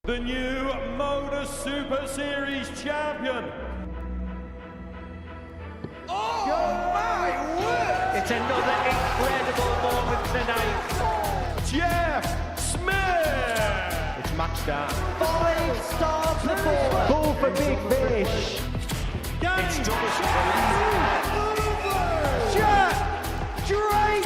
the new Modus Super Series champion. Oh my word! It's another incredible moment tonight. Jeff Smith! It's match start. 5-star performance. Goal for Big Fish. It's Jack Drayton!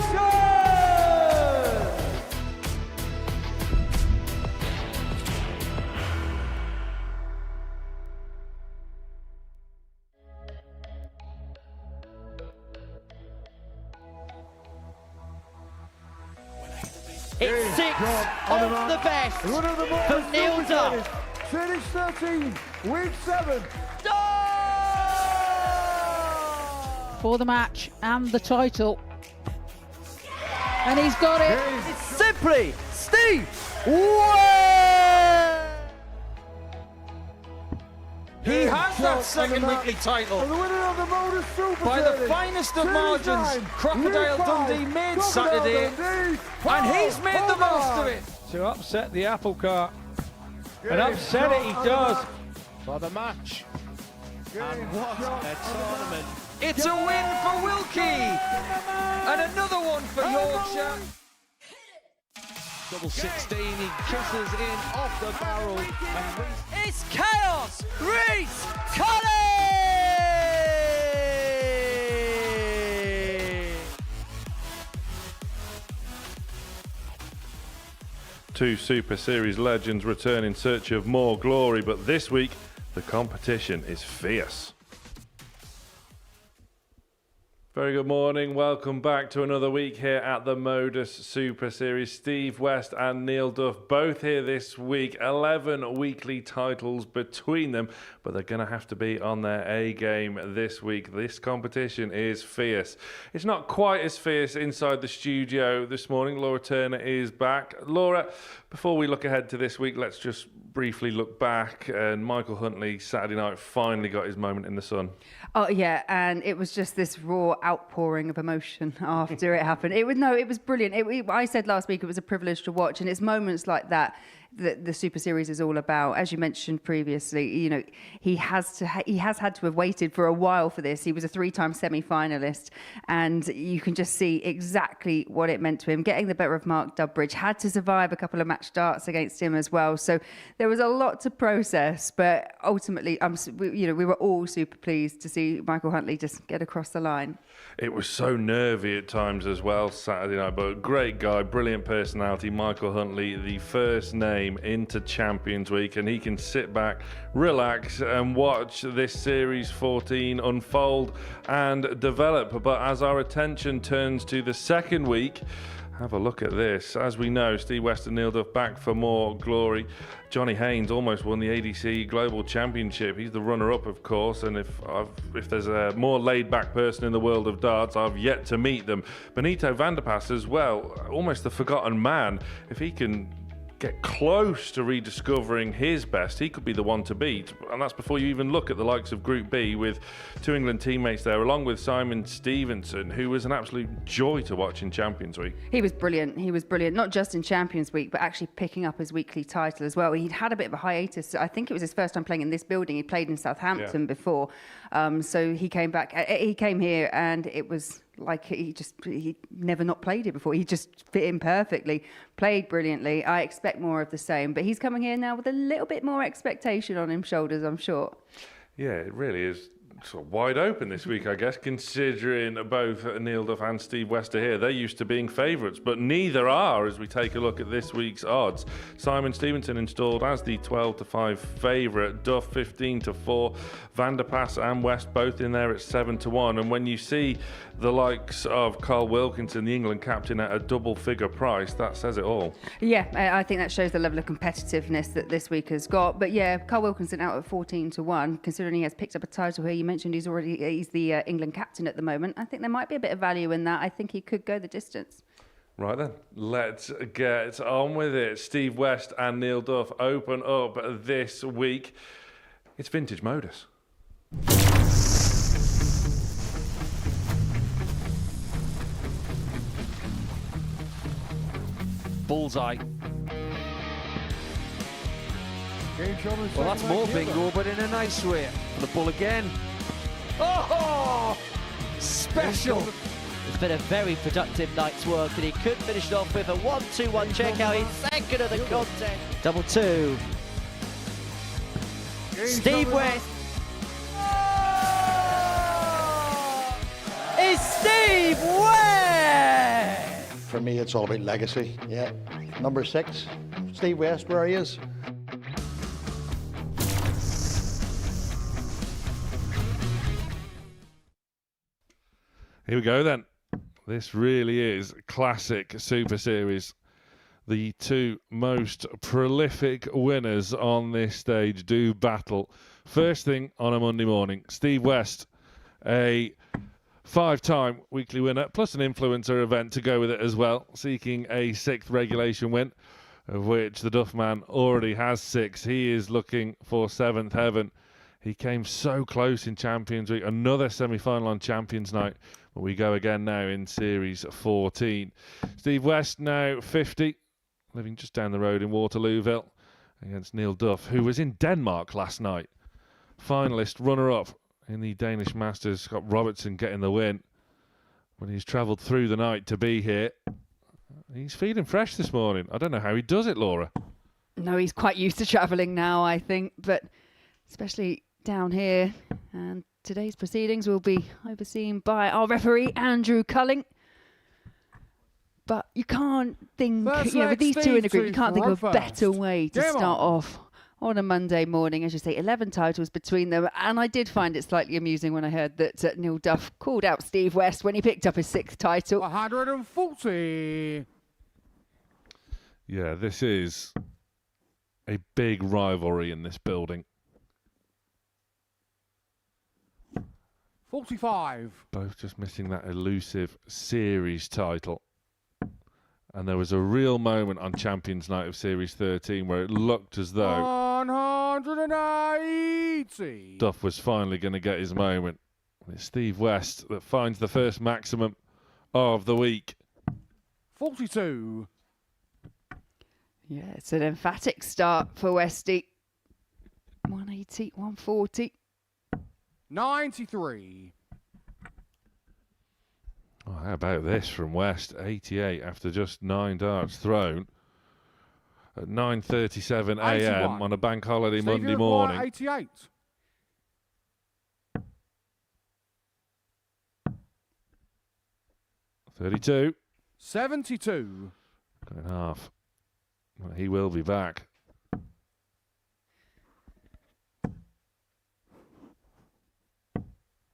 It's 6 of the best for Neil Duff. Finish 13, week 7. For the match and the title. And he's got it. It's simply Steve West! He has that second weekly title. And the winner of the Modus Super By the Series, finest of Series margins, 9, Crocodile Week 5, Dundee made Crocodile Saturday, Dundee, and he's made the hold most on. of it. To upset the apple cart. And Game upset it shot he on does. the For the match. match. And what shot a on the tournament. It's a win for Wilkie, and another one for Yorkshire. Double 16, he kisses in off the barrel. And It's chaos! Reese Colley! Two Super Series legends return in search of more glory, but this week the competition is fierce. Very good morning, welcome back to another week here at the Modus Super Series. Steve West and Neil Duff both here this week, 11 weekly titles between them, but they're going to have to be on their A game this week. This competition is fierce. It's not quite as fierce inside the studio this morning. Laura Turner is back. Laura, before we look ahead to this week, let's just briefly look back. And Michael Huntley Saturday night finally got his moment in the sun. Oh yeah, and it was just this raw outpouring of emotion after it happened. It was brilliant. I said last week it was a privilege to watch, and it's moments like that that the Super Series is all about. As you mentioned previously, you know, he has had to have waited for a while for this. He was a 3-time semi-finalist, and you can just see exactly what it meant to him. Getting the better of Mark Dubbridge, had to survive a couple of match starts against him as well. So there was a lot to process, but ultimately, we were all super pleased to see Michael Huntley just get across the line. It was so nervy at times as well Saturday night, but great guy, brilliant personality. Michael Huntley, the first name into Champions Week, and he can sit back, relax and watch this Series 14 unfold and develop. But as our attention turns to the second week, have a look at this. As we know, Steve West and Neil Duff back for more glory. Johnny Haynes almost won the ADC Global Championship. He's the runner-up, of course, and if there's a more laid-back person in the world of darts, I've yet to meet them. Benito Vanderpass as well, almost the forgotten man. If he can get close to rediscovering his best, he could be the one to beat. And that's before you even look at the likes of Group B with two England teammates there, along with Simon Stevenson, who was an absolute joy to watch in Champions Week. He was brilliant. Not just in Champions Week, but actually picking up his weekly title as well. He'd had a bit of a hiatus. I think it was his first time playing in this building. He played in Southampton before. So he came back. He came here, and it was like he never not played it before. He just fit in perfectly, played brilliantly. I expect more of the same, but he's coming here now with a little bit more expectation on his shoulders, I'm sure. Yeah, it really is sort of wide open this week, I guess, considering both Neil Duff and Steve West are here. They're used to being favourites, but neither are as we take a look at this week's odds. Simon Stevenson installed as the 12-5 favourite, Duff 15-4, Vanderpass and West both in there at 7-1. And when you see the likes of Carl Wilkinson, the England captain, at a double-figure price, that says it all. Yeah, I think that shows the level of competitiveness that this week has got. But yeah, Carl Wilkinson out at 14-1, considering he has picked up a title here. You mentioned he's the England captain at the moment. I think there might be a bit of value in that. I think he could go the distance. Right then, let's get on with it. Steve West and Neil Duff open up this week. It's vintage Modus. Bullseye. Well, that's more bingo, but in a nice way. The ball again. Oh, special. It's been a very productive night's work, and he could finish it off with a 1-2-1 checkout in second of the contest. Double two. Steve West. Is Steve West! For me, it's all about legacy. Yeah. Number 6, Steve West, where he is. Here we go then. This really is classic Super Series. The two most prolific winners on this stage do battle. First thing on a Monday morning, Steve West, a 5-time weekly winner, plus an influencer event to go with it as well, seeking a 6th regulation win, of which the Duff man already has 6. He is looking for 7th heaven. He came so close in Champions Week. Another semi-final on Champions Night. But we go again now in Series 14. Steve West now 50, living just down the road in Waterlooville, against Neil Duff, who was in Denmark last night. Finalist, runner-up in the Danish Masters. Scott Robertson getting the win. But he's travelled through the night to be here. He's feeling fresh this morning. I don't know how he does it, Laura. No, he's quite used to travelling now, I think, but especially down here. And today's proceedings will be overseen by our referee, Andrew Culling. But you can't think, with these two in a group, you can't think of a better way to start off on a Monday morning. As you say, 11 titles between them. And I did find it slightly amusing when I heard that Neil Duff called out Steve West when he picked up his 6th title. 140. Yeah, this is a big rivalry in this building. 45. Both just missing that elusive series title. And there was a real moment on Champions Night of Series 13 where it looked as though 180. Duff was finally going to get his moment. It's Steve West that finds the first maximum of the week. 42. Yeah, it's an emphatic start for Westy. 180, 140. 93. Oh, how about this from West? 88 after just 9 darts thrown at 9:37 a.m. on a bank holiday Monday morning. 88. 32. 72. Going half. Well, he will be back.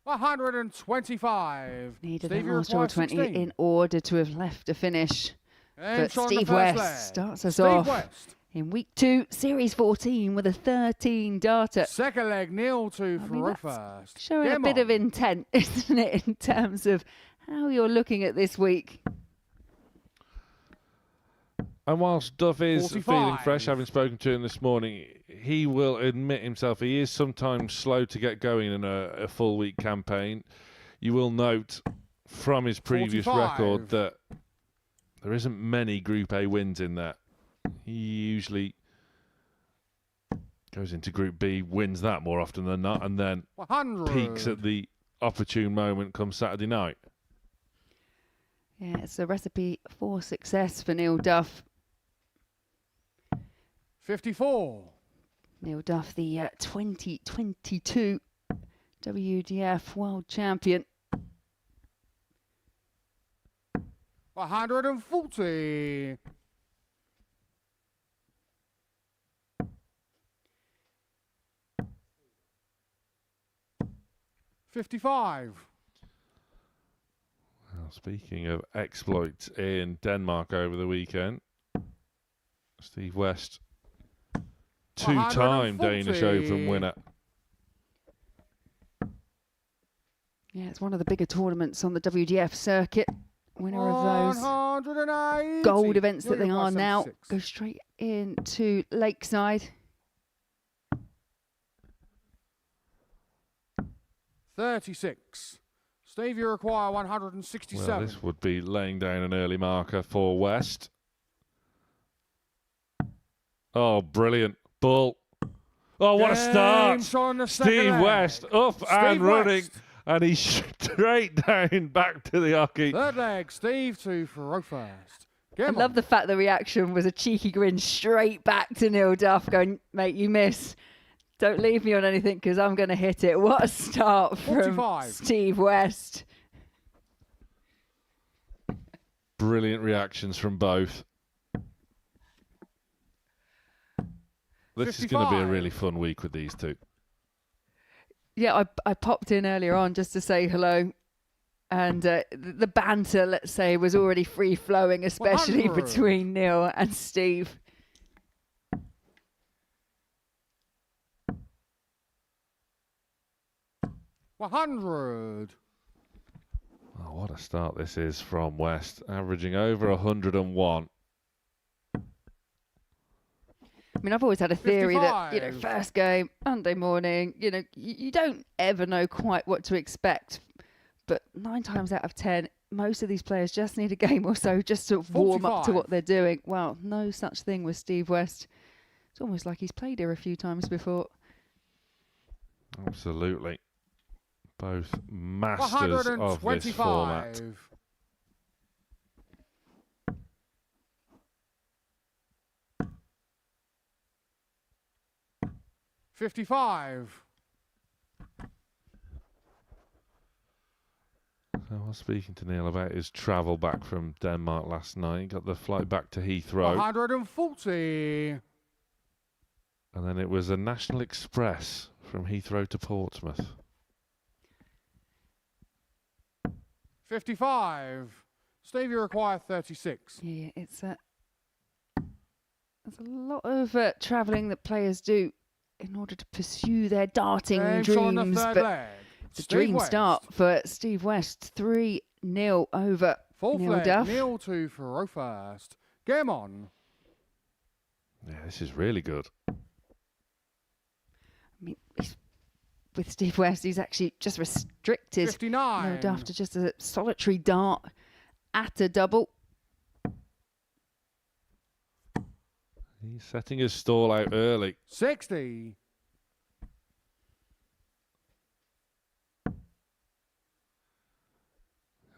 125. Needed an extra 20 in order to have left a finish. But Steve West starts us off in week 2, Series 14 with a 13 darter. Second leg, Neil to first. Showing a bit of intent, isn't it, in terms of how you're looking at this week. And whilst Duff is 45. feeling fresh, having spoken to him this morning, he will admit himself he is sometimes slow to get going in a full week campaign. You will note from his previous 45. record that there isn't many Group A wins in that. He usually goes into Group B, wins that more often than not, and then 100. peaks at the opportune moment come Saturday night. Yeah, it's a recipe for success for Neil Duff. 54. Neil Duff, the 2022 WDF World Champion. 140. 55. Well, speaking of exploits in Denmark over the weekend, Steve West, 2-time Danish Open winner. Yeah, it's one of the bigger tournaments on the WDF circuit. Winner of those gold events that they are now. Go straight into Lakeside. 36. Steve, you require 167. Well, this would be laying down an early marker for West. Oh, brilliant. Bull. Oh, what a start. shot on the second Steve leg. West up Steve and running. West. And he's straight down back to the hockey. Third leg, Steve to throw first. I love the fact the reaction was a cheeky grin straight back to Neil Duff going, mate, you miss. Don't leave me on anything because I'm going to hit it. What a start from 45. Steve West. Brilliant reactions from both. This is going to be a 55. really fun week with these two. Yeah, I popped in earlier on just to say hello. And the banter, let's say, was already free-flowing, especially 100. between Neil and Steve. $100. Oh, what a start this is from West, averaging over 101. I mean, I've always had a theory that, 55. first game, Monday morning, you don't ever know quite what to expect. But 9 times out of 10, most of these players just need a game or so just to warm up to 45. what they're doing. Well, no such thing with Steve West. It's almost like he's played here a few times before. Absolutely. Both masters of this format. 125. $55. I was speaking to Neil about his travel back from Denmark last night. He got the flight back to Heathrow. 140. And then it was a National Express from Heathrow to Portsmouth. 55. Steve, you require 36. Yeah, there's a lot of travelling that players do in order to pursue their darting Game shot on the dreams. third But leg. it's a Steve dream West. start for Steve West. 3-0 over Fourth Neil leg, Duff. Neil to throw first. Game on. Yeah, this is really good. I mean, with Steve West, he's actually just restricted 59. Neil Duff to just a solitary dart at a double. He's setting his stall out early. 60.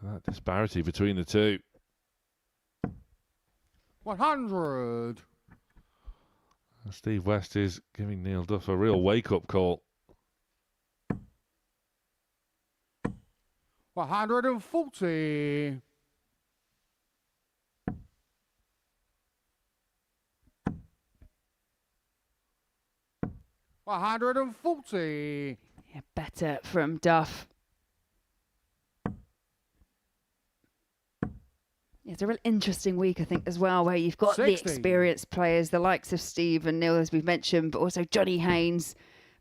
That disparity between the two. 100. And Steve West is giving Neil Duff a real wake-up call. 140. $140. Yeah, better from Duff. It's a real interesting week, I think, as well, where you've got 60. the experienced players, the likes of Steve and Neil, as we've mentioned, but also Johnny Haynes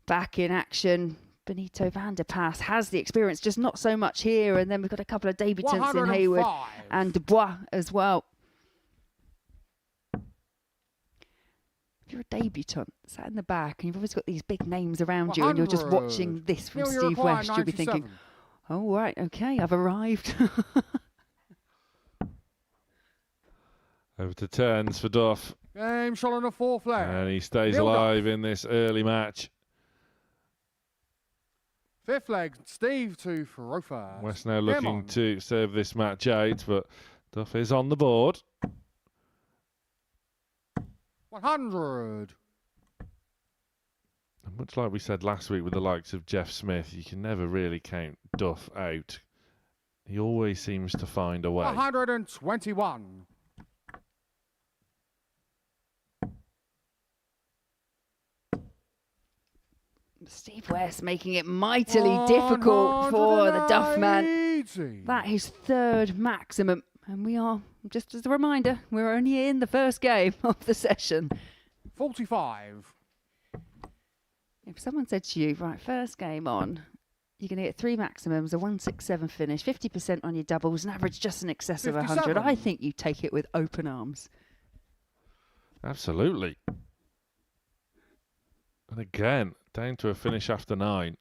back in action. Benito van der Paas has the experience, just not so much here. And then we've got a couple of debutants in Heywood 105. and Bois as well. If you're a debutant, sat in the back, and you've always got these big names around you, and you're just 100. watching this from Neil, you Steve require West, you'll be thinking, 97. oh, right, okay, I've arrived. Over to turns for Duff. Game shot on the fourth leg. And he stays Neil Duff. alive in this early match. Fifth leg, Steve to throw first. West now Game looking on. to serve this match out, but Duff is on the board. 100. And much like we said last week with the likes of Jeff Smith, you can never really count Duff out. He always seems to find a way. 121. Steve West making it mightily difficult for the Duff man. 180. That is third maximum. And we are, just as a reminder, we're only in the first game of the session. 45. If someone said to you, right, first game on, you're going to get 3 maximums, a 167 finish, 50% on your doubles, an average just in excess of 100, 57. I think you take it with open arms. Absolutely. And again, down to a finish after 9.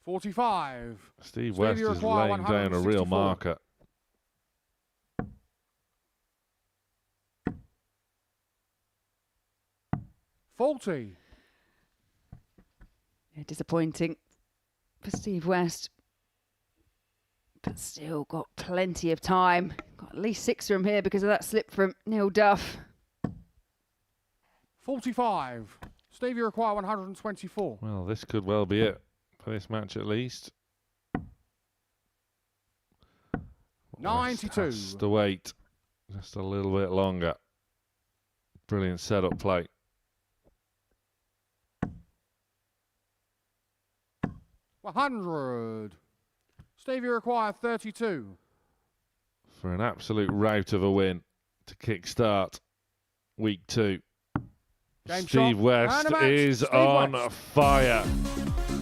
45. Steve Steve, West you is require laying down a real 164. marker. 40. Yeah, disappointing for Steve West. But still got plenty of time. Got at least 6 from here because of that slip from Neil Duff. 45. Steve, you require 124. Well, this could well be it for this match at least. 92. Has to wait just a little bit longer. Brilliant setup play. 100. Steve, you require 32. For an absolute rout of a win to kickstart week 2. Game Steve shot. West And a match. is Steve on West. fire.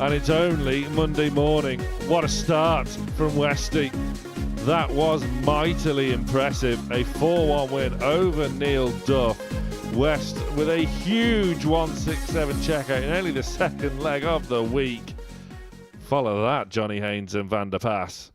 And it's only Monday morning. What a start from Westy. That was mightily impressive. A 4-1 win over Neil Duff. West with a huge 167 checkout in only the second leg of the week. Follow that, Johnny Haynes and Van der Pass.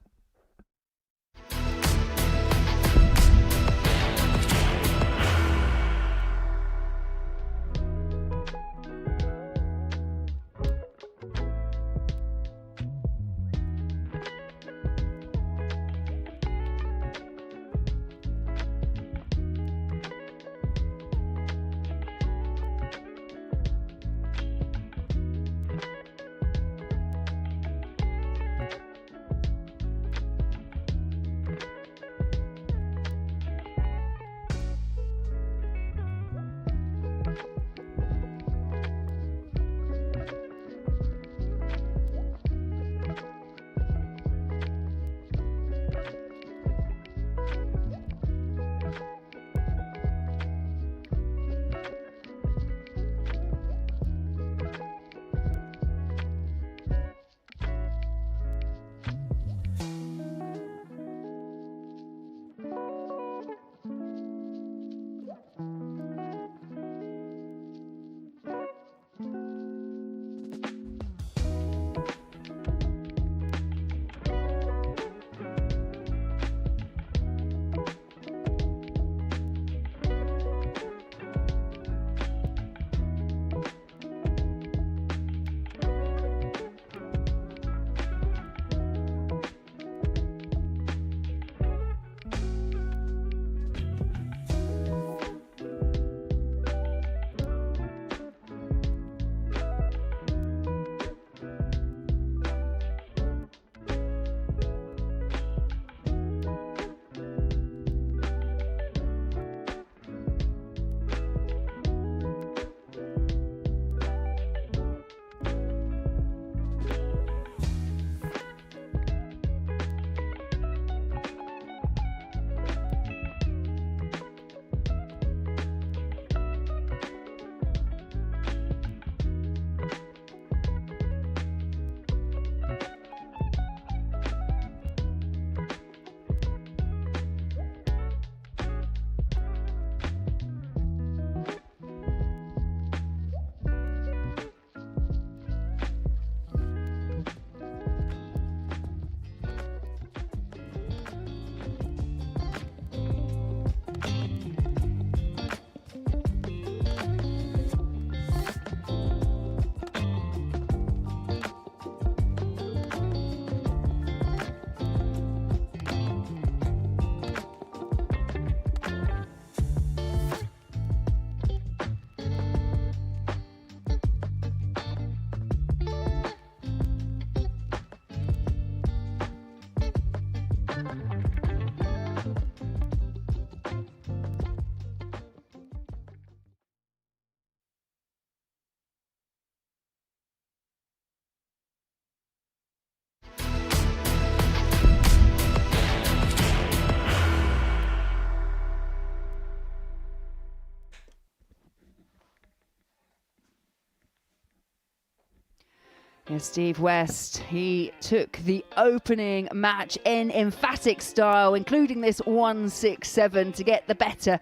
Yeah, Steve West, he took the opening match in emphatic style, including this 167 to get the better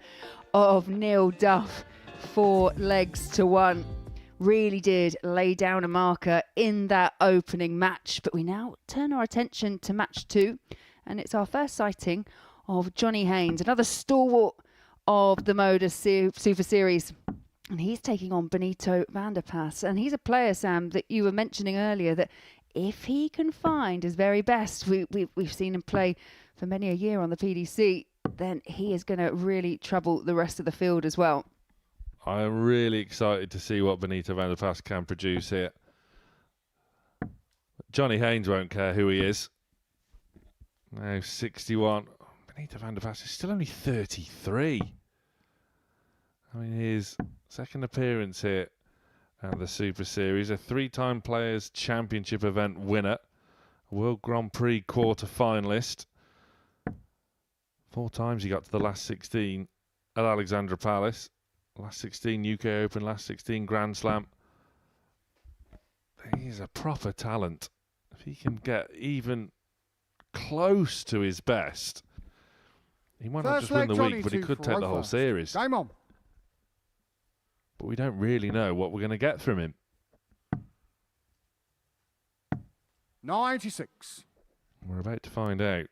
of Neil Duff, 4-1. Really did lay down a marker in that opening match. But we now turn our attention to match 2, and it's our first sighting of Johnny Haynes, another stalwart of the Modus Super Series. And he's taking on Benito van der Pas. And he's a player, Sam, that you were mentioning earlier, that if he can find his very best, we've seen him play for many a year on the PDC, then he is going to really trouble the rest of the field as well. I'm really excited to see what Benito van der Pas can produce here. Johnny Haynes won't care who he is. Now 61. Benito van der Pas is still only 33. I mean, his second appearance here at the Super Series, a 3-time Players' Championship event winner, a World Grand Prix quarter-finalist. 4 times he got to the last 16 at Alexandra Palace. Last 16 UK Open, last 16 Grand Slam. He's a proper talent. If he can get even close to his best, he might not just win the week, but he could take the whole series. Game on. But we don't really know what we're going to get from him. 96. We're about to find out.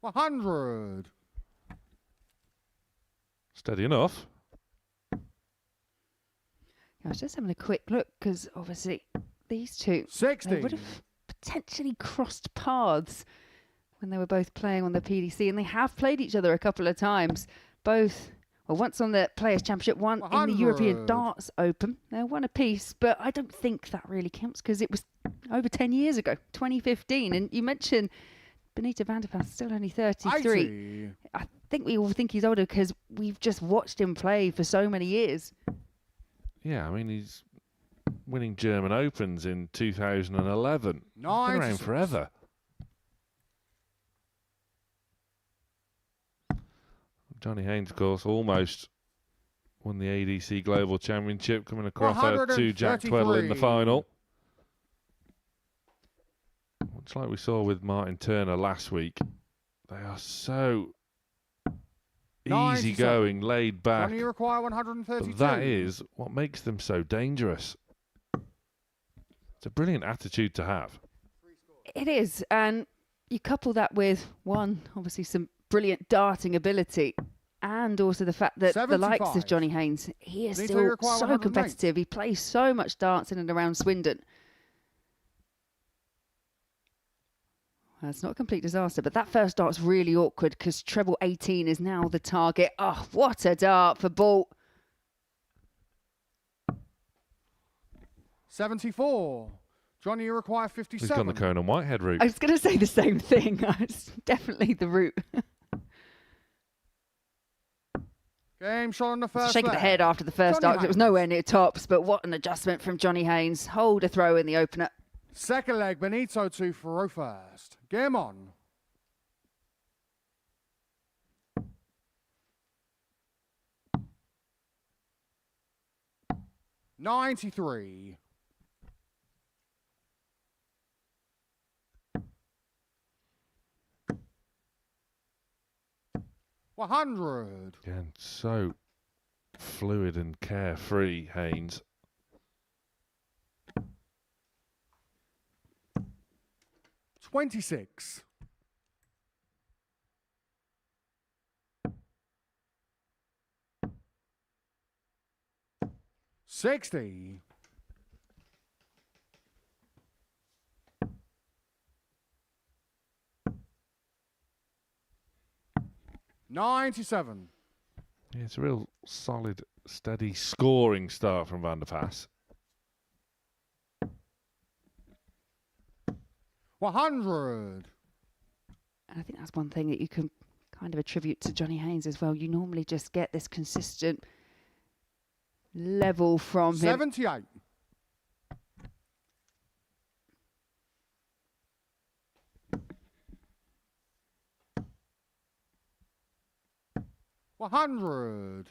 $100. Steady enough. I was just having a quick look because obviously these two 60. They would have potentially crossed paths when they were both playing on the PDC, and they have played each other a couple of times. Both, well, once on the Players' Championship, one 100. in the European Darts Open. They're one apiece, but I don't think that really counts because it was over 10 years ago, 2015. And you mentioned Benito van der Pas, still only 33. 80. I think we all think he's older because we've just watched him play for so many years. Yeah, I mean, he's winning German Opens in 2011. He's been around 96. forever. Johnny Haynes, of course, almost won the ADC Global Championship, coming across to Jack Tweddle in the final. Much like we saw with Martin Turner last week, they are so easygoing, laid back. Johnny, you require 132. But that is what makes them so dangerous. It's a brilliant attitude to have. It is, and you couple that with obviously some brilliant darting ability, and also the fact that the likes of 75. Johnny Haynes, he is Benito, still you require so 108. competitive. He plays so much darts in and around Swindon. Well, it's not a complete disaster, but that first dart's really awkward because treble 18 is now the target. Oh, what a dart for Bolt. 74. Johnny, you require 57. He's gone the Conan Whitehead route. I was going to say the same thing. It's definitely the route. Game shot on the first Shaking the leg. head after the first Johnny dart. It was Haynes. nowhere near tops, but what an adjustment from Johnny Haynes. Hold a throw in the opener. Second leg, Benito to Faro first. Game on. $93. $100. Again, so fluid and carefree, Haynes. $26. $60. $97. Yeah, it's a real solid, steady scoring start from Van der Pas. 100. And I think that's one thing that you can kind of attribute to Johnny Haynes as well. You normally just get this consistent level from him. 78. $100.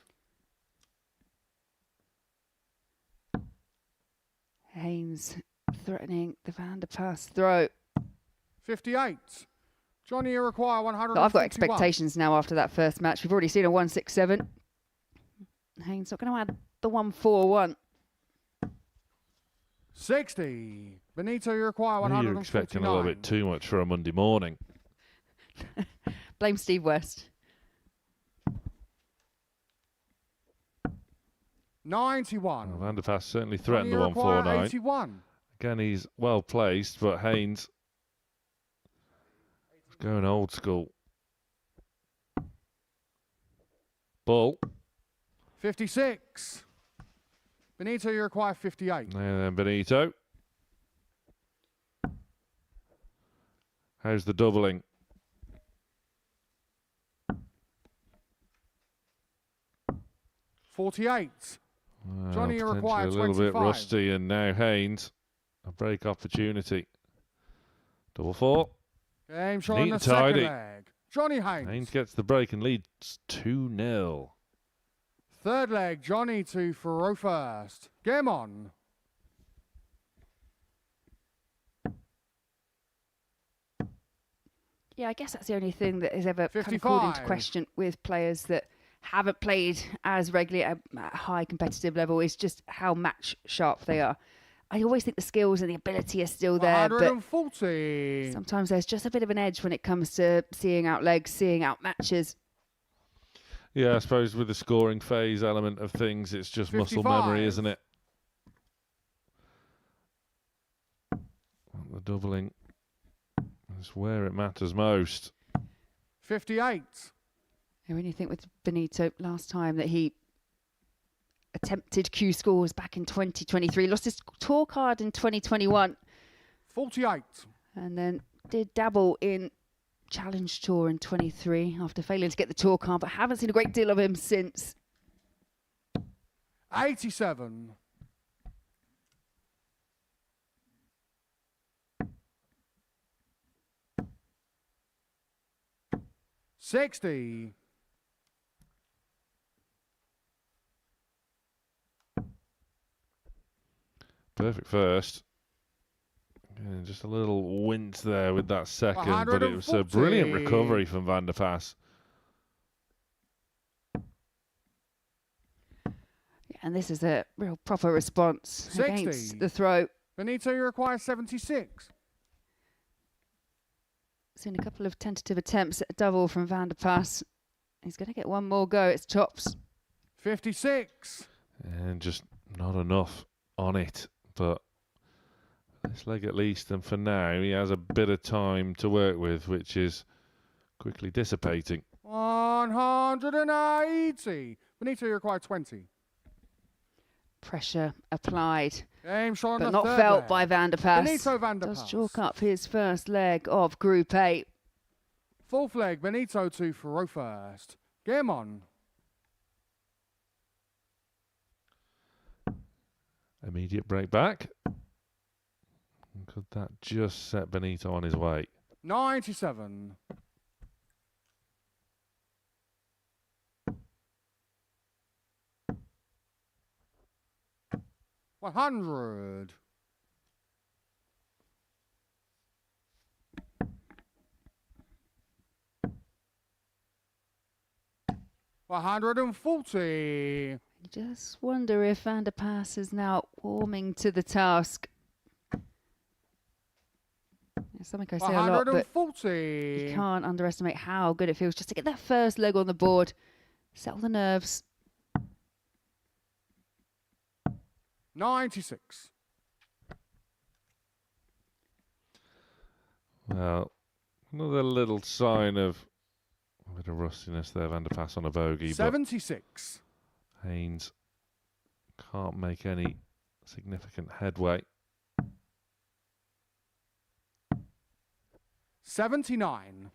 Haynes threatening the Van der Pas throw. 58. Johnny, you require 100. I've got expectations now after that first match. We've already seen a 167. Haynes not going to add the 141. 60. Benito, you require Maybe 149. you're expecting a little bit too much for a Monday morning. Blame Steve West. 91. Van der Pass certainly threatened the Johnny require 149. 81. Again, he's well placed, but Haynes is going old school. Ball. 56. Benito, you require 58. And then Benito. How's the doubling? 48. Well, Johnny, you require potentially a little bit 25. rusty, and now Haynes, a break opportunity. Double four. Game shot Neat on the and second tidy. leg. Johnny Haynes. Haynes gets the break and leads 2-0. Third leg, Johnny to Furrow first. Game on. Yeah, I guess that's the only thing that is ever kind of called into 55. question with players that haven't played as regularly at a high competitive level is just how match sharp they are. I always think the skills and the ability are still there, but 140. sometimes there's just a bit of an edge when it comes to seeing out legs, seeing out matches. Yeah, I suppose with the scoring phase element of things, it's just muscle 55. memory, isn't it? The doubling is where it matters most. 58. And when you think with Benito last time that he attempted Q scores back in 2023, lost his tour card in 2021, 48. and then did dabble in Challenge Tour in 23 after failing to get the tour card, but haven't seen a great deal of him since. 87. $60. Perfect first. And just a little wince there with that second, but it was a brilliant 140. recovery from Van der Pass. And this is a real proper response 60. against the throw. Benito, you require 76. Seen a couple of tentative attempts at a double from Van der Pass. He's going to get one more go. It's chops. 56. And just not enough on it. But this leg at least, and for now, he has a bit of time to work with, which is quickly dissipating. 180. Benito, you require 20. Pressure applied, Game shot on but the not third felt leg. by Van der Pass. Benito Van der Does Pass. chalk up his first leg of Group A. Fourth leg, Benito to Furrow first. Game on. Immediate break back. Could that just set Benito on his way? 97. $100. $140. You just wonder if Van der Pass is now warming to the task. It's something I say a lot, but you 140. can't underestimate how good it feels just to get that first leg on the board, settle the nerves. 96. Well, another little sign of a bit of rustiness there. Van der Pass on a bogey, 76. but Haynes can't make any significant headway. 79.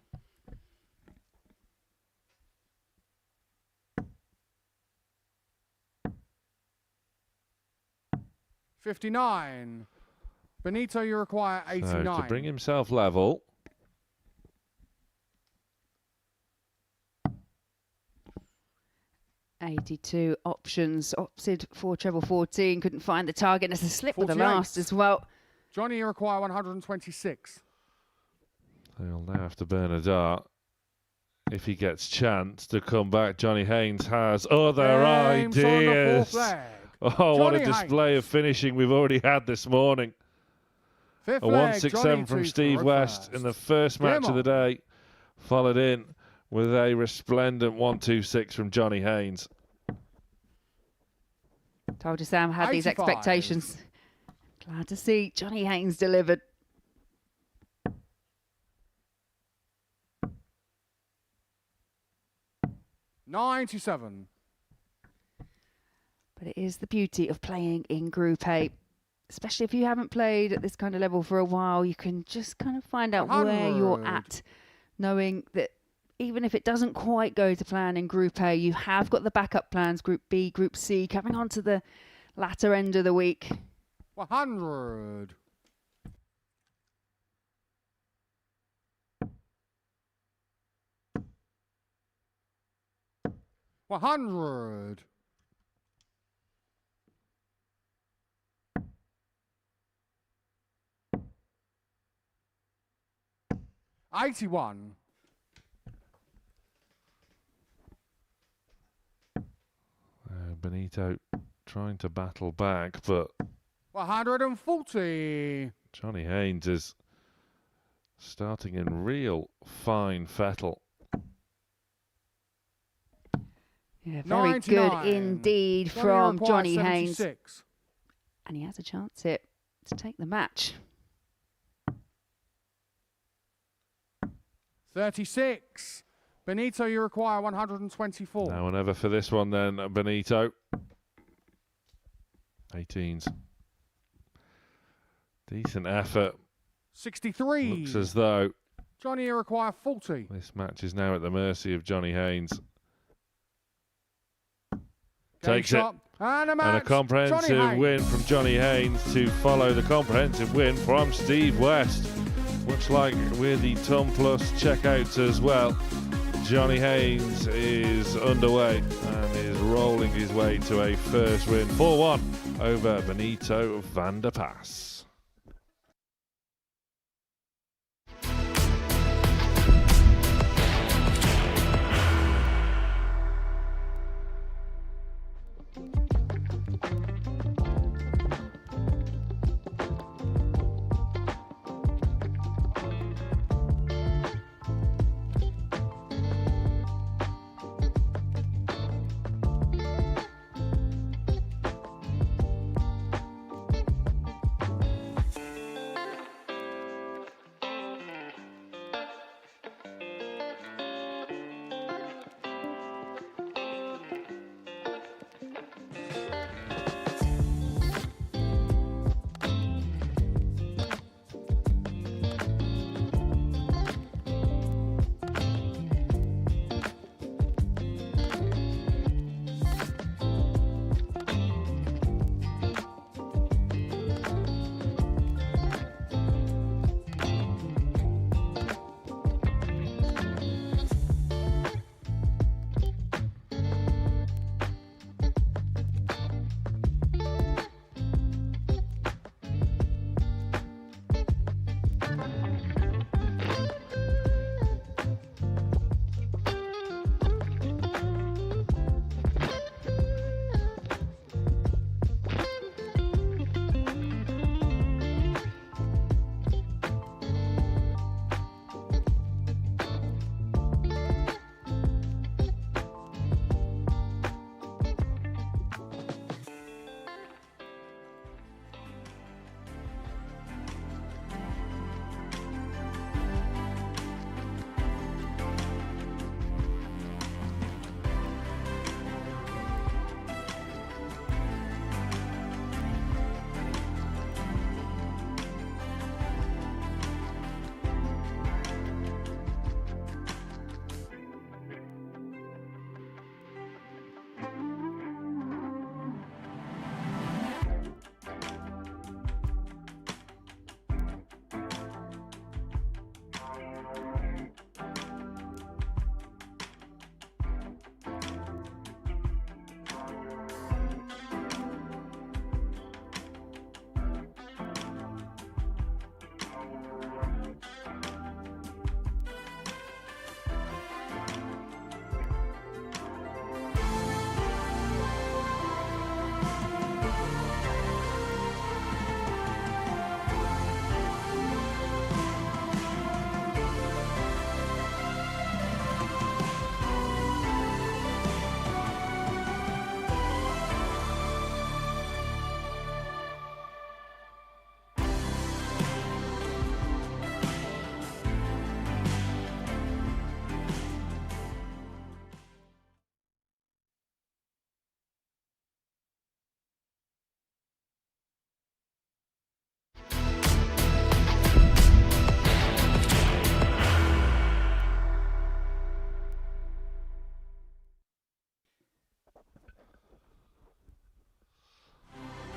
$59. Benito, you require 89. So to bring himself level, $82 options, opted for treble 14, couldn't find the target. There's a slip with the 48. last as well. Johnny, you require 126. he'll now have to burn a dart. If he gets chance to come back, Johnny Haynes has other James on the ideas. fourth leg. Oh, what a Johnny display Haynes. of finishing we've already had this morning. Fifth A leg, 167 Johnny from to Steve Furrow West first. in the first match Game of the on. day. followed in with a resplendent 1-2-6 from Johnny Haynes. Told you Sam had these 85. expectations. Glad to see Johnny Haynes delivered. $97. But it is the beauty of playing in Group A. Especially if you haven't played at this kind of level for a while, you can just kind of find out where you're 100. at, knowing that even if it doesn't quite go to plan in Group A, you have got the backup plans, Group B, Group C, coming on to the latter end of the week. 100. $100. $81. Benito trying to battle back, but 140. Johnny Haynes is starting in real fine fettle. Yeah, very good 99. indeed Johnny from requires Johnny Haynes. 76. And he has a chance here to take the match. 36. Benito, you require 124. Now or never for this one then, Benito. 18s. Decent effort. 63. Looks as though Johnny, you require 40. this match is now at the mercy of Johnny Haynes. Game Takes shot. it. And a match. And a comprehensive Johnny Haynes. win from Johnny Haynes to follow the comprehensive win from Steve West. Much like with the Tom Plus checkouts as well, Johnny Haynes is underway and is rolling his way to a first win, 4-1 over Benito van der Pas.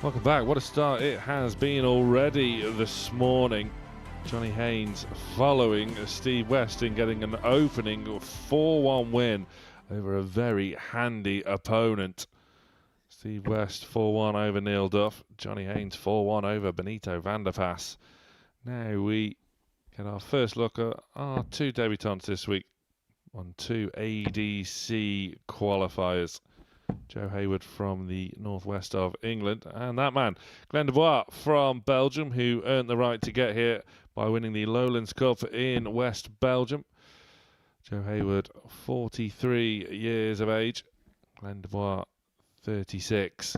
Welcome back. What a start it has been already this morning. Johnny Haynes following Steve West in getting an opening 4-1 win over a very handy opponent. Steve West 4-1 over Neil Duff. Johnny Haynes 4-1 over Benito van der Pas. Now we get our first look at our two debutants this week on two ADC qualifiers. Joe Heywood from the northwest of England, and that man, Glenn Dubois from Belgium, who earned the right to get here by winning the Lowlands Cup in West Belgium. Joe Heywood, 43 years of age. Glenn Dubois, 36.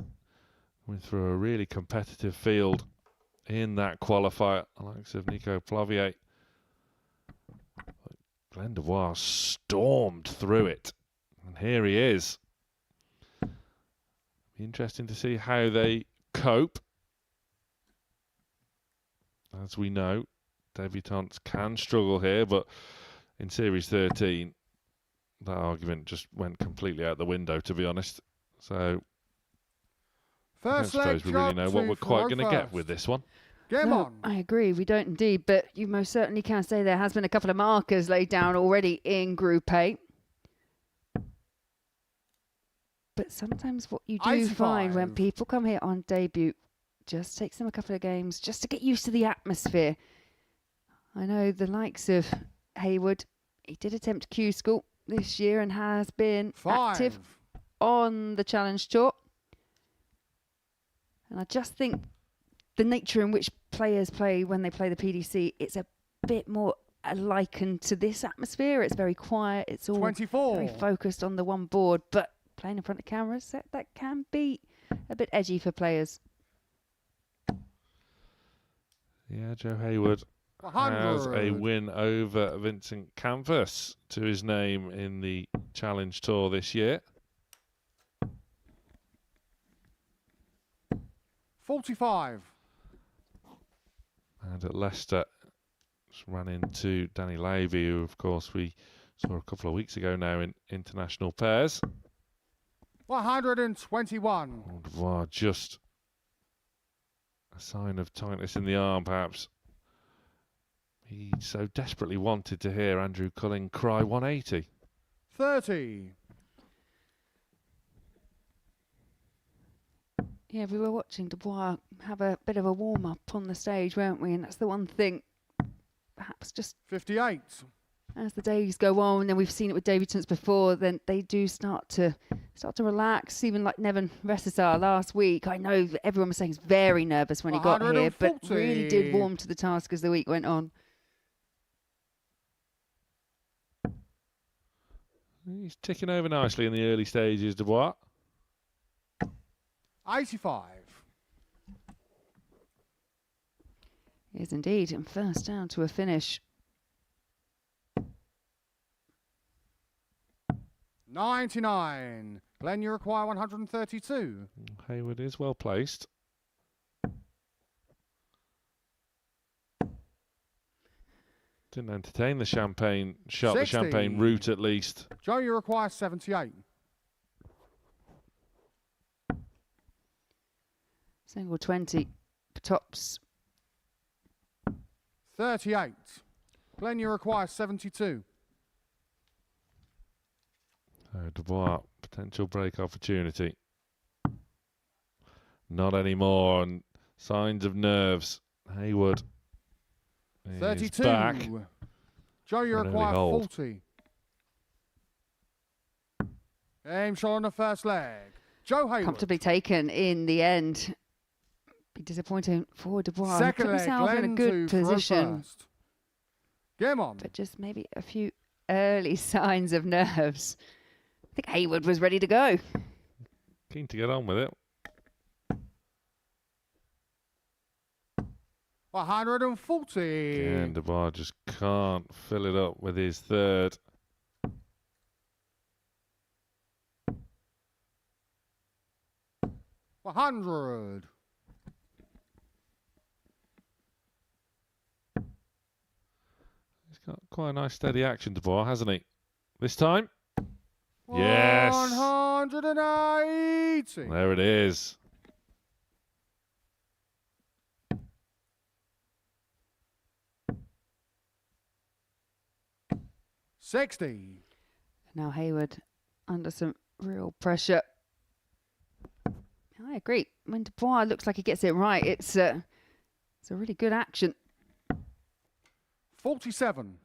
Went through a really competitive field in that qualifier, the likes of Nico Plavier. Glenn Dubois stormed through it, and here he is. Be interesting to see how they cope. As we know, debutantes can struggle here, but in Series 13, that argument just went completely out the window, to be honest. So, I don't suppose we really know what we're quite going to get with this one. Game No, on. I agree, we don't indeed, but you most certainly can say there has been a couple of markers laid down already in Group A. But sometimes what you do find when 85. people come here on debut, just takes them a couple of games just to get used to the atmosphere. I know the likes of Heywood, he did attempt Q School this year and has been active on the Challenge Tour. And I just think the nature in which players play when they play the PDC, it's a bit more likened to this atmosphere. It's very quiet. It's all 24. very focused on the one board. But playing in front of cameras, that can be a bit edgy for players. Yeah, Joe Heywood has a win over Vincent Canvas to his name in the Challenge Tour this year. 45. And at Leicester, just ran into Danny Levy, who, of course, we saw a couple of weeks ago now in international pairs. 121. Wow, just a sign of tightness in the arm, perhaps. He so desperately wanted to hear Andrew Culling cry 180. 30. Yeah, we were watching Dubois have a bit of a warm-up on the stage, weren't we? And that's the one thing, perhaps just 58. as the days go on, and we've seen it with debutants before, then they do start to relax. Even like Nevin Resisar last week, I know that everyone was saying he's very nervous when he got here, but really did warm to the task as the week went on. He's ticking over nicely in the early stages, Dubois. 85. Yes, indeed, and first down to a finish. 99. Glenn, you require 132. Heywood is well placed. Didn't entertain the champagne shot, 60. the champagne route at least. Joe, you require 78. Single 20, tops. 38. Glenn, you require 72. Dubois, potential break opportunity. Not anymore, and signs of nerves. Heywood is 32. back. Joe, you For an require early hold. 40. Game shot on the first leg. Joe Heywood. Comfortably taken in the end. Be disappointing for Dubois. Second Put leg, himself in a Glenn good to position. first. Game on. But just maybe a few early signs of nerves. I think Heywood was ready to go. Keen to get on with it. 140. And Dubois just can't fill it up with his third. $100. He's got quite a nice steady action, Dubois, hasn't he? This time? Yes. 180. There it is. 60. Now Heywood under some real pressure. I agree. When Dubois looks like he gets it right, it's a really good action. 47.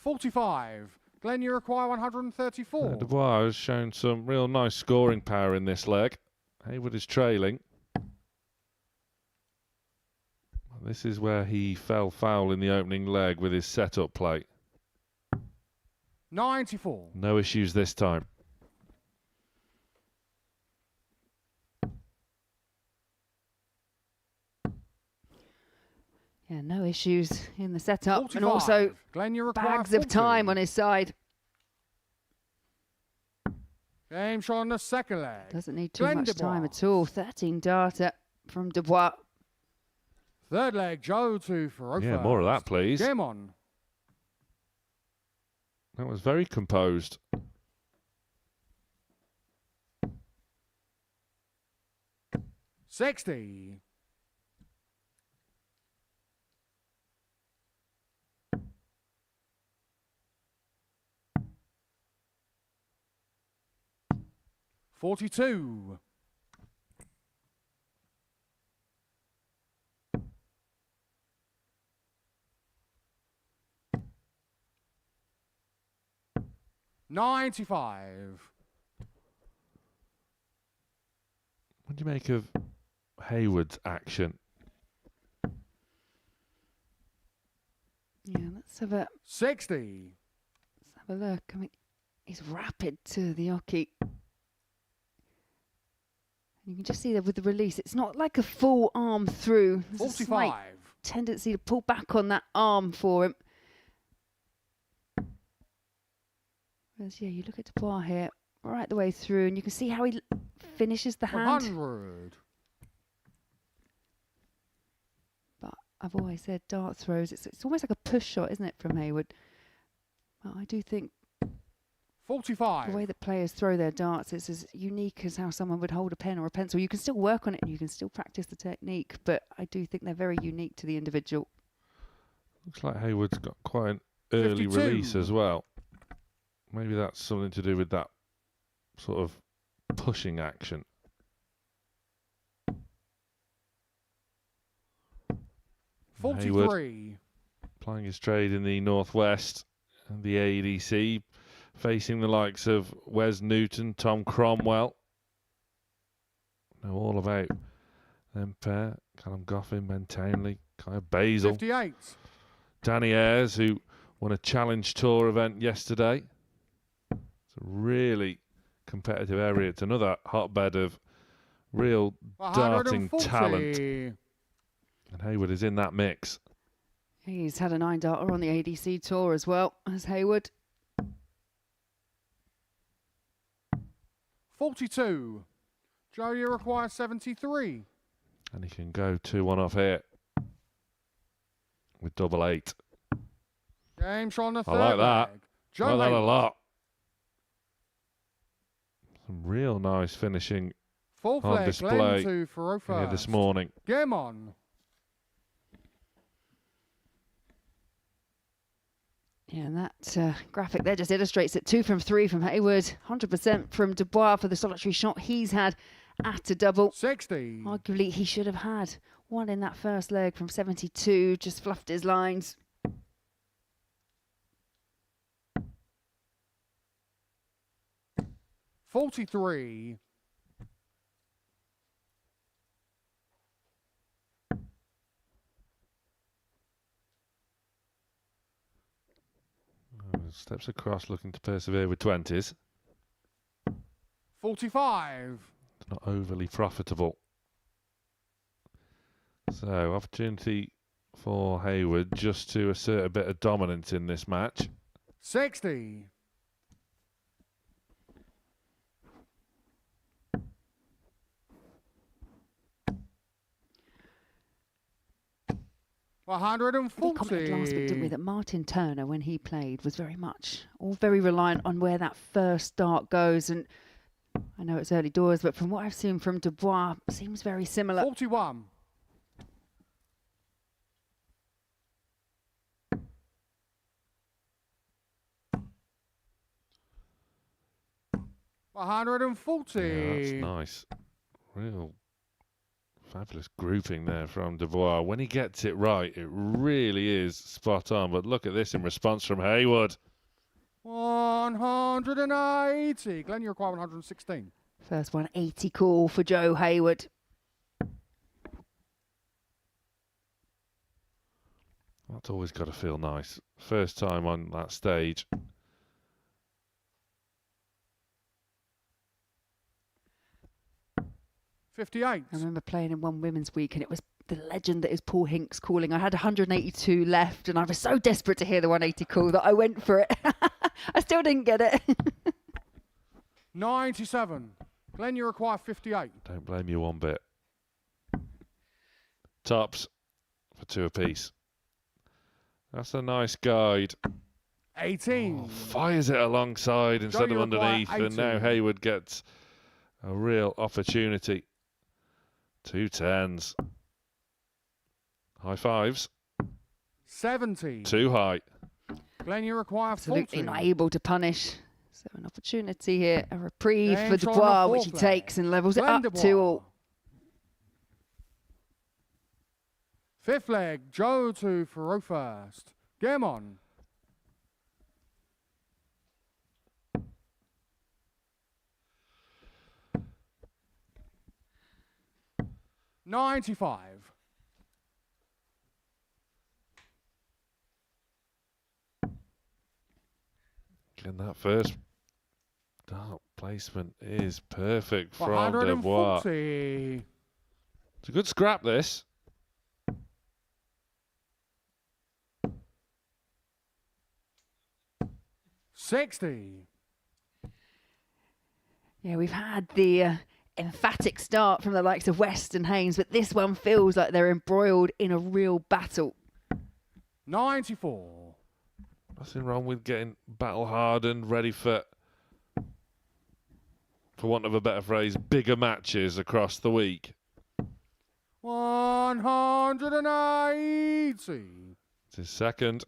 $45. Glenn, you require 134. Dubois has shown some real nice scoring power in this leg. Heywood is trailing. This is where he fell foul in the opening leg with his setup play. 94. No issues this time. Yeah, no issues in the setup. 45. And also Glenn, you require bags of 40. time on his side. Game shot on the second leg. Doesn't need too Glenn much Dubois. time at all. 13 data from Dubois. Third leg, Joe to Farofa. Yeah, more of that, please. Game on. That was very composed. $60. $42. $95. What do you make of Heywood's action? Yeah, let's have a 60. Let's have a look. I mean, he's rapid to the oki. You can just see that with the release, it's not like a full arm through. There's a 45. slight tendency to pull back on that arm for him. Whereas, yeah, you look at Dubois here, right the way through, and you can see how he finishes the hand. 100. But I've always said dart throws, it's almost like a push shot, isn't it, from Heywood? But I do think 45. the way that players throw their darts is as unique as how someone would hold a pen or a pencil. You can still work on it and you can still practice the technique, but I do think they're very unique to the individual. Looks like Heywood's got quite an early 52. release as well. Maybe that's something to do with that sort of pushing action. Heywood 43. plying his trade in the Northwest and the AEDC, facing the likes of Wes Newton, Tom Cromwell. Know all about them pair. Callum Goffin, Ben Townley, Kyle Basil. 58. Danny Ayres, who won a Challenge Tour event yesterday. It's a really competitive area. It's another hotbed of real darting 140. talent. And Heywood is in that mix. He's had a 9-darter on the ADC tour as well as Heywood. 42. Joe, you require 73. And he can go 2-1 off here with double 8. Game shot on the I third like that. leg. I Joe like that a Haynes. lot. Some real nice finishing Fourth on leg, display Glenn to Farofa. here this morning. Game on. Yeah, and that graphic there just illustrates it. 2 from 3 from Heywood, 100% from Dubois for the solitary shot he's had at a double. 60. Arguably, he should have had one in that first leg from 72, just fluffed his lines. $43. Steps across, looking to persevere with 20s. 45. It's not overly profitable. So, opportunity for Heywood just to assert a bit of dominance in this match. 60. We commented last week, didn't we, that Martin Turner, when he played, was very much all very reliant on where that first dart goes. And I know it's early doors, but from what I've seen from Dubois, seems very similar. 41. $140. Yeah, that's nice. Real fabulous grouping there from Dubois. When he gets it right, it really is spot on. But look at this in response from Heywood. 180. Glenn, you require 116. First 180 call for Joe Heywood. That's always got to feel nice. First time on that stage. $58. I remember playing in one women's week, and it was the legend that is Paul Hinks calling. I had 182 left, and I was so desperate to hear the 180 call that I went for it. I still didn't get it. 97. Glenn, you require 58. Don't blame you one bit. Tops for 2 apiece. That's a nice guide. 18. Oh, fires it alongside instead of underneath, and now Heywood gets a real opportunity. 2 10s. High fives. 70. Too high. Glenn, you require 40. Absolutely not able to punish. So an opportunity here, a reprieve Then for try on Dubois, the which he fourth leg. takes and levels it Glenn up Dubois. 2 all. Fifth leg, Joe to Faro first. Game on. $95. And that first dart placement is perfect from Dubois. 140. It's a good scrap, this. $60. Yeah, we've had the emphatic start from the likes of West and Haynes, but this one feels like they're embroiled in a real battle. 94. Nothing wrong with getting battle hardened, ready for want of a better phrase, bigger matches across the week. 180. It's his second.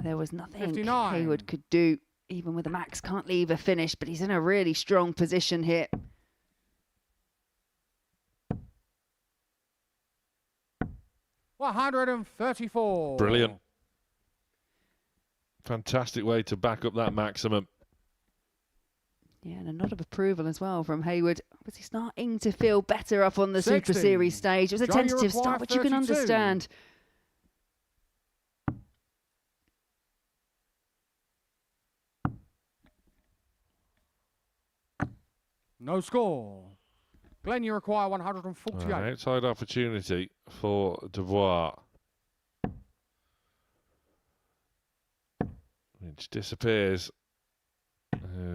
There was nothing 59. Heywood could do, even with a max. Can't leave a finish, but he's in a really strong position here. $134. Brilliant. Fantastic way to back up that maximum. Yeah, and a nod of approval as well from Heywood. Was he starting to feel better up on the 60. Super Series stage? It was a Johnny tentative required start, which you can 32. understand. No score. Glenn, you require 148. Outside opportunity for Dubois, which disappears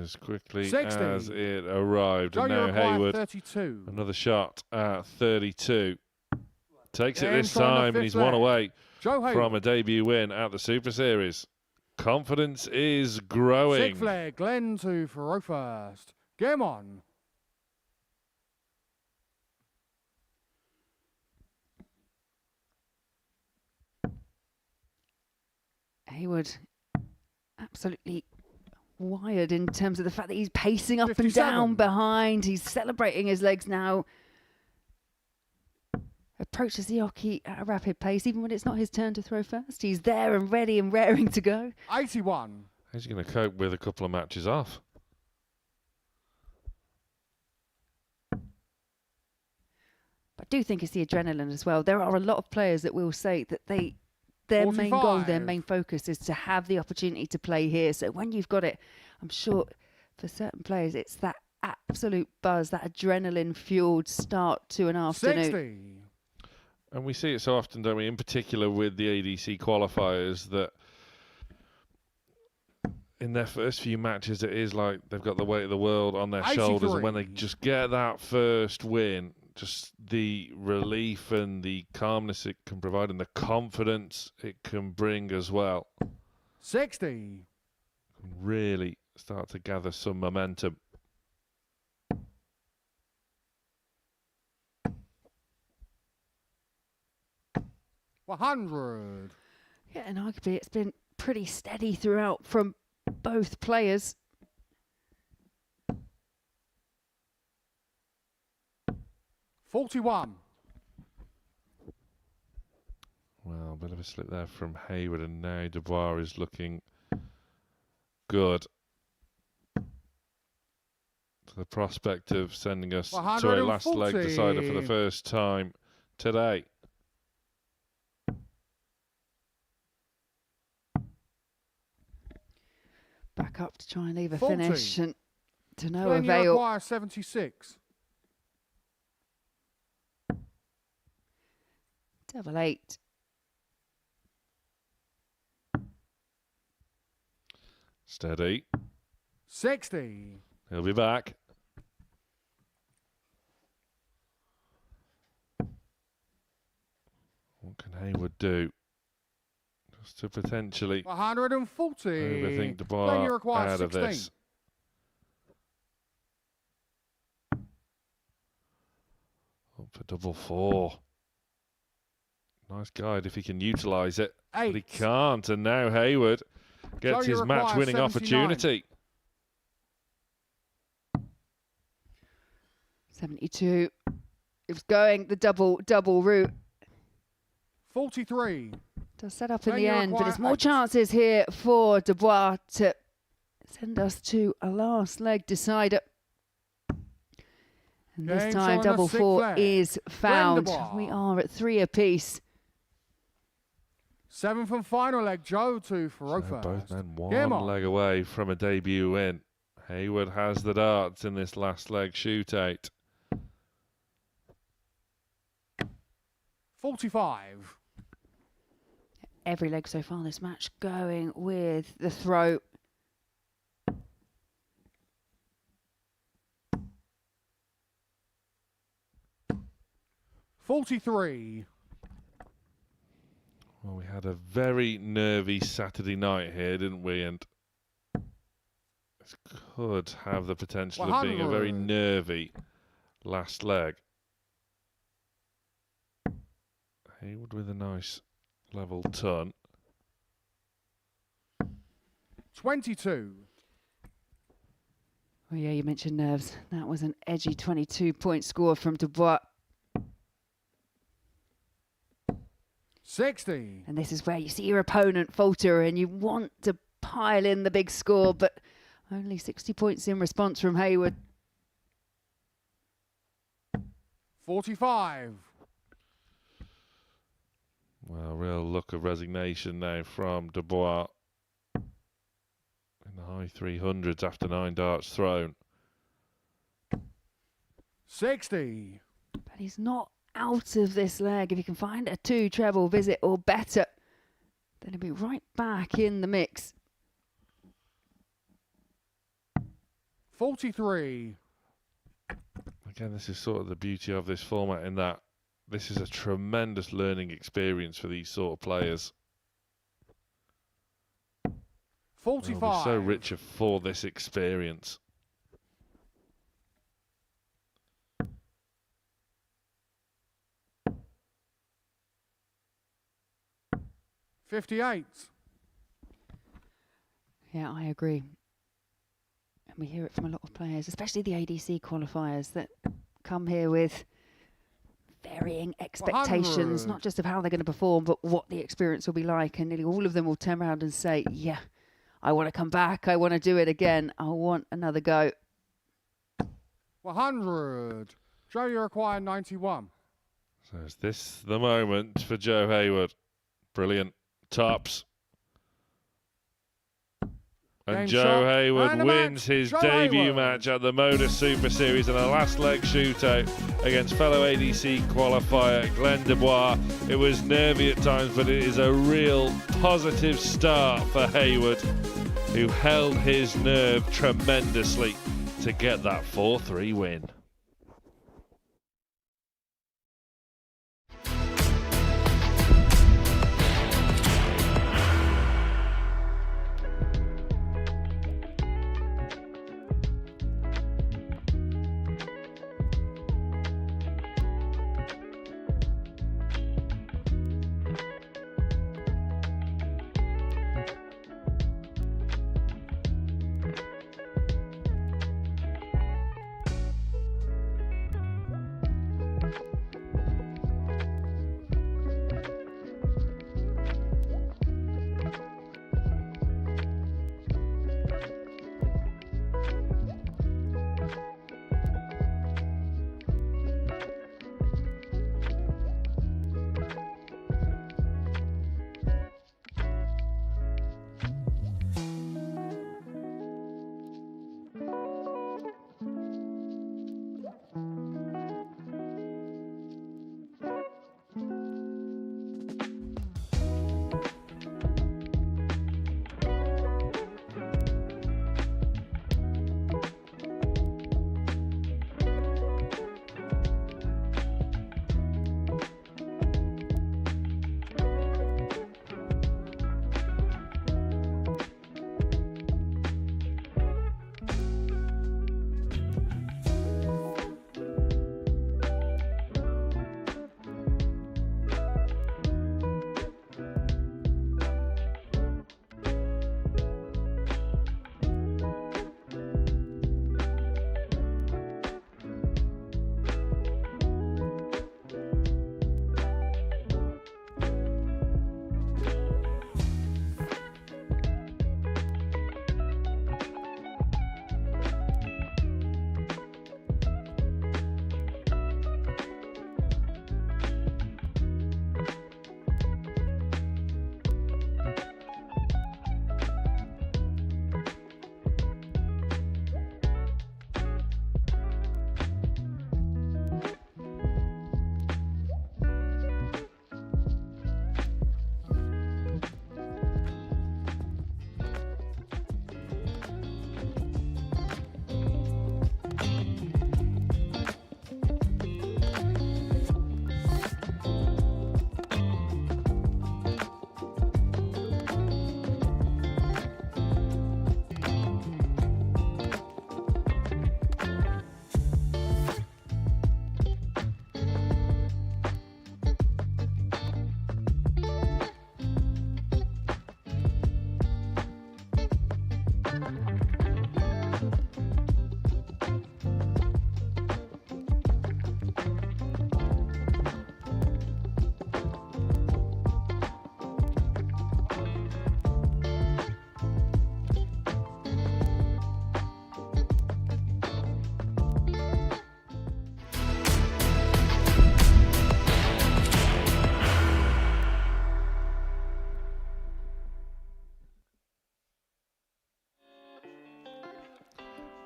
as quickly 60. as it arrived. Joe, And you now require Heywood, 32. another shot at 32. Takes it And this trying the time, and he's fifth one leg. away Joe Heywood. from a debut win at the Super Series. Confidence is growing. Sixth leg, Glenn to Faro first. Game on. Heywood absolutely wired in terms of the fact that he's pacing up and 57. down behind. He's celebrating his legs now. Approaches the hockey at a rapid pace, even when it's not his turn to throw first. He's there and ready and raring to go. 81. How's he going to cope with a couple of matches off? I do think it's the adrenaline as well. There are a lot of players that will say that their main goal, their 45. main focus is to have the opportunity to play here. So when you've got it, I'm sure for certain players, it's that absolute buzz, that adrenaline-fueled start to an afternoon. 60. And we see it so often, don't we, in particular with the ADC qualifiers, that in their first few matches, it is like they've got the weight of the world on their shoulders. And when they 83. just get that first win, just the relief and the calmness it can provide and the confidence it can bring as well. 60. Really start to gather some momentum. $100. Yeah, and arguably it's been pretty steady throughout from both players. $41. Well, a bit of a slip there from Heywood, and now Dubois is looking good. To the prospect of sending us to a last leg decider for the first time today. Back up to try and leave a 40. finish, and to no Then you avail. require 76. Double 8. Steady. 60. He'll be back. What can Heywood do? Just to potentially 140. overthink Then Dubois you require out of 16. this. Up for double 4. Nice guide if he can utilise it. But he can't, and now Heywood gets his match-winning opportunity. 72. It was going the double route. 43. Does set up in Then the you end, but require there's more 8. chances here for Dubois to send us to a last leg decider. And Game this time, showing the double 6th 4 leg. is found. Dubois. We are at 3 apiece. 7th and final leg, Joe to So Farofa. both men Game one on. leg away from a debut win. Heywood has the darts in this last leg shootout. 45. Every leg so far this match going with the throw. $43. Well, we had a very nervy Saturday night here, didn't we? And this could have the potential of being a very 100. nervy last leg. Heywood with a nice level ton. 22. Oh yeah, you mentioned nerves. That was an edgy 22-point score from Dubois. 60. And this is where you see your opponent falter and you want to pile in the big score, but only 60 points in response from Heywood. 45. Well, real look of resignation now from Dubois. In the high 300s after 9 darts thrown. 60. But he's not out of this leg. If he can find a 2 treble visit or better, then he'll be right back in the mix. 43. Again, this is sort of the beauty of this format in that this is a tremendous learning experience for these sort of players. 45. They'll be so richer for this experience. $58. Yeah, I agree. And we hear it from a lot of players, especially the ADC qualifiers that come here with varying expectations, 100. not just of how they're going to perform, but what the experience will be like. And nearly all of them will turn around and say, yeah, I want to come back. I want to do it again. I want another go. 100. Joe, you require 91. So is this the moment for Joe Heywood? Brilliant. Tops. And Game Joe shot. Heywood And a wins match. his Joe debut Heywood. match at the Modus Super Series in a last leg shootout against fellow ADC qualifier Glenn Dubois. It was nervy at times, but it is a real positive start for Heywood, who held his nerve tremendously to get that 4-3 win.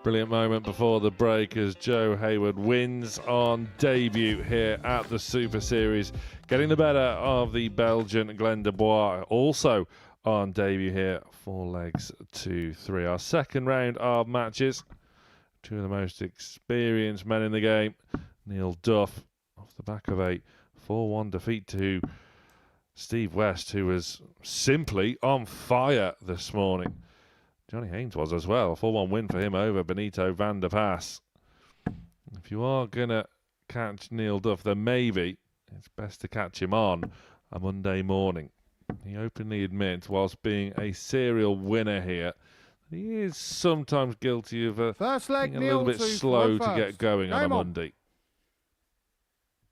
Brilliant moment before the break as Joe Heywood wins on debut here at the Super Series, getting the better of the Belgian Glenn de Bois, also on debut here, 4 legs to 3. Our second round of matches, 2 of the most experienced men in the game. Neil Duff off the back of a 4-1 defeat to Steve West, who was simply on fire this morning. Johnny Haynes was as well. 4-1 win for him over Benito van der Pas. If you are going to catch Neil Duff, then maybe it's best to catch him on a Monday morning. He openly admits, whilst being a serial winner here, he is sometimes guilty of First leg, being a little bit slow to get going on a on. Monday.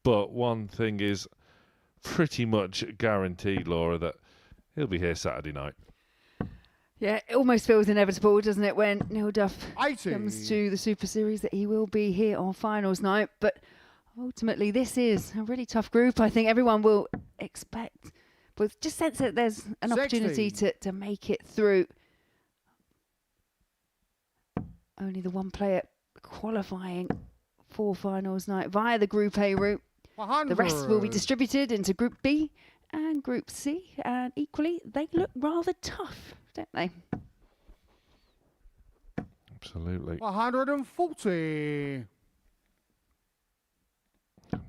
But one thing is pretty much guaranteed, Laura, that he'll be here Saturday night. Yeah, it almost feels inevitable, doesn't it, when Neil Duff 80. comes to the Super Series, that he will be here on finals night. But ultimately, this is a really tough group. I think everyone will expect, but just sense that there's an 60. opportunity to make it through. Only the one player qualifying for finals night via the Group A route. 100. The rest will be distributed into Group B and Group C, and equally, they look rather tough, don't they? Absolutely. 140.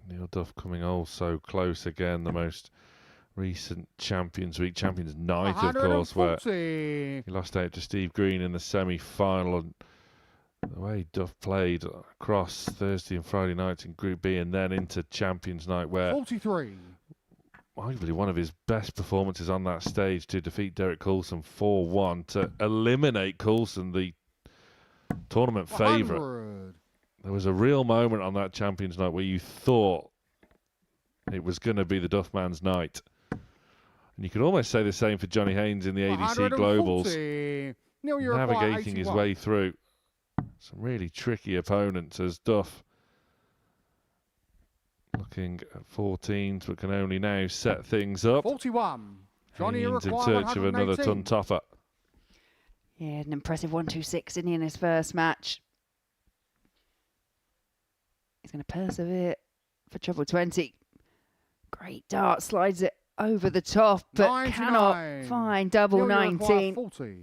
Neil Duff coming oh so close again. The most recent Champions Week, Champions Night, of course, where 140. he lost out to Steve Green in the semi-final. And the way Duff played across Thursday and Friday nights in Group B and then into Champions Night, where 43. arguably one of his best performances on that stage, to defeat Derek Coulson 4-1 to eliminate Coulson, the tournament favourite. 100. There was a real moment on that Champions Night where you thought it was going to be the Duff man's night. And you could almost say the same for Johnny Haynes in the ADC Globals, navigating his way through some really tricky opponents as Duff looking at 14s, but can only now set things up. 41. Johnny Haynes in require search of another 118. ton topper. Yeah, an impressive 1-2-6, didn't he, in his first match? He's going to persevere for treble 20. Great dart, slides it over the top, but 99. cannot find double Johnny require 19. 40.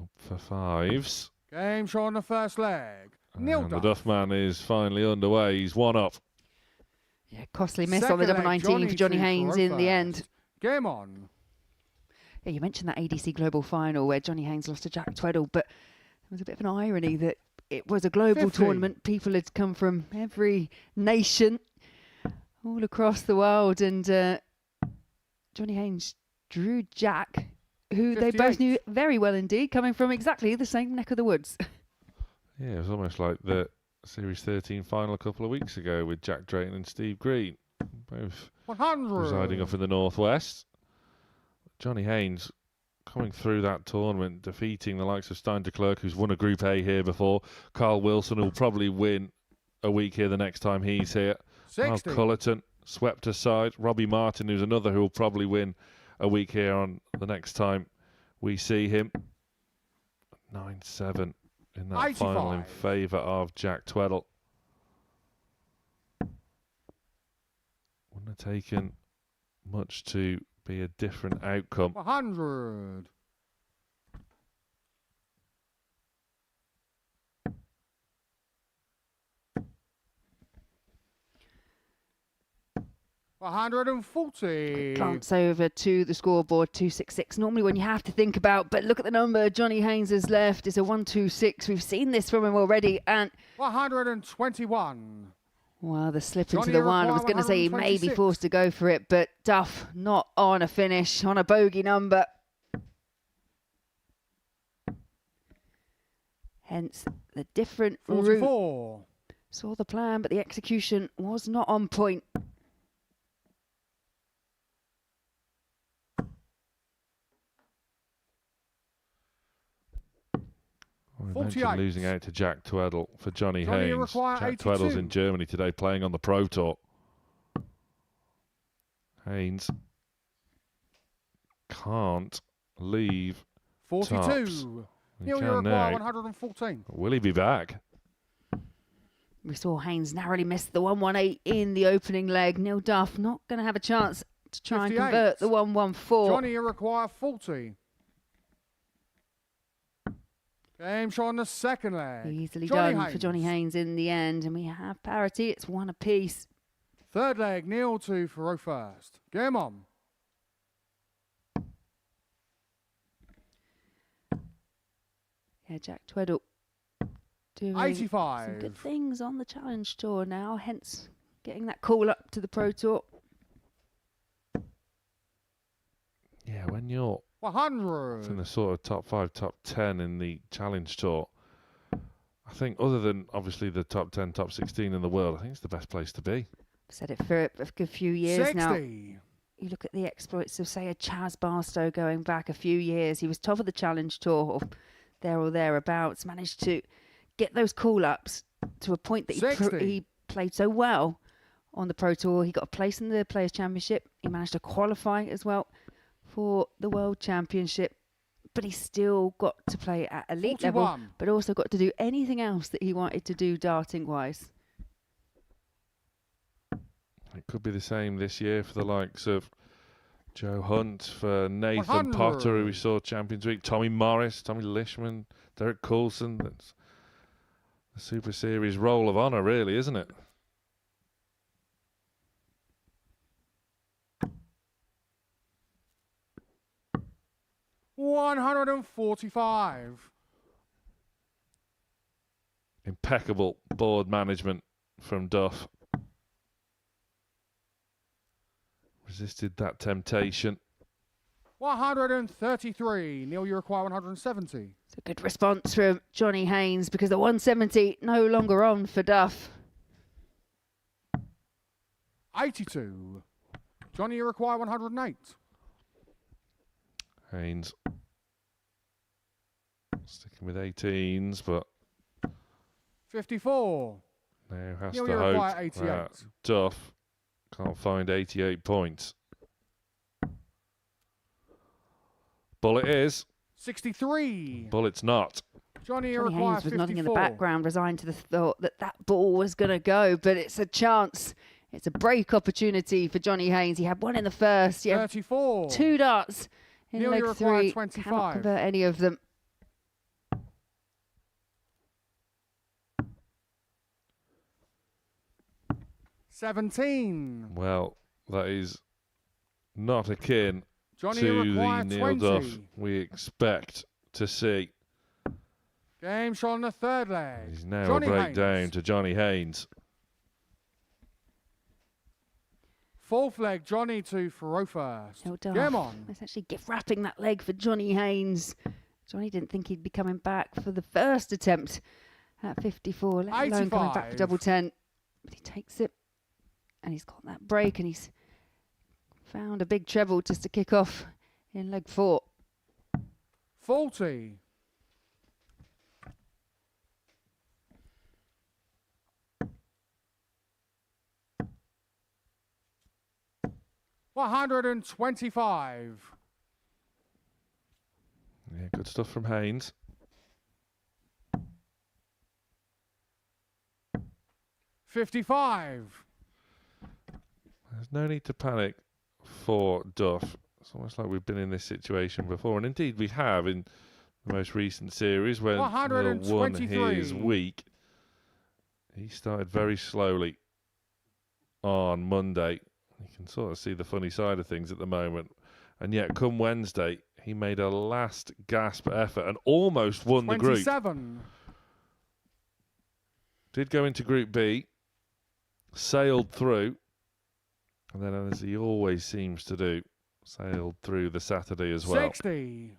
Up for 5s. Game show on the first leg. Neil And the Duff. Duff man is finally underway. He's 1 up. Yeah, costly miss on Second the double leg, 19 for Johnny to Haynes in the end. first. Game on. Yeah, you mentioned that ADC Global final where Johnny Haynes lost to Jack Tweddle, but there was a bit of an irony that it was a global 50. tournament. People had come from every nation all across the world, and Johnny Haynes drew Jack, who they both 58. knew very well indeed, coming from exactly the same neck of the woods. Yeah, it was almost like the Series 13 final a couple of weeks ago with Jack Drayton and Steve Green, both 100. residing up in the Northwest. Johnny Haynes coming through that tournament, defeating the likes of Stein de Klerk, who's won a Group A here before. Carl Wilson, who'll probably win a week here the next time he's here. 60. Cullerton swept aside. Robbie Martin, who's another who will probably win a week here on the next time we see him. 9-7 in that final in 85. favour of Jack Tweddle. Wouldn't have taken much to be a different outcome. 100. $140. Glance over to the scoreboard, 266. Normally when you have to think about, but look at the number Johnny Haynes has left. It's a 1-2-6. We've seen this from him already, and 121. well, the slip Johnny into the one. I was require going to say he may be 126. forced to go for it, but Duff not on a finish, on a bogey number. Hence the different route. 44. Saw the plan, but the execution was not on point. We 48. mentioned losing out to Jack Tweddle for Johnny Johnny Haynes. require Jack 82. Tweddle's in Germany today playing on the Pro Tour. Haynes can't leave 42. tops. Neil, you require 114. Will he be back? We saw Haynes narrowly miss the 118 in the opening leg. Neil Duff not going to have a chance to try 58. and convert the 114. Johnny, you require 40. Game shot on the second leg. Easily Johnny done Haynes. for Johnny Haynes in the end. And we have parity. It's one apiece. Third leg, Neil to Faro first. Game on. Yeah, Jack Tweddle doing 85. some good things on the Challenge Tour now, hence getting that call up to the Pro Tour. Yeah, when you're 100. in the sort of top 5, top 10 in the Challenge Tour, I think other than obviously the top 10, top 16 in the world, I think it's the best place to be. I've said it for a good few years 60. now. You look at the exploits of, say, a Chaz Barstow going back a few years. He was top of the Challenge Tour, or there or thereabouts, managed to get those call-ups to a point that he played so well on the Pro Tour. He got a place in the Players' Championship. He managed to qualify as well for the World Championship. But he still got to play at elite 41. level, but also got to do anything else that he wanted to do darting-wise. It could be the same this year for the likes of Joe Hunt, for Nathan 100. Potter, who we saw Champions Week, Tommy Morris, Tommy Lishman, Derek Coulson. That's the Super Series Roll of Honour, really, isn't it? $145. Impeccable board management from Duff. Resisted that temptation. 133. Neil, you require 170. It's a good response from Johnny Haynes because the 170 no longer on for Duff. 82. Johnny, you require 108. Haynes sticking with 18s, but 54. now has Neil, to you hope require 88. that Duff can't find 88 points. Bullet is. 63. Bullet's not. Johnny, you Johnny require Haynes was 54. nodding in the background, resigned to the thought that that ball was going to go, but it's a chance. It's a break opportunity for Johnny Haynes. He had one in the first. He had 34. 2 darts in Neil, you leg require 3. 25. Cannot convert any of them. $17. Well, that is not akin Johnny, you to the require Neil 20. Duff we expect to see. Game shot on the third leg. He's now Johnny a breakdown Haynes. to Johnny Haynes. Fourth leg, Johnny to Faro first. Well done. Game on. Let's actually gift wrapping that leg for Johnny Haynes. Johnny didn't think he'd be coming back for the first attempt at 54, let alone coming back for 85. double 10. But he takes it, and he's got that break, and he's found a big treble just to kick off in leg 4. 40. $125. Yeah, good stuff from Haynes. $55. There's no need to panic for Duff. It's almost like we've been in this situation before, and indeed we have in the most recent series when Will won his 123. week. He started very slowly on Monday. You can sort of see the funny side of things at the moment. And yet, come Wednesday, he made a last gasp effort and almost won the group. 27. Did go into Group B, sailed through, and then, as he always seems to do, sailed through the Saturday as well. 60.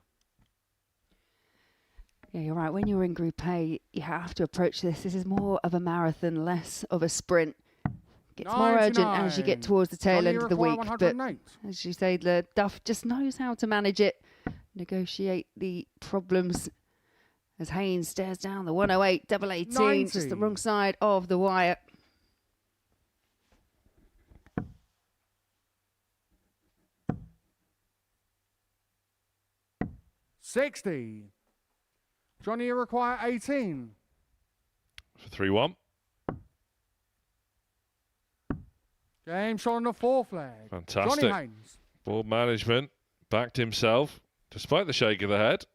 Yeah, you're right. When you're in Group A, you have to approach this. This is more of a marathon, less of a sprint. Gets more urgent as you get 99. towards the tail Johnny, end you of the require week. But 108. as you say, the Duff just knows how to manage it, negotiate the problems. As Haynes stares down the 108, double 18, just the 90. wrong side of the wire. 60. Johnny, you require 18. For 3-1. Game shot on the 4th leg. Fantastic. Johnny Haynes. Ball management backed himself despite the shake of the head.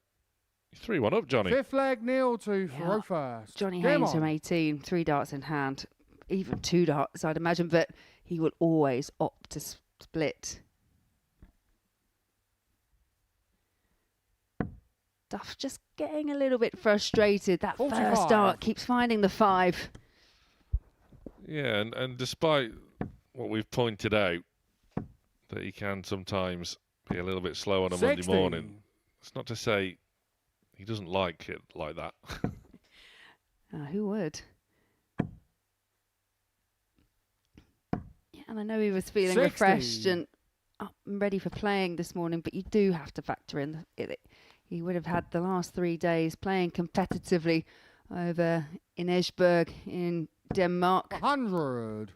3-1 up, Johnny. 5th leg, Neil to throw first. Johnny Game Haynes on. from 18, 3 darts in hand, even 2 darts, I'd imagine, but he will always opt to split. Duff just getting a little bit frustrated. That 45. first dart keeps finding the 5. Yeah, and despite what we've pointed out, that he can sometimes be a little bit slow on a 60. Monday morning, it's not to say he doesn't like it like that. Who would? Yeah, and I know he was feeling 60. refreshed and up and ready for playing this morning, but you do have to factor in it. He would have had the last 3 days playing competitively over in Esbjerg in Denmark. 100.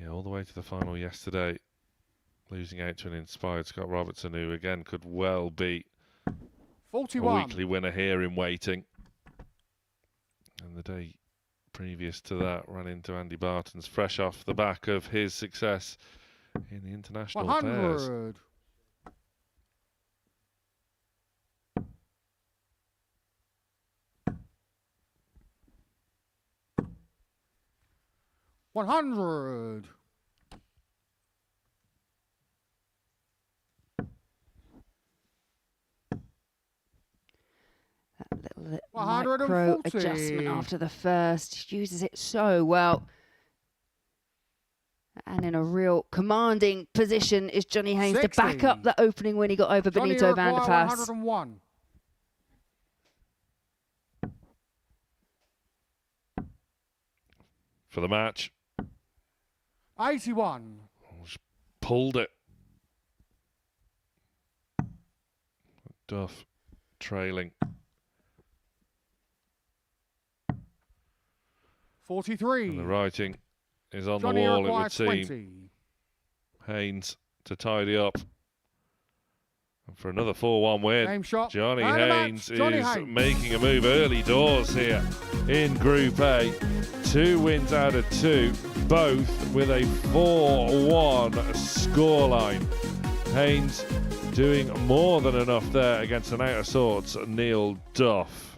Yeah, all the way to the final yesterday, losing out to an inspired Scott Robertson, who again could well be 41. a weekly winner here in waiting. And the day previous to that ran into Andy Barton's, fresh off the back of his success in the international pairs. 100. $100. That little 140. micro adjustment after the first, uses it so well. And in a real commanding position is Johnny Haynes to back 60. up the opening win he got over Johnny, Benito you van der require Pas. 101. For the match, 81. just pulled it. Duff trailing. 43. And the writing is on Johnny, the you wall, it require would seem. 20. Haynes to tidy up. And for another 4-1 win, Game shot. Johnny And a match. Haynes Johnny is Haynes. making a move early doors here in Group A. 2 wins out of 2, both with a 4-1 scoreline. Haynes doing more than enough there against an out of sorts Neil Duff.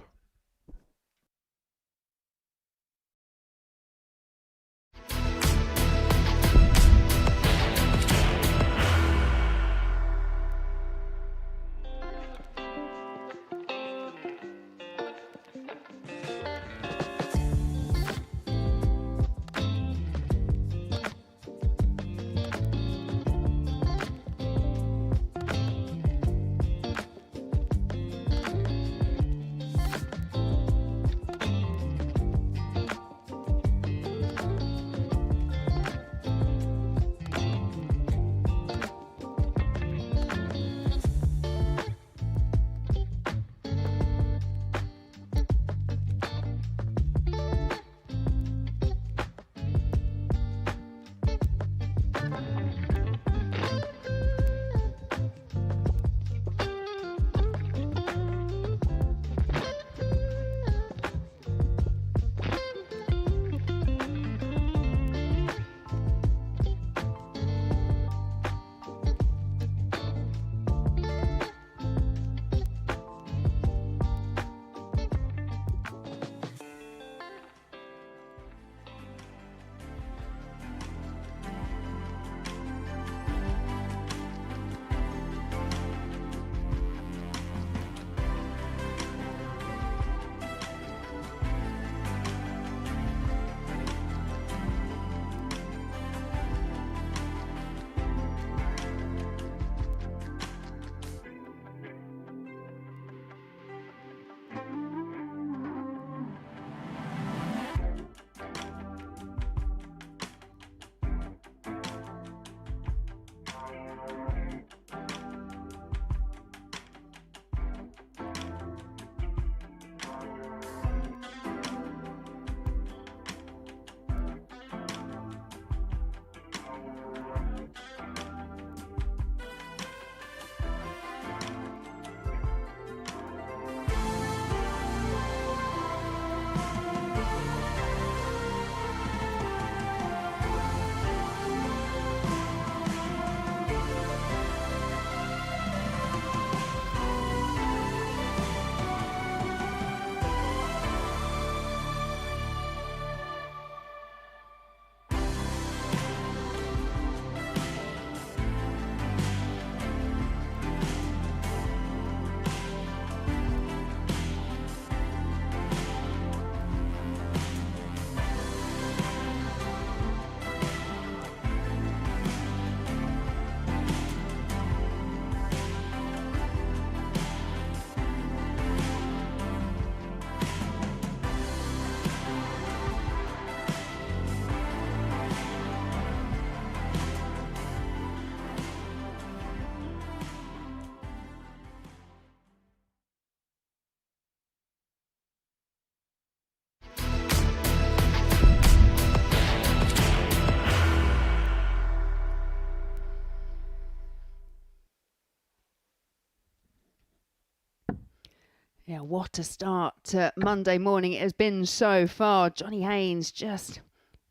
Yeah, what a start to Monday morning it has been so far. Johnny Haynes just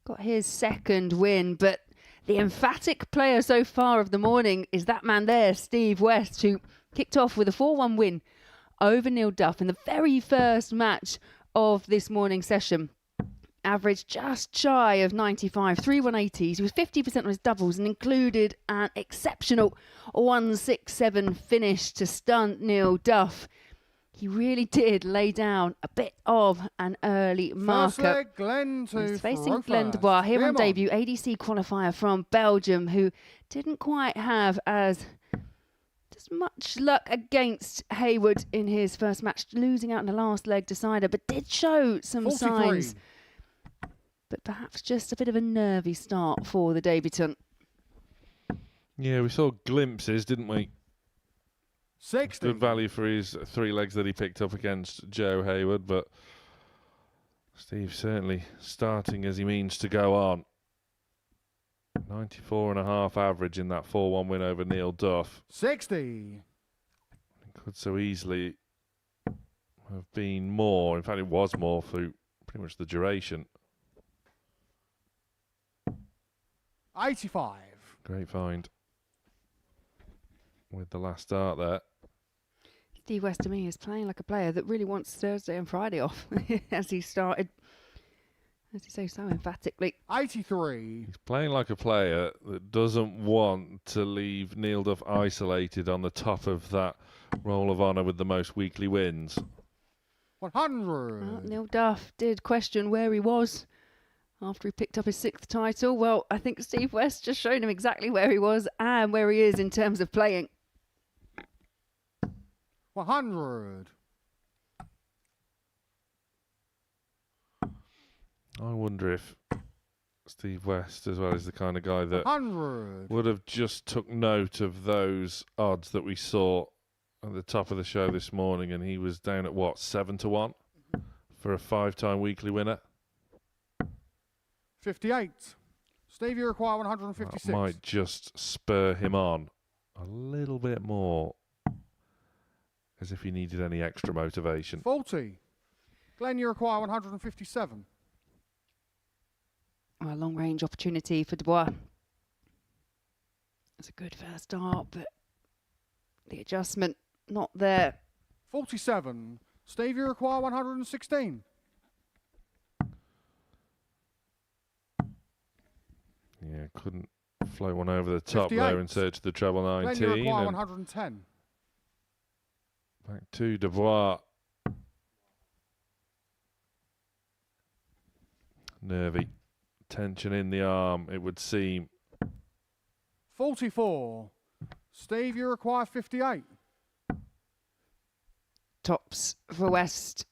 got his second win, but the emphatic player so far of the morning is that man there, Steve West, who kicked off with a 4-1 win over Neil Duff in the very first match of this morning session. Averaged just shy of 95, 3 180s. He was 50% on his doubles and included an exceptional 167 finish to stunt Neil Duff. He really did lay down a bit of an early marker. First leg, Glenn to He's facing Faro Glenn first. Dubois here on Game debut, ADC qualifier from Belgium, who didn't quite have as much luck against Heywood in his first match, losing out in the last leg decider, but did show some 43. signs. But perhaps just a bit of a nervy start for the debutant. Yeah, we saw glimpses, didn't we? 60. Good value for his 3 legs that he picked up against Joe Heywood, but Steve certainly starting as he means to go on. 94.5 average in that 4-1 win over Neil Duff. 60. Could so easily have been more. In fact, it was more through pretty much the duration. 85. Great find with the last start there. Steve West to me is playing like a player that really wants Thursday and Friday off as he started, as you say so emphatically. 83. He's playing like a player that doesn't want to leave Neil Duff isolated on the top of that roll of honour with the most weekly wins. 100. Well, Neil Duff did question where he was after he picked up his 6th title. Well, I think Steve West just showed him exactly where he was and where he is in terms of playing. 100. I wonder if Steve West as well is the kind of guy that 100. would have just took note of those odds that we saw at the top of the show this morning, and he was down at what, 7-1 for a 5-time weekly winner. 58. Steve, you require 156. That might just spur him on a little bit more, as if he needed any extra motivation. 40. Glenn, you require 157. A long range opportunity for Dubois. It's a good first start, but the adjustment not there. 47. Steve, you require 116. Yeah, couldn't float one over the top 58. there in search of the treble 19. Glenn, you require and 110. back to Dubois. Nervy. Tension in the arm, it would seem. 44. Steve, you require 58. Tops for West.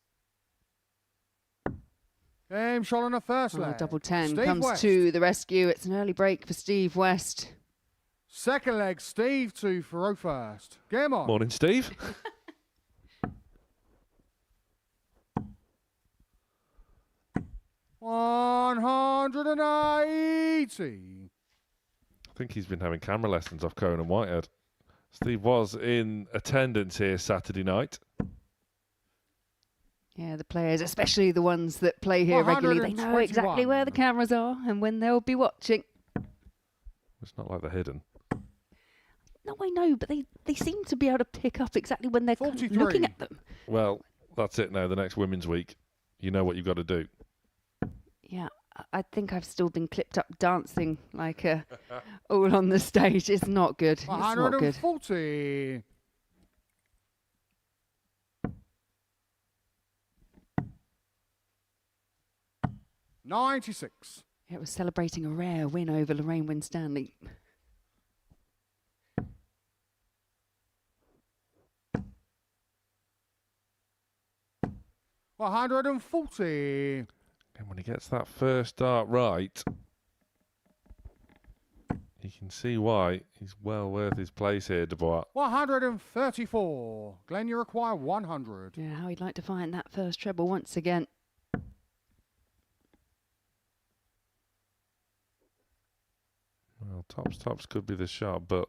Game shot on the first Oh, leg. double 10 Steve comes West. to the rescue. It's an early break for Steve West. Second leg, Steve to Faro first. Game on. Morning, Steve. $180. I think he's been having camera lessons off Conan Whitehead. Steve was in attendance here Saturday night. Yeah, the players, especially the ones that play here regularly, they know exactly 121. where the cameras are and when they'll be watching. It's not like they're hidden. No, I know, but they seem to be able to pick up exactly when they're kind of 43. looking at them. Well, that's it now. The next Women's Week, you know what you've got to do. Yeah, I think I've still been clipped up dancing like all on the stage. It's not good. It's not good. 140. $96. It was celebrating a rare win over Lorraine Winstanley. $140. And when he gets that first dart right, you can see why he's well worth his place here, Dubois. 134. Glenn, you require 100. Yeah, how he'd like to find that first treble once again. Well, tops could be the shot, but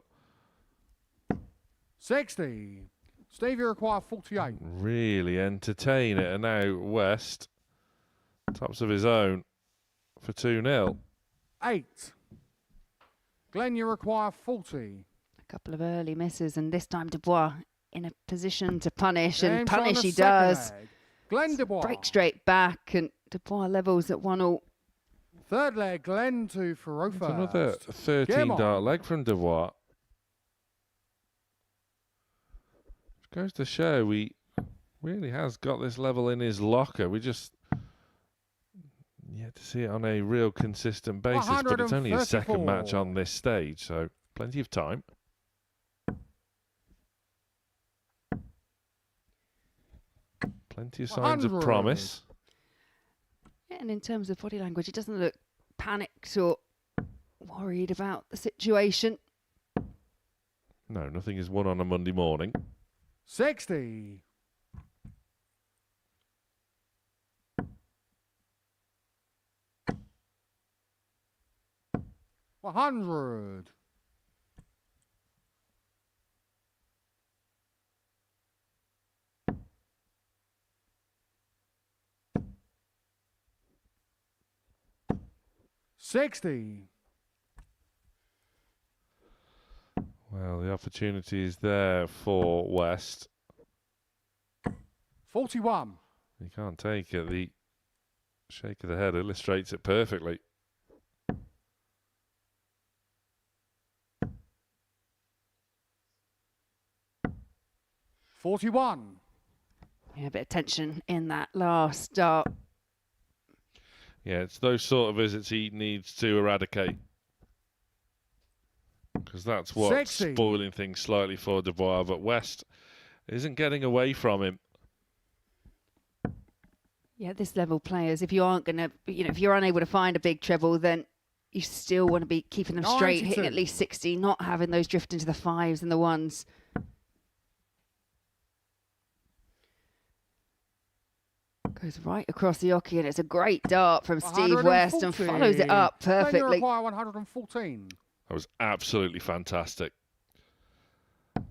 60. Steve, you require 48. Really entertain it. And now West, tops of his own for 2-0. 8. Glenn, you require 40. A couple of early misses, and this time Dubois in a position to punish, and James on punish the he second does. leg. Glenn Dubois. Break straight back, and Dubois levels at 1-1. Third leg, Glenn to Faro It's another first. 13 dart leg from Dubois. Which goes to show he really has got this level in his locker. We just yet to see it on a real consistent basis, but it's only his second match on this stage, so plenty of time. Plenty of signs of promise. Yeah, and in terms of body language, he doesn't look panicked or worried about the situation. No, nothing is won on a Monday morning. 60. $100. $60. Well, the opportunity is there for West. 41. You can't take it. The shake of the head illustrates it perfectly. $41. Yeah, a bit of tension in that last dart. Yeah, it's those sort of visits he needs to eradicate. Because that's what's 60. spoiling things slightly for Dubois, but West isn't getting away from him. Yeah, this level players, if you aren't going to, if you're unable to find a big treble, then you still want to be keeping them straight, 92. hitting at least 60, not having those drift into the 5s and the 1s. Goes right across the oche, and it's a great dart from Steve West and follows it up Then you perfectly. require 114. That was absolutely fantastic. The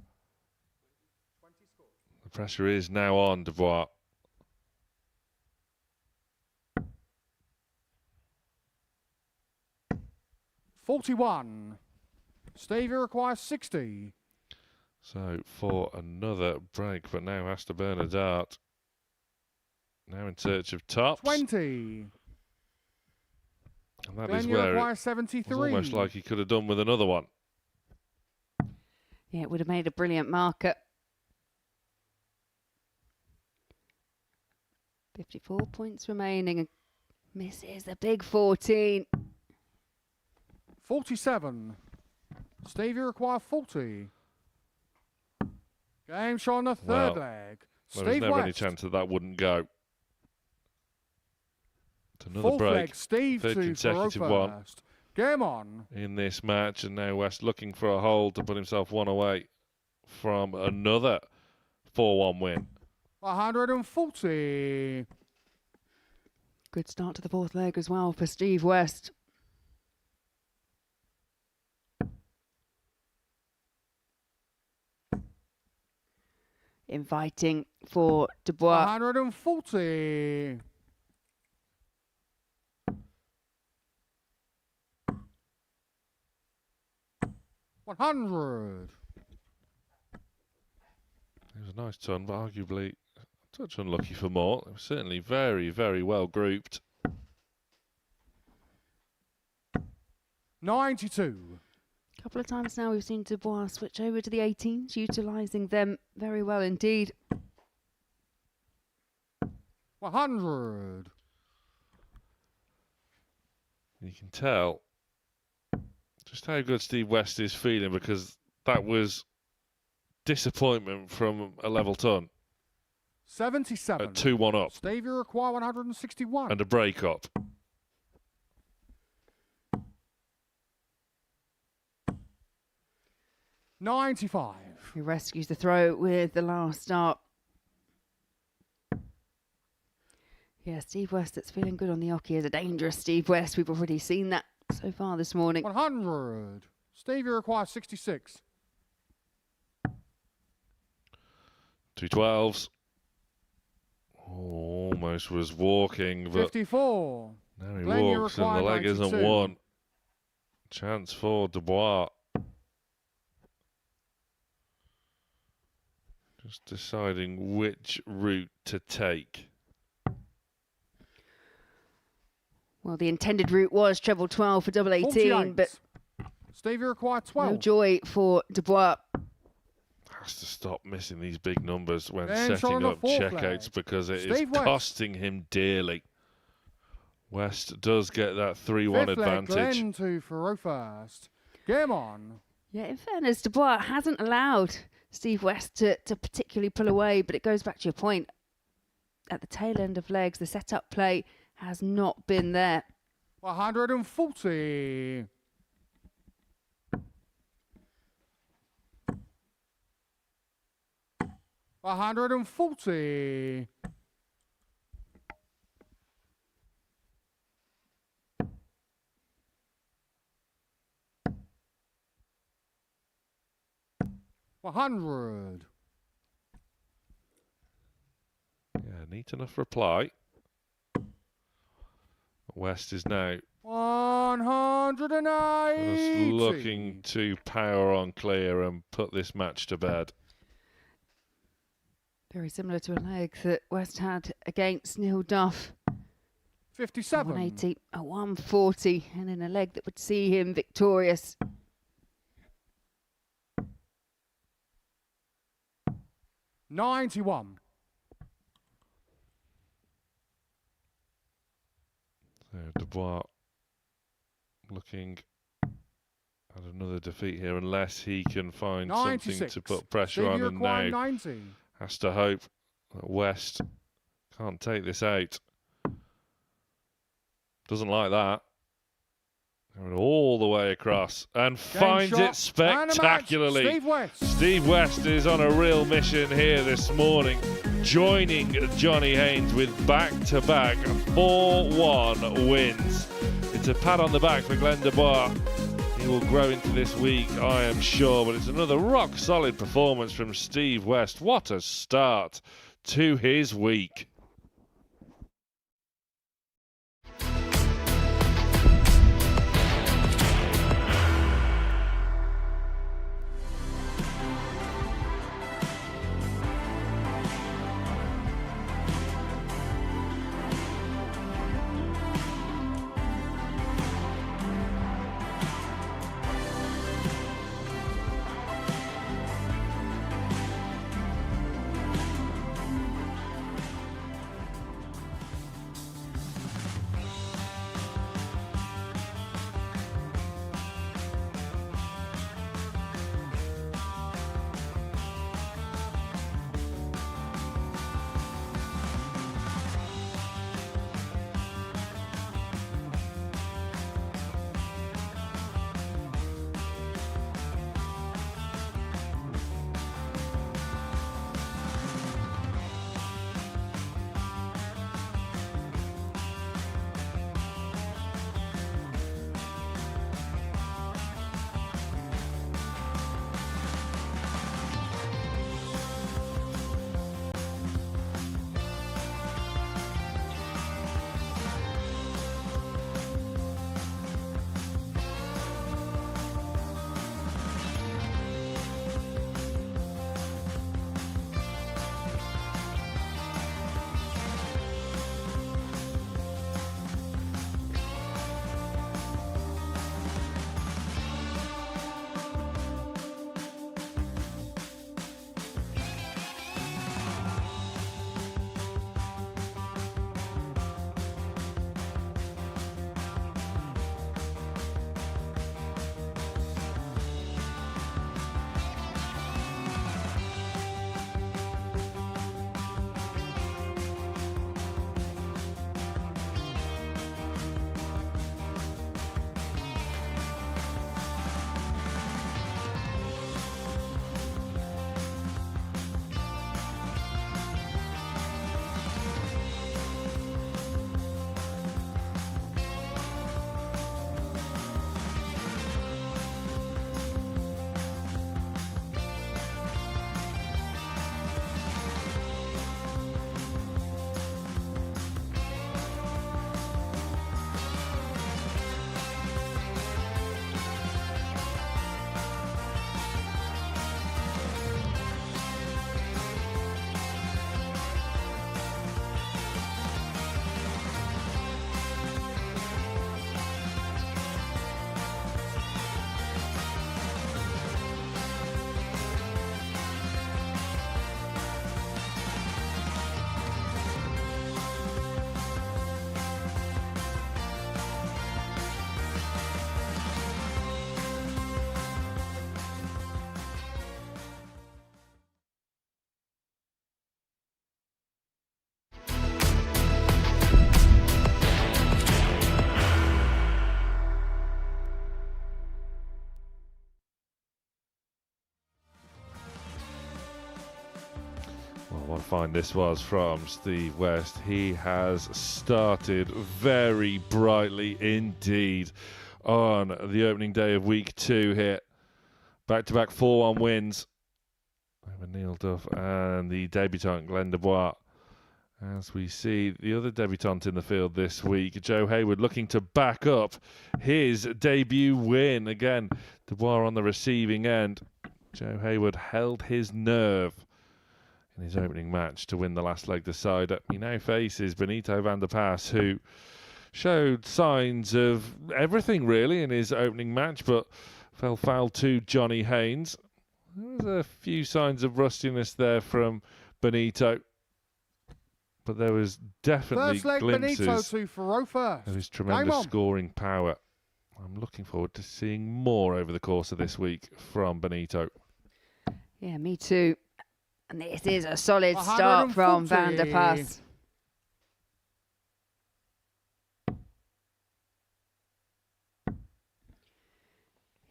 pressure is now on Dubois. $41. Steve, you require 60. So for another break, but now has to burn a dart. Now in search of tops. 20. And that Glenn, is you where require it 73. was almost like he could have done with another one. Yeah, it would have made a brilliant marker. 54 points remaining, and misses the big 14. 47. Steve, you require 40. Game shot on the third leg. There was Steve never any West. chance that wouldn't go. It's another Fourth break. leg, Steve Third to consecutive Faro one first. Game on. in this match, and now West looking for a hold to put himself one away from another 4-1 win. 140. Good start to the fourth leg as well for Steve West. Inviting for Dubois. 140. $100. It was a nice turn, but arguably a touch unlucky for more. It was certainly very, very well grouped. 92. A couple of times now we've seen Dubois switch over to the 18s, utilising them very well indeed. 100. You can tell just how good Steve West is feeling, because that was disappointment from a level ton 77. at 2-1 up Steve, you require 161. and a break up. $95. He rescues the throw with the last start. Yeah, Steve West that's feeling good on the oche is a dangerous Steve West. We've already seen that so far this morning. 100. Steve, you require 66. Two 12s. Almost was walking, but 54. now he Glenn, you walks and the require leg 92. isn't won. Chance for Dubois. Just deciding which route to take. Well, the intended route was treble 12 for double 18, 48. but Steve, you require 12. no joy for Dubois. Has to stop missing these big numbers when Then setting showing up the fourth checkouts leg. because it Steve is West. costing him dearly. West does get that 3-1 Fifth leg, advantage. Glenn to Faro first. Game on. Yeah, in fairness, Dubois hasn't allowed Steve West to particularly pull away, but it goes back to your point. At the tail end of legs, the setup play has not been there. 140. $140. $100. Yeah, neat enough reply. West is now 180. just looking to power on clear and put this match to bed. Very similar to a leg that West had against Neil Duff. 57. 180, a 140, and in a leg that would see him victorious. $91. So Dubois looking at another defeat here unless he can find 96. something to put pressure Steve, on, you and require now 90. has to hope that West can't take this out. Doesn't like that. Going all the way across and finds shot it and a match. spectacularly. Steve West. Steve West is on a real mission here this morning, joining Johnny Haynes with back-to-back 4-1 wins. It's a pat on the back for Glenn Dubois. He will grow into this week, I am sure, but it's another rock-solid performance from Steve West. What a start to his week. what a find this was from Steve West. He has started very brightly indeed on the opening day of week 2 here. Back-to-back 4-1 wins over Neil Duff and the debutant Glenn Dubois. As we see the other debutant in the field this week, Joe Heywood, looking to back up his debut win. Again, Dubois on the receiving end. Joe Heywood held his nerve in his opening match to win the last leg decider. He now faces Benito van der Pas, who showed signs of everything really in his opening match, but fell foul to Johnny Haynes. There was a few signs of rustiness there from Benito, but there was definitely First leg, glimpses Benito to Faro first. of his tremendous scoring power. I'm looking forward to seeing more over the course of this week from Benito. Yeah, me too. And this is a solid start from Van der Pas.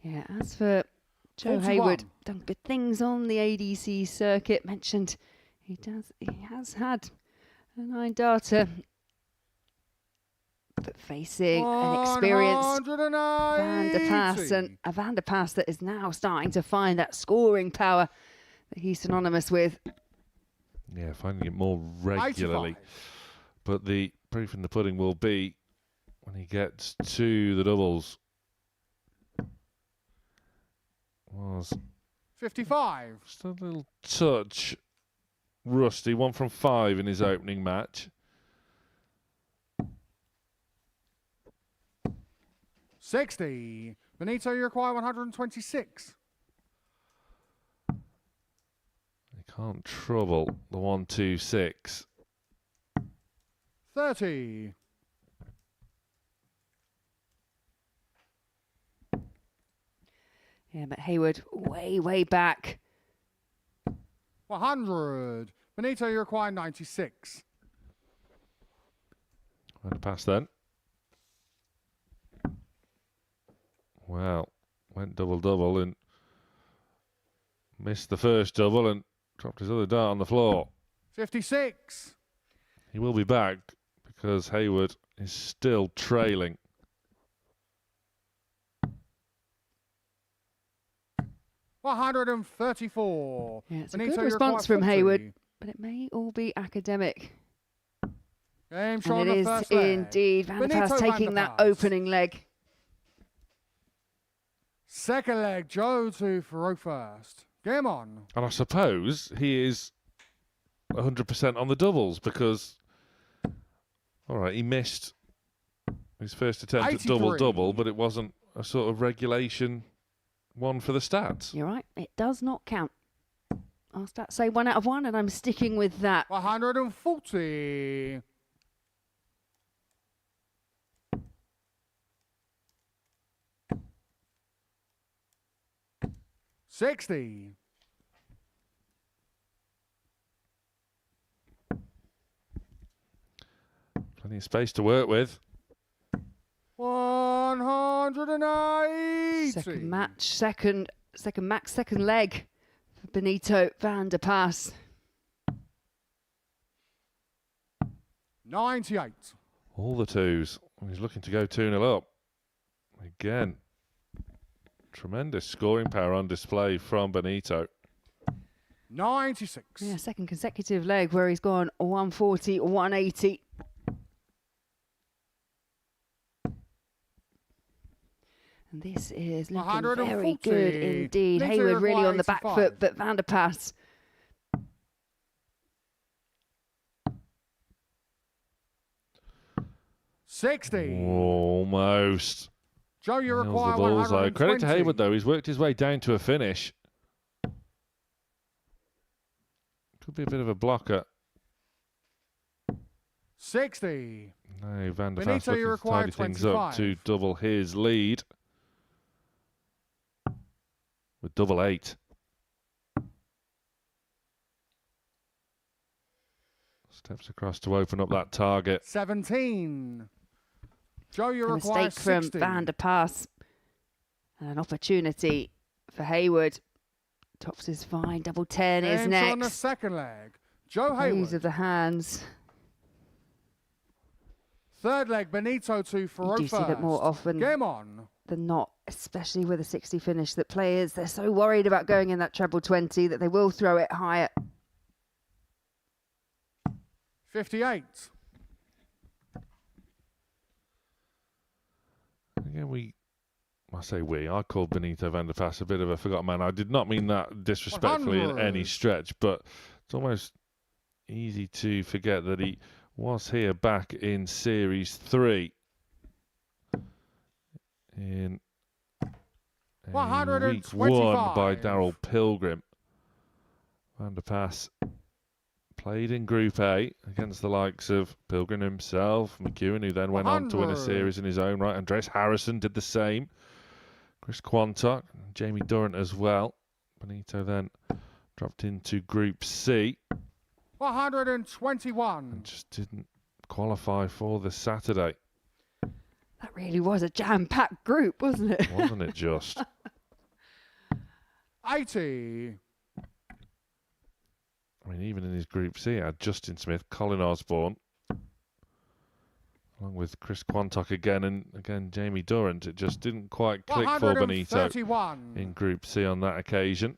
Yeah, as for Joe 41. Heywood, done good things on the ADC circuit. Mentioned he has had a 9 data, but facing an experienced Van der Pas, and a Van der Pas that is now starting to find that scoring power that he's synonymous with. Yeah, finding it more regularly. 85. But the proof in the pudding will be when he gets to the doubles. Was 55. just a little touch rusty. 1 from 5 in his opening match. 60. Benito, you require 126. He can't trouble the 1-2-6. 30. Yeah, but Heywood way back. 100. Benito, you require 96. And a pass then. Well, went double-double and missed the first double and dropped his other dart on the floor. 56. He will be back because Heywood is still trailing. 134. Yeah, it's a Benito, good you response require from 40. Heywood, but it may all be academic. Game shot And on it the is first leg. indeed Van der Benito Pas Van taking der that Pas. opening leg. Second leg, Joe to Faro first. Game on. And I suppose he is 100% on the doubles because, all right, he missed his first attempt 83. at double-double, but it wasn't a sort of regulation one for the stats. You're right, it does not count. Our stats say 1 out of 1, and I'm sticking with that. 140. $60. Plenty of space to work with. 180. Second match, second leg for Benito Van der Pas. 98. All the twos. He's looking to go 2-0 up. Again, tremendous scoring power on display from Benito. 96. Yeah, second consecutive leg where he's gone 140, 180. And this is looking very 140. good indeed. Benito Heywood really on the back 85. foot, but Van der Pas. $60. Almost. Joe, you Nails require the bullseye. 120. Credit to Heywood, though. He's worked his way down to a finish. Could be a bit of a blocker. 60. No, Van der Pas Benito, you looking to require tidy things up to 25. double his lead. With double 8. Steps across to open up that target. 17. Joe, you A require mistake from 60. Van der Pas. And an opportunity for Heywood. Tops is fine. Double 10 is Games on the next. second leg. Joe Ease Heywood. of the hands. Third leg, Benito to Faro You do see that more often Game on. than not, especially with a 60 finish, that players, they're so worried about going in that treble 20 that they will throw it higher. 58. Again, I called Benito van der Pas a bit of a forgotten man. I did not mean that disrespectfully in any stretch, but it's almost easy to forget that he was here back in Series 3. In week 1 by Darrell Pilgrim. Van der Pas played in Group A against the likes of Pilgrim himself, McEwen, who then went on to win a series in his own right. Andreas Harrison did the same. Chris Quantock, Jamie Durrant as well. Benito then dropped into Group C. 121. And just didn't qualify for the Saturday. That really was a jam-packed group, wasn't it? Wasn't it just? 80. I mean, even in his Group C, he had Justin Smith, Colin Osborne, along with Chris Quantock again, and again Jamie Durrant. It just didn't quite click for Benito in Group C on that occasion.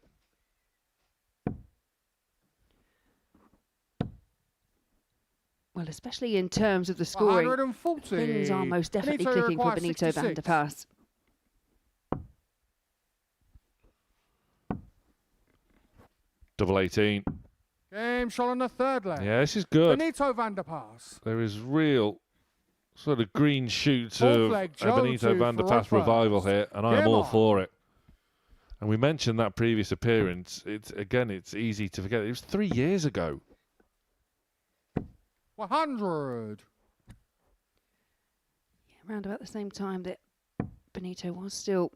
Well, especially in terms of the scoring, 140. things are most definitely clicking for Benito van der Pas. Double 18. Game shot on the third leg. Yeah, this is good. Benito van der Pas. There is real sort of green shoots of a Benito van der Pas revival here, and I am all for it. And we mentioned that previous appearance. It's easy to forget. It was 3 years ago. 100. Yeah, around about the same time that Benito was still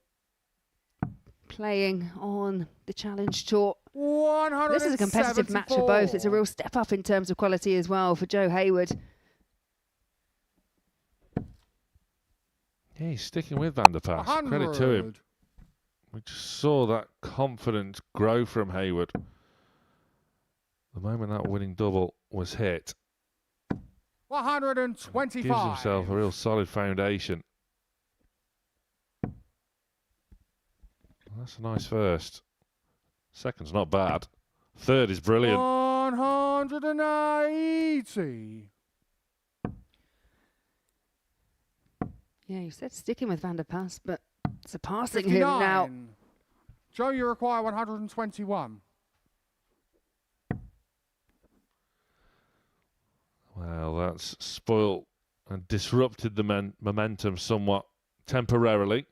playing on the Challenge Tour. This is a competitive match for both. It's a real step up in terms of quality as well for Joe Heywood. Yeah, he's sticking with Van der Pas. Credit to him. We just saw that confidence grow from Heywood. The moment that winning double was hit. 125. Gives himself a real solid foundation. That's a nice first. Second's not bad. Third is brilliant. 180. Yeah, you said sticking with Van der Pas, but surpassing 59. him now. Joe, you require 121. Well, that's spoilt and disrupted the momentum somewhat temporarily.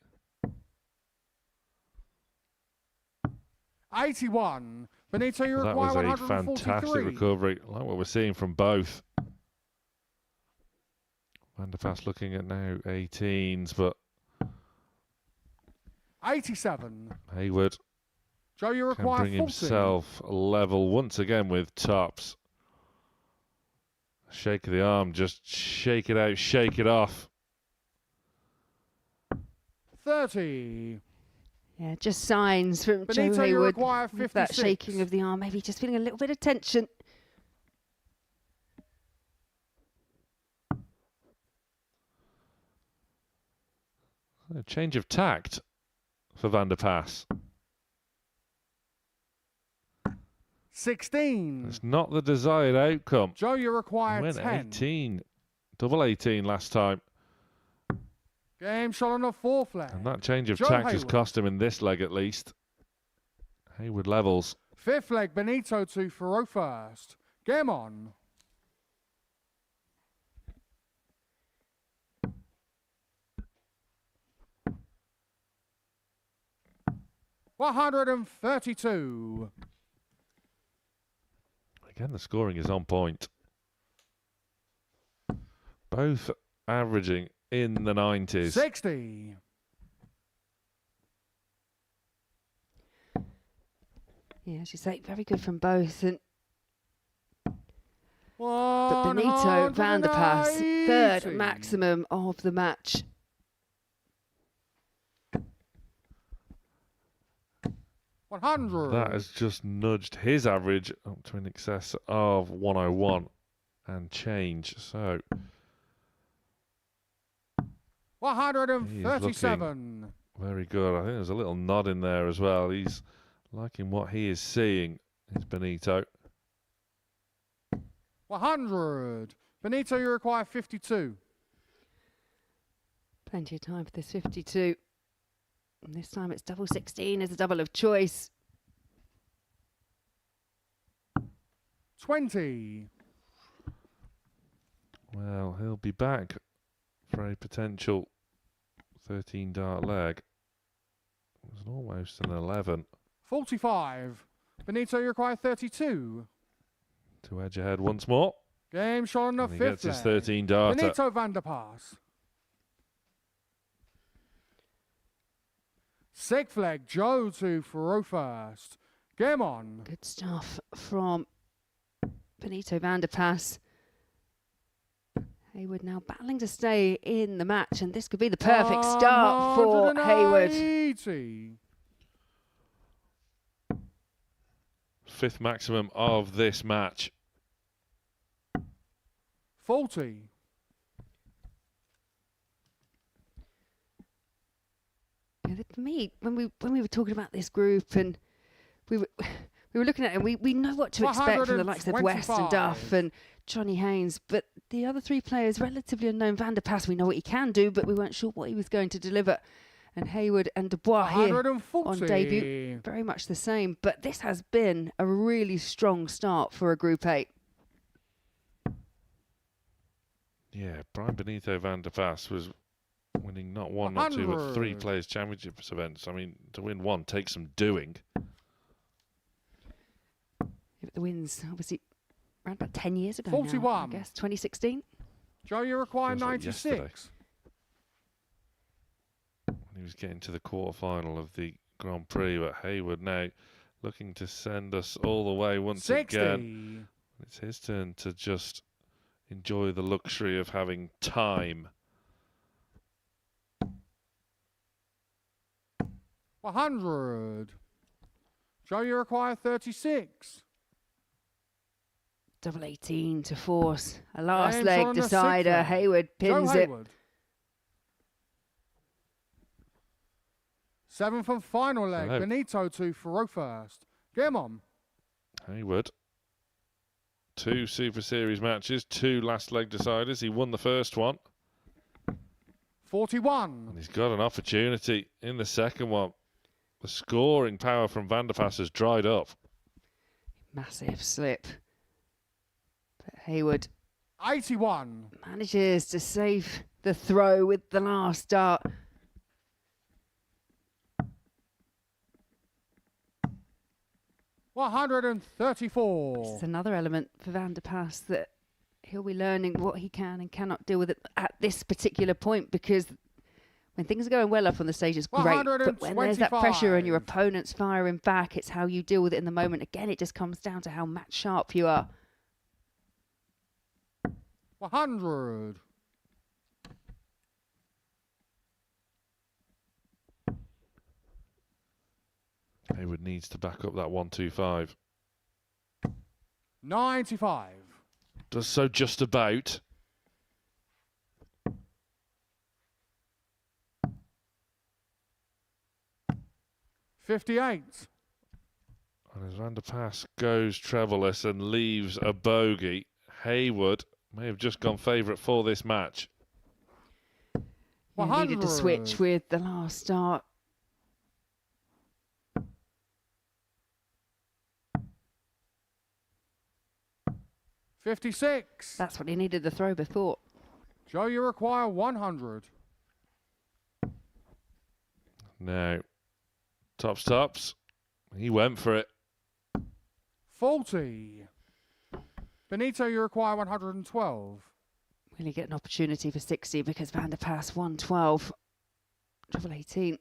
81. Benito, you That require was a 143. fantastic recovery, like what we're seeing from both. Van der Pas looking at now 18s, but 87. Heywood Joe, you can require bring 40. himself level once again with tops. Shake of the arm, just shake it out, shake it off. 30. Yeah, just signs from Benito, Joe Heywood with that shaking of the arm, maybe just feeling a little bit of tension. A change of tact for Van der Pas. 16. It's not the desired outcome. Joe, you require Went 10. 18. Double 18 last time. Game shot on the fourth leg. And that change of Joe tact has Heywood. cost him in this leg at least. Heywood levels. Fifth leg, Benito to Faro first. Game on. $132. Again, the scoring is on point. Both averaging in the 90s. 60. Yeah, as you say, very good from both. And but Benito van der Pas, third maximum of the match. 100. That has just nudged his average up to in excess of 101 and change. So 137. very good. I think there's a little nod in there as well. He's liking what he is seeing. Is Benito. 100. Benito, you require 52. Plenty of time for this 52. And this time it's double 16 as a double of choice. 20. Well, he'll be back for a potential 13 dart leg. It was almost an 11. 45. Benito, you require 32. To edge ahead once more. Game shot on the And he fifth gets his leg. 13 darter. Benito van der Paas. Sixth leg, Joe to throw first. Game on. Good stuff from Benito van der Paas. Heywood now battling to stay in the match, and this could be the perfect start for Heywood. 180. Fifth maximum of this match. 40. For me, when we were talking about this group and we were looking at it, and we know what to expect from the likes of Bois and Duff and Johnny Haynes, but the other three players, relatively unknown. Van der Paas, we know what he can do, but we weren't sure what he was going to deliver. And Heywood and Bois here 140. on debut, very much the same. But this has been a really strong start for a Group 8. Yeah, Brian Benito van der Paas was winning not one, not two, but 3 Players' Championships events. I mean, to win one takes some doing. The wins, obviously, around about 10 years ago 41. now, I guess, 2016. Joe, you require Feels like 96. yesterday. He was getting to the quarterfinal of the Grand Prix, but Heywood now looking to send us all the way once 60. again. It's his turn to just enjoy the luxury of having time. 100. Joe, you require 36. Double 18 to force a last James leg on the decider. sixth leg. Heywood pins Joe it. Heywood. Seventh and final leg. Hello. Benito to throw first. Game on. Heywood. 2 Super Series matches, 2 last leg deciders. He won the first one. 41. And he's got an opportunity in the second one. The scoring power from Van der Paas has dried up. Massive slip. But Heywood 81. manages to save the throw with the last dart. This 134. is another element for Van der Paas that he'll be learning what he can and cannot deal with it at this particular point, because when things are going well up on the stage, it's great. But when there's that pressure and your 125. opponent's firing back, it's how you deal with it in the moment. Again, it just comes down to how match sharp you are. 100. Heywood needs to back up that 125. 95. Does so just about. $58. And as Van der Paas goes trebleless and leaves a bogey, Heywood may have just gone favourite for this match. Yeah, needed to switch 100. with the last start. $56. That's what he needed the throw before. Joe, you require 100. Now, tops. He went for it. 40. Benito, you require 112. Will he get an opportunity for 60 because Van der Paas 112, double 18.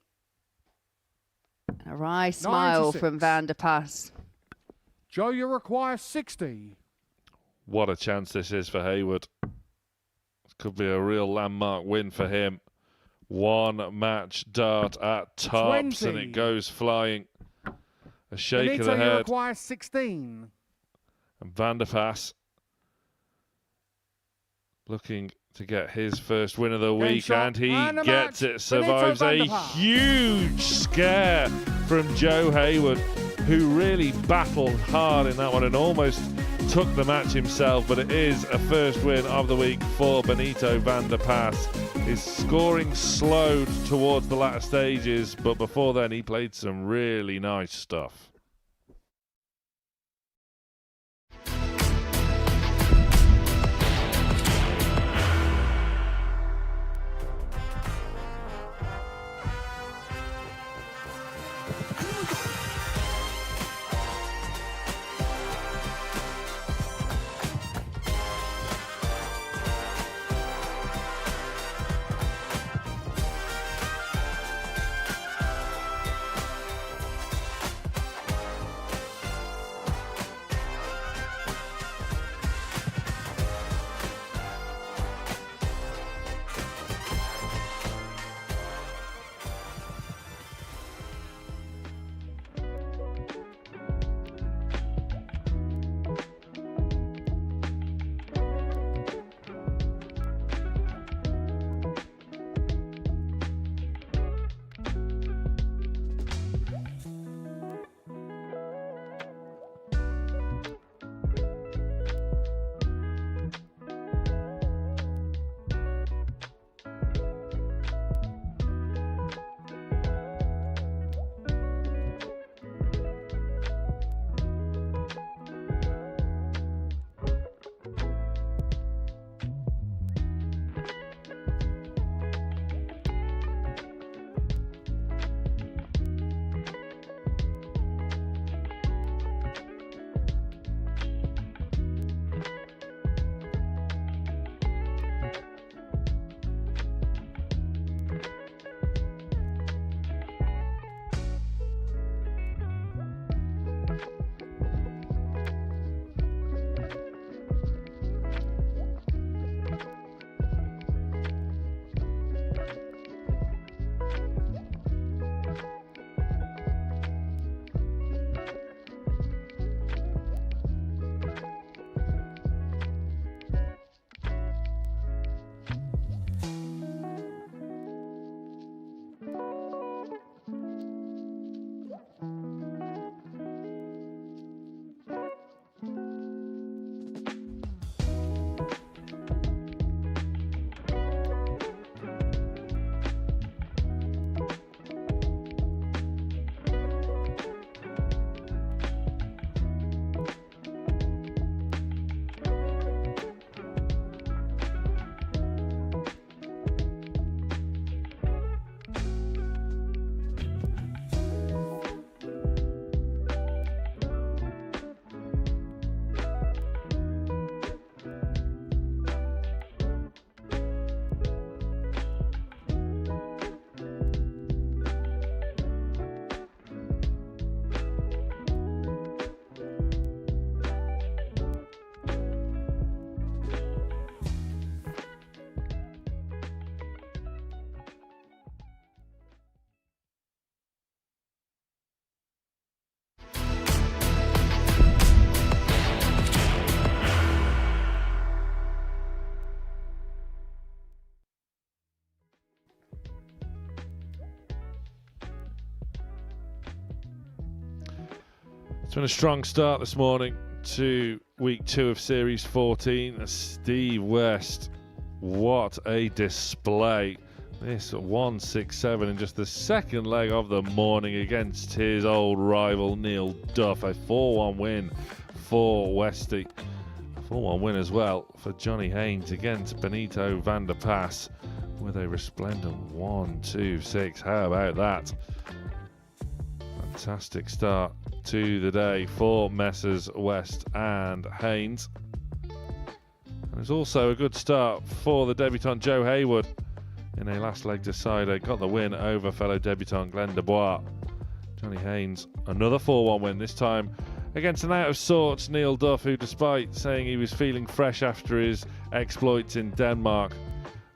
And a wry smile 96. from Van der Paas. Joe, you require 60. What a chance this is for Heywood. This could be a real landmark win for him. 1 match dart at tops 20. and it goes flying. A shake Benito, of the you head. require 16. And Van der Paas looking to get his first win of the week, shot, and he and a gets match. it. Survives Benito a Van der Paas. huge scare from Joe Heywood, who really battled hard in that one and almost took the match himself. But it is a first win of the week for Benito Van der Paas. His scoring slowed towards the latter stages, but before then he played some really nice stuff. It's been a strong start this morning to week 2 of Series 14. Steve West, what a display. This 167 in just the second leg of the morning against his old rival Neil Duff. A 4-1 win for Westy. A 4-1 win as well for Johnny Haynes against Benito Van der Paas with a resplendent 1-2-6. How about that? Fantastic start to the day for Messrs West and Haynes. And it's also a good start for the debutant Joe Heywood in a last leg decider. Got the win over fellow debutant Glenn Dubois. Johnny Haynes, another 4-1 win, this time against an out of sorts Neil Duff, who, despite saying he was feeling fresh after his exploits in Denmark,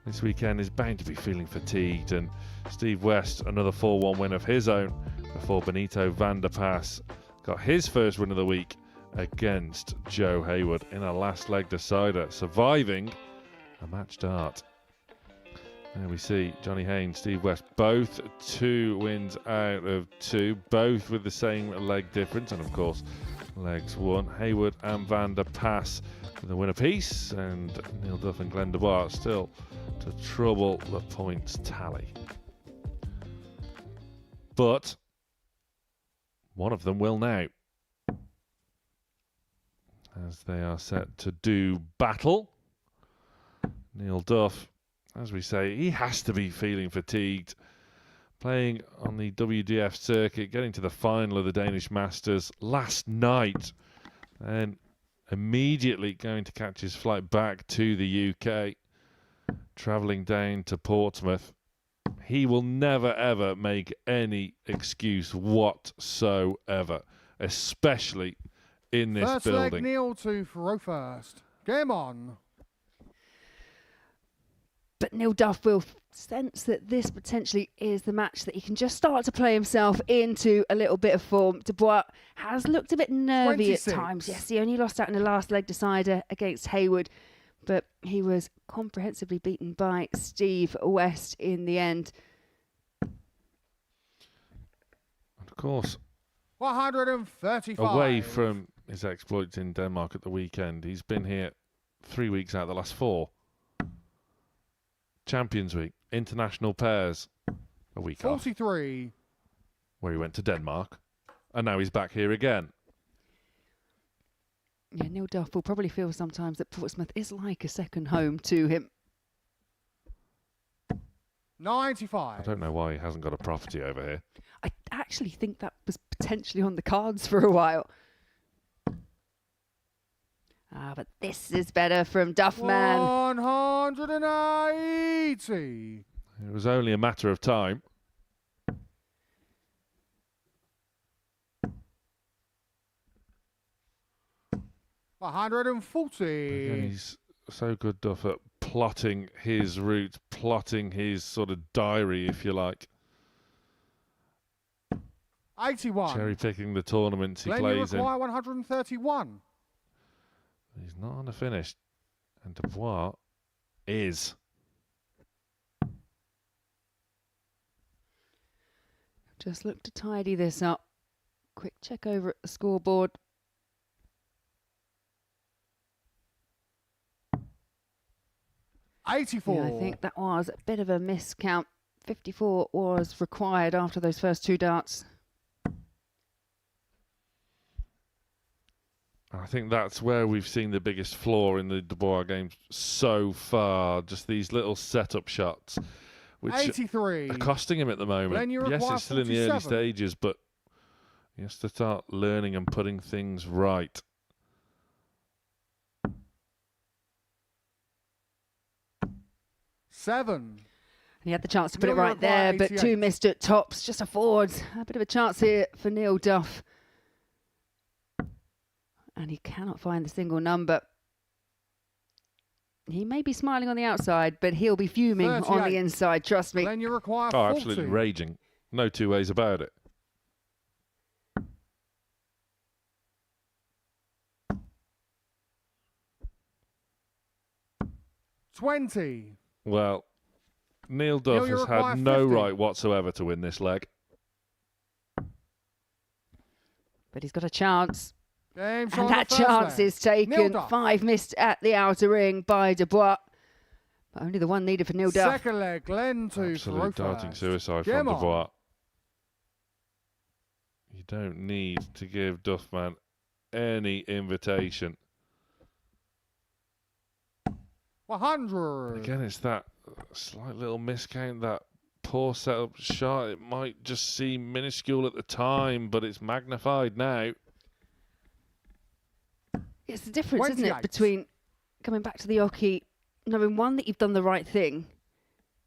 this weekend is bound to be feeling fatigued. And Steve West, another 4-1 win of his own before Benito Van der Paas got his first win of the week against Joe Heywood in a last leg decider, surviving a match dart. There we see Johnny Haynes, Steve West, both 2 wins out of 2, both with the same leg difference, and of course legs won. Heywood and Van der Pass with a win apiece, and Neil Duff and Glenn Dubois still to trouble the points tally. But one of them will now, as they are set to do battle. Neil Duff, as we say, he has to be feeling fatigued. Playing on the WDF circuit, getting to the final of the Danish Masters last night, and immediately going to catch his flight back to the UK, travelling down to Portsmouth. He will never ever make any excuse whatsoever, especially in this First building. leg, Neil to throw first. Game on. But Neil Duff will sense that this potentially is the match that he can just start to play himself into a little bit of form. Dubois has looked a bit nervy 26. at times. Yes, he only lost out in the last leg decider against Heywood, but he was comprehensively beaten by Steve West in the end. Of course, 135. away from his exploits in Denmark at the weekend, he's been here 3 weeks out of the last 4. Champions Week, international pairs, a week off, 43. where he went to Denmark, and now he's back here again. Yeah, Neil Duff will probably feel sometimes that Portsmouth is like a second home to him. 95. I don't know why he hasn't got a property over here. I actually think that was potentially on the cards for a while. But this is better from Duffman. 180. It was only a matter of time. Again, 140. He's so good, Duff, at plotting his route, plotting his sort of diary, if you like. 81. Cherry picking the tournaments he Glenn, you plays in. require 131. He's not on a finish, and Dubois is. Just look to tidy this up. Quick check over at the scoreboard. Yeah, 84. I think that was a bit of a miscount. 54 was required after those first 2 darts. I think that's where we've seen the biggest flaw in the Dubois game so far. Just these little setup shots, which 83. are costing him at the moment. Glenn, you Yes, require it's still in the early 47. stages, but he has to start learning and putting things right. Seven. And he had the chance to put it Neil right there, but 88. 2 missed at tops. Just affords a bit of a chance here for Neil Duff. And he cannot find the single number. He may be smiling on the outside, but he'll be fuming on 38. the inside, trust me. Glenn, you require Oh, 40. absolutely raging. No two ways about it. $20. Well, Neil Duff you has require had no 50. right whatsoever to win this leg. But he's got a chance. Game shot And on that the first chance leg. is Neil taken. Duff. 5 missed at the outer ring by Dubois. But only the one needed for Neil Duff. Second leg, Glenn to Absolute throw darting first. suicide Game from on. Dubois. You don't need to give Duffman any invitation. 100. Again, it's that slight little miscount, that poor setup shot. It might just seem minuscule at the time, but it's magnified now. It's the difference, isn't 28. it, between coming back to the Oki, knowing, 1, that you've done the right thing,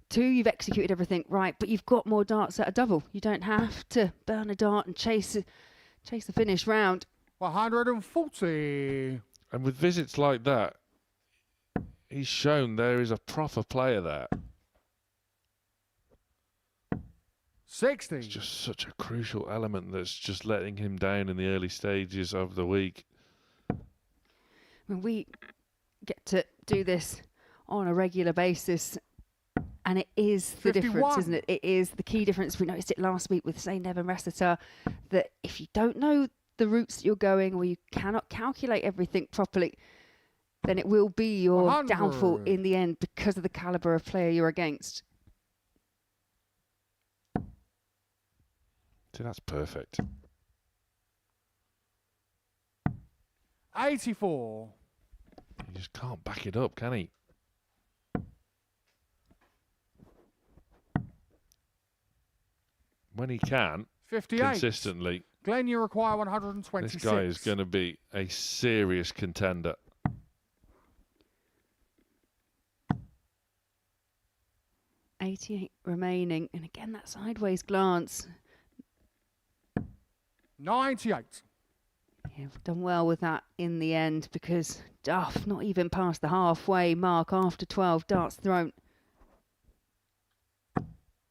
2, you've executed everything right, but you've got more darts at a double. You don't have to burn a dart and chase the finish round. 140. And with visits like that, he's shown there is a proper player there. 60. It's just such a crucial element that's just letting him down in the early stages of the week. When we get to do this on a regular basis, and it is the 51. difference, isn't it? It is the key difference. We noticed it last week with St. Nevin Rossiter, that if you don't know the routes that you're going, or you cannot calculate everything properly, then it will be your 100. downfall in the end because of the caliber of player you're against. See, that's perfect. 84. He just can't back it up, can he? When he can, 58. consistently, Glenn, you require 126. this guy is going to be a serious contender. .88 remaining, and again that sideways glance. 98. Yeah, we've done well with that in the end, because Duff not even past the halfway mark after 12 darts thrown.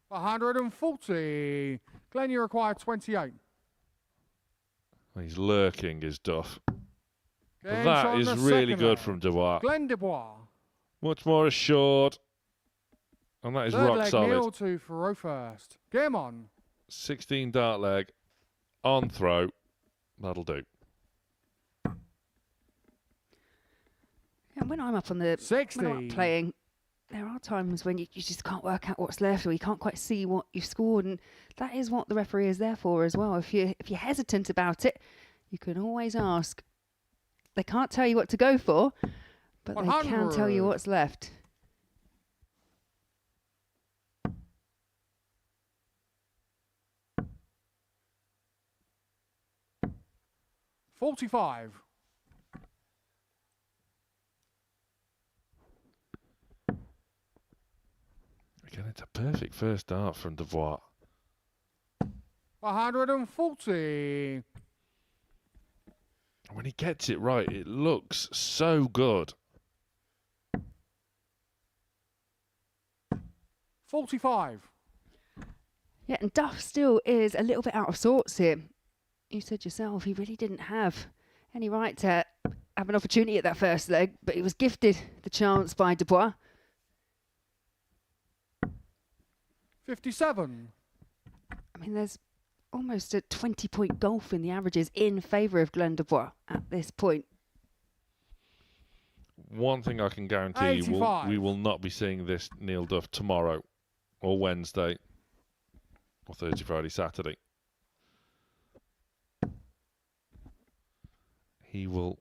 140. Glenn, you require 28. He's lurking, is Duff. Game That shot is in the really second good leg. from Dubois. Glenn Dubois. Much more assured. And that is Third rock leg, solid. Neil to Thoreau first. Game on. 16 dart leg, on throw. That'll do. And when I'm up on the 60. when I'm up playing, there are times when you just can't work out what's left, or you can't quite see what you've scored, and that is what the referee is there for as well. If you're hesitant about it, you can always ask. They can't tell you what to go for, but 100. they can tell you what's left. $45. Again, it's a perfect first dart from Dubois. 140. When he gets it right, it looks so good. 45. Yeah, and Duff still is a little bit out of sorts here. You said yourself he really didn't have any right to have an opportunity at that first leg, but he was gifted the chance by Dubois. 57. I mean, there's almost a 20-point gulf in the averages in favour of Glenn Dubois at this point. One thing I can guarantee you, 85. we will not be seeing this Neil Duff tomorrow or Wednesday or Thursday, Friday, Saturday. He will,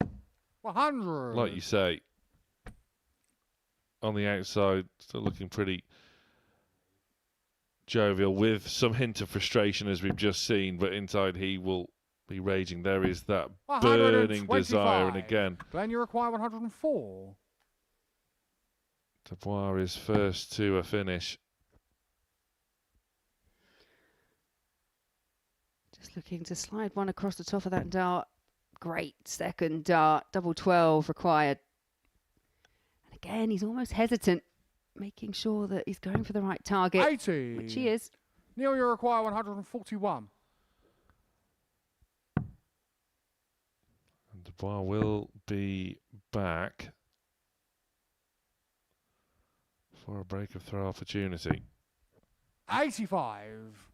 100. like you say, on the outside, still looking pretty jovial with some hint of frustration as we've just seen, but inside he will be raging. There is that burning desire, and again, Glenn, you require 104. Dubois is first to a finish. Just looking to slide one across the top of that dart. Great second dart, double 12 required. And again, he's almost hesitant, making sure that he's going for the right target, 80. which he is. Neil, you require 141. And Dubois will be back for a break of throw opportunity. 85.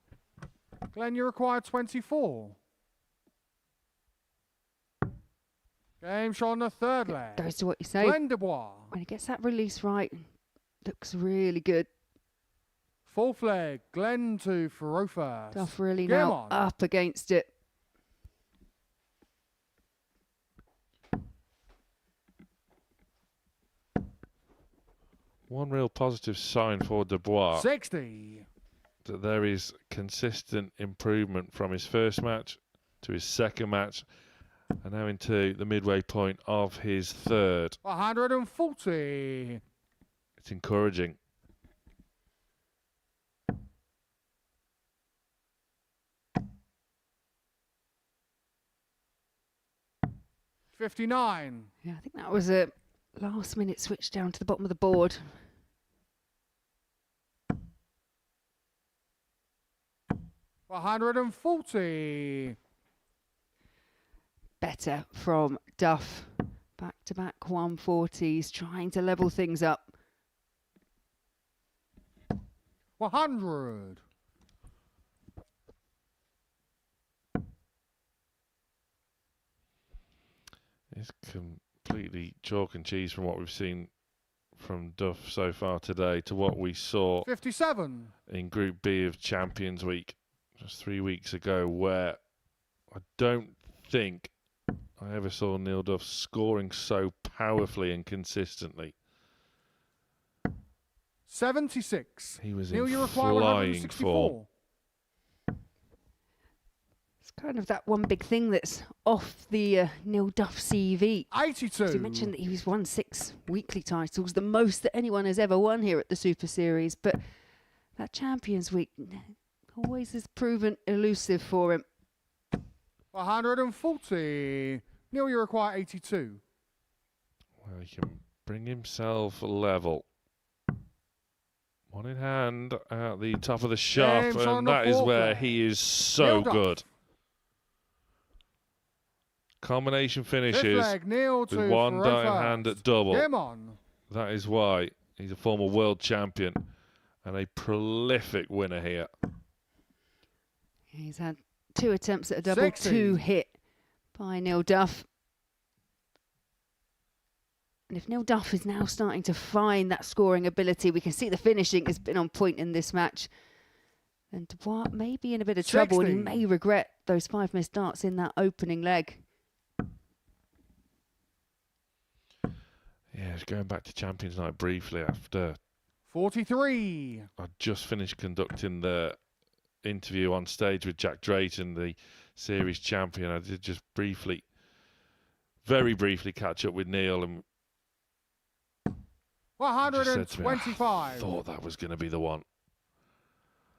Glenn, you require 24. Game shot on the third leg. Goes to what you say. Glenn Dubois. When he gets that release right, looks really good. Fourth leg. Glenn to Thoreau first. Duff really Game now on. up against it. One real positive sign for Dubois 60. that there is consistent improvement from his first match to his second match and now into the midway point of his third. 140. It's encouraging. $59. Yeah, I think that was a last minute switch down to the bottom of the board. 140. Better from Duff. Back-to-back 140s, trying to level things up. 100. It's completely chalk and cheese from what we've seen from Duff so far today to what we saw 57. in Group B of Champions Week just 3 weeks ago, where I don't think I ever saw Neil Duff scoring so powerfully and consistently. 76. He was Neil, in you require flying 164. form. It's kind of that one big thing that's off the Neil Duff CV. 82. You mentioned that he was won 6 weekly titles, the most that anyone has ever won here at the Super Series, but that Champions Week always has proven elusive for him. 140. Neil, you require 82. Well, he can bring himself level. One in hand at the top of the shaft, James on and the that is where foreplay. he is so Neil Duff. good. Combination Fifth finishes leg, Neil with to one Farouk dime first. hand at double. Game on. That is why he's a former world champion and a prolific winner here. He's had 2 attempts at a double, 60. 2 hit by Neil Duff. And if Neil Duff is now starting to find that scoring ability, we can see the finishing has been on point in this match. And Dubois may be in a bit of trouble, and he 60. may regret those 5 missed darts in that opening leg. Yeah, it's going back to Champions Night briefly after 43. I'd just finished conducting the interview on stage with Jack Drayton, the series champion. I did just briefly, very briefly catch up with Neil, and he just said to me, I 125. thought that was going to be the one.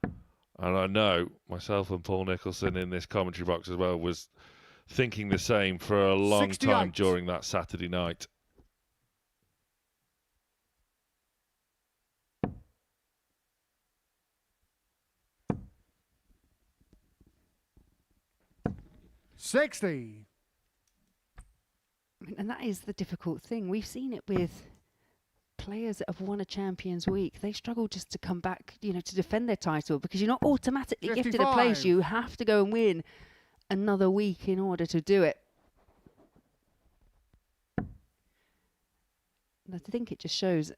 And I know myself and Paul Nicholson in this commentary box as well was thinking the same for a long 68. time during that Saturday night. $60. And that is the difficult thing. We've seen it with players that have won a Champions Week. They struggle just to come back, to defend their title, because you're not automatically gifted a place. 55. You have to go and win another week in order to do it. And I think it just shows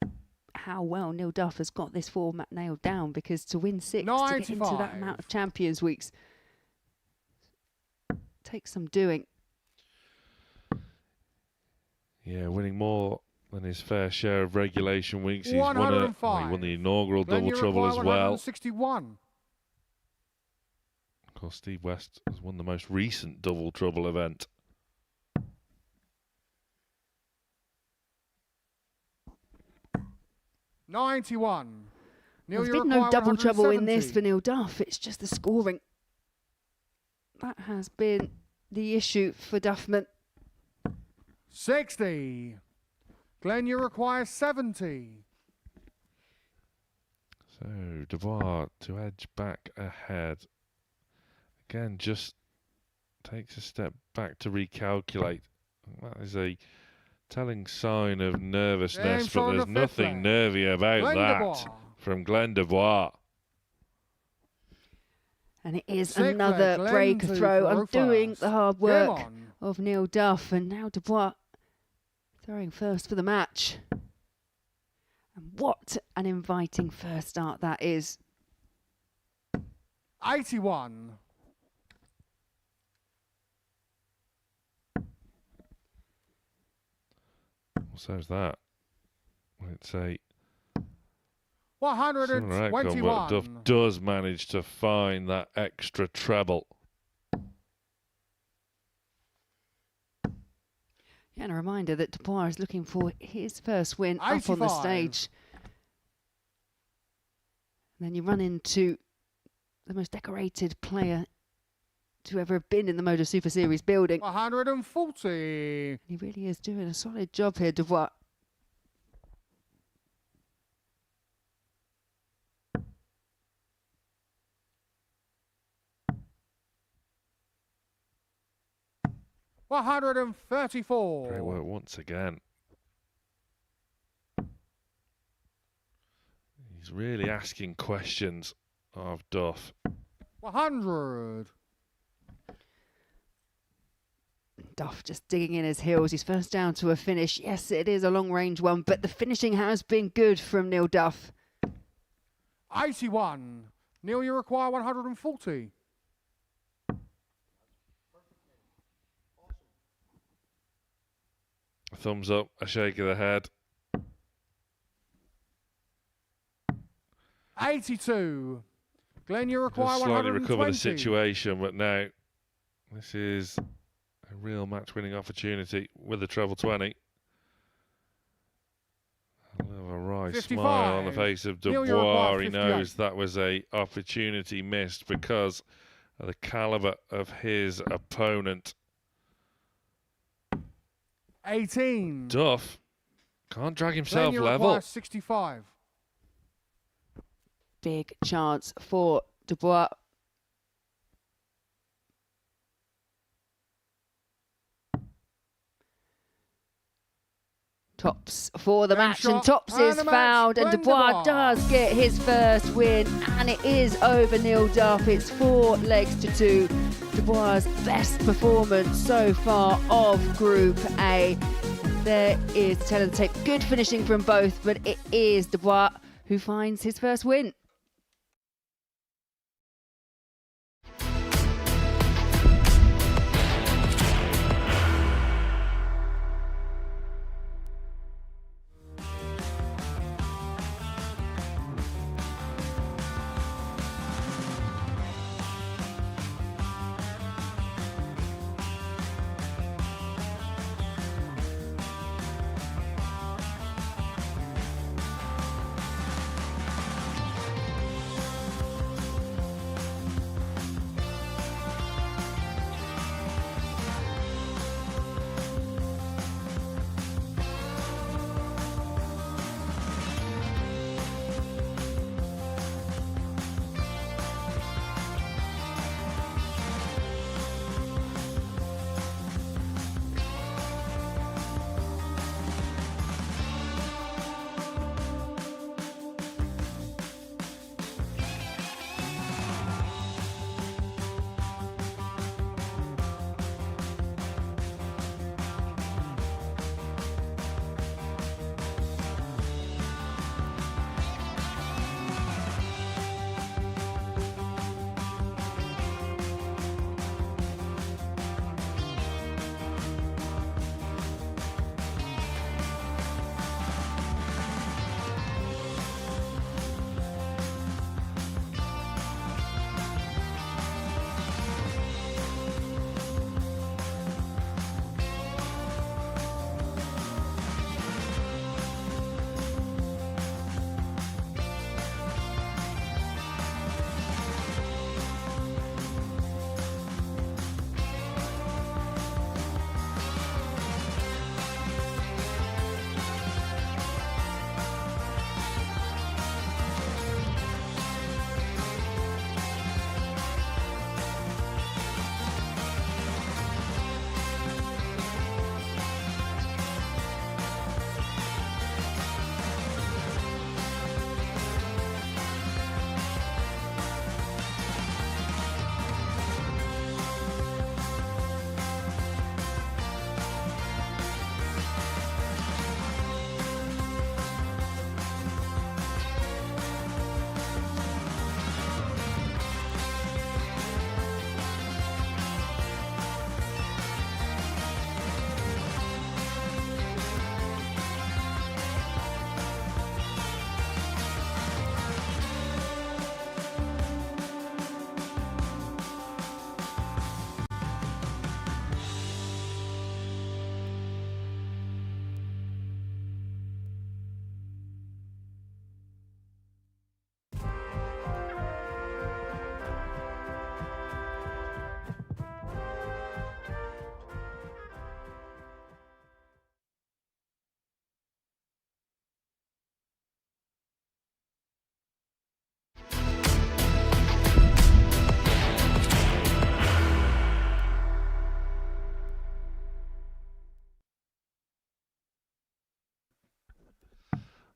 how well Neil Duff has got this format nailed down, because to win 6, to get into that 95. amount of Champions Weeks, takes some doing. Yeah, winning more than his fair share of regulation weeks. He's won, he 105. won the inaugural Glenn, double you trouble require as well. 161. Of course, Steve West has won the most recent double trouble event. $91. Neil, There's you been no require double trouble in 170. this for Neil Duff. It's just the scoring. That has been the issue for Duffman. 60. Glenn, you require 70. So, Dubois to edge back ahead. Again, just takes a step back to recalculate. That is a telling sign of nervousness, James but on there's the nothing fifth nervy about Glenn that Dubois. from Glenn Dubois. And it is Sixth leg, another Glenn break to throw, Farouk undoing first. the hard Game work on. of Neil Duff. And now Dubois throwing first for the match. And what an inviting first start that is. 81. Well, so's that. It's a similar outcome, but 121. Duff does manage to find that extra treble. Yeah, and a reminder that Dubois is looking for his first win up on the 85. stage. And then you run into the most decorated player to ever have been in the Modus Super Series building. 140. He really is doing a solid job here, Dubois. 134. Great work once again. He's really asking questions of Duff. 100. Duff just digging in his heels. He's first down to a finish. Yes, it is a long-range one, but the finishing has been good from Neil Duff. 81. Neil, you require 140. A thumbs up, a shake of the head. 82. Glenn, you require Just slightly 120. recover the situation, but now this is a real match-winning opportunity with the treble 20. A little of a wry 55. smile on the face of Neil, you Dubois. require He 58. knows that was a opportunity missed because of the caliber of his opponent. 18. Duff can't drag himself Glenn, you level. require 65. Big chance for Dubois. Tops for the Game match, shot, and Tops and is the match, found, and Glenn Dubois Dubois. does get his first win, and it is over Neil Duff. It's 4 legs to 2. Dubois' best performance so far of Group A. There is the tail of the tape. Good finishing from both, but it is Dubois who finds his first win.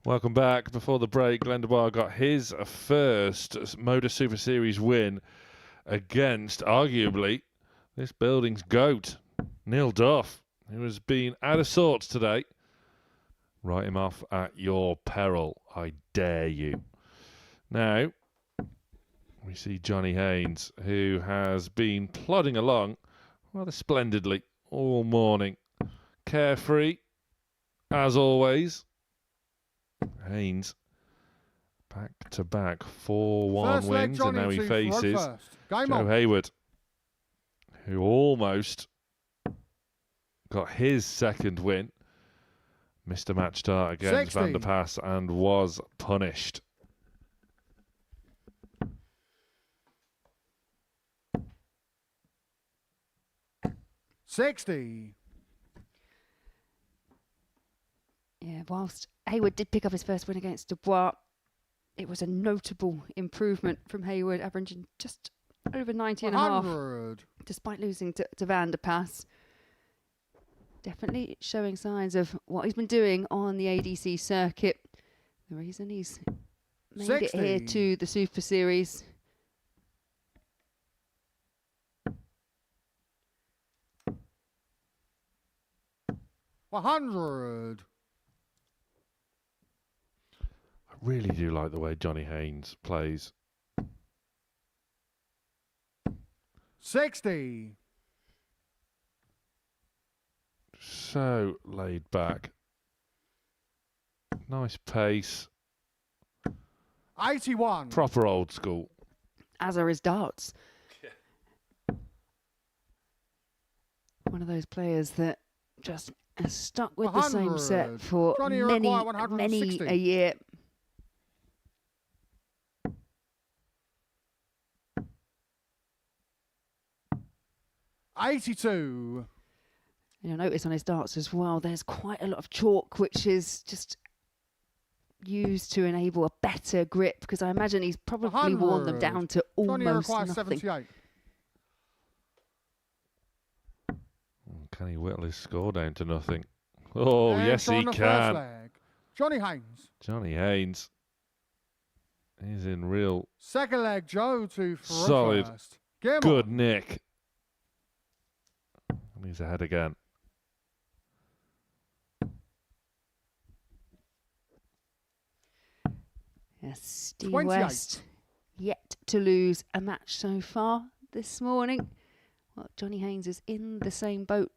Welcome back. Before the break, Glenn Dubois got his first Modus Super Series win against, arguably, this building's GOAT, Neil Duff, who has been out of sorts today. Write him off at your peril. I dare you. Now, we see Johnny Haynes, who has been plodding along rather splendidly all morning. Carefree, as always. Haynes back-to-back 4-1 wins, and now he faces Joe Heywood, who almost got his second win. Missed a match start against Van der Pass and was punished. Yeah, whilst Heywood did pick up his first win against Dubois, it was a notable improvement from Heywood, averaging just over 90.5, despite losing to Van der Pass. Definitely showing signs of what he's been doing on the ADC circuit. The reason he's made it here to the Super Series. I really do like the way Johnny Haynes plays. 60. So laid back. Nice pace. 81. Proper old school. As are his darts. Yeah. One of those players that just has stuck with the same set for many a year. $82. You'll notice on his darts as well, there's quite a lot of chalk, which is just used to enable a better grip, because I imagine he's probably worn them down to almost nothing. 78. Can he whittle his score down to nothing? Oh, and yes, he can. Johnny Haynes. Johnny Haynes. He's in real... Second leg, Joe to solid. First. Good nick. And he's ahead again. Yes, Steve West yet to lose a match so far this morning. Well, Johnny Haynes is in the same boat.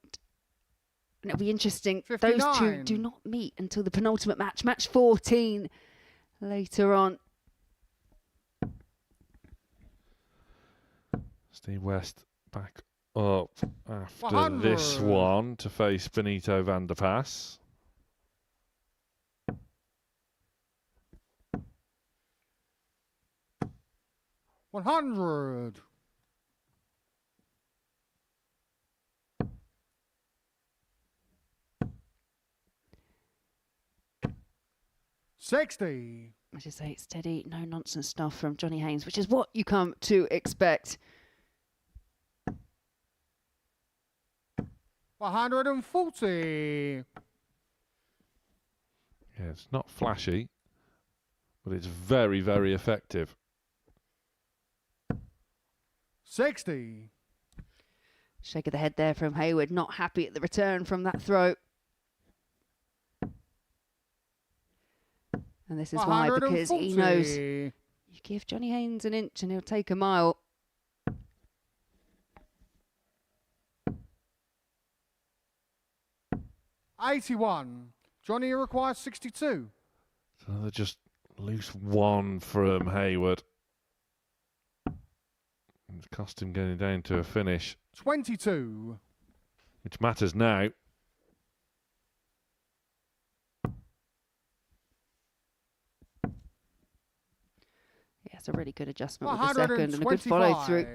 And it'll be interesting. 59. Those two do not meet until the penultimate match, match 14, later on. Steve West back up after this one to face Benito Van der Pass. $100. $60. I should say it's steady, no nonsense stuff from Johnny Haynes, which is what you come to expect. $140. Yeah, it's not flashy, but it's very, very effective. 60. Shake of the head there from Heywood, not happy at the return from that throw. And this is why, because he knows you give Johnny Haynes an inch and he'll take a mile. $81. Johnny requires 62. So they're just loose one from Heywood. It's cost him getting down to a finish. 22. Which matters now. Yeah, it's a really good adjustment with the second and a good follow through.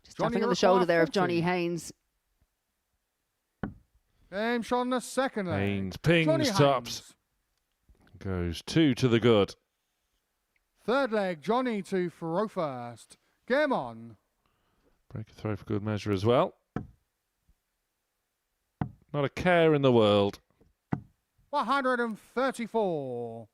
Just tapping on the shoulder there of Johnny Haynes. Game shot on the second leg. Haynes pings tops. Goes 2 to the good. Third leg, Johnny to throw first. Game on. Break a throw for good measure as well. Not a care in the world. 134.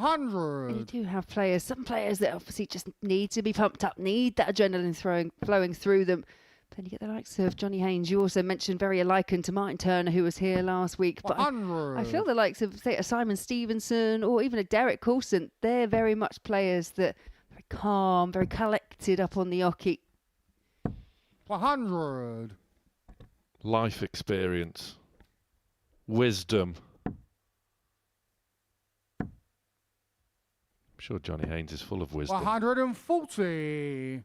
100. You do have players, some players that obviously just need to be pumped up, need that adrenaline flowing through them. But then you get the likes of Johnny Haynes. You also mentioned very likened to Martin Turner, who was here last week. But I feel the likes of, say, a Simon Stevenson or even a Derek Coulson, they're very much players that are very calm, very collected up on the oche. 100. Life experience. Wisdom. I'm sure Johnny Haynes is full of wisdom. 140.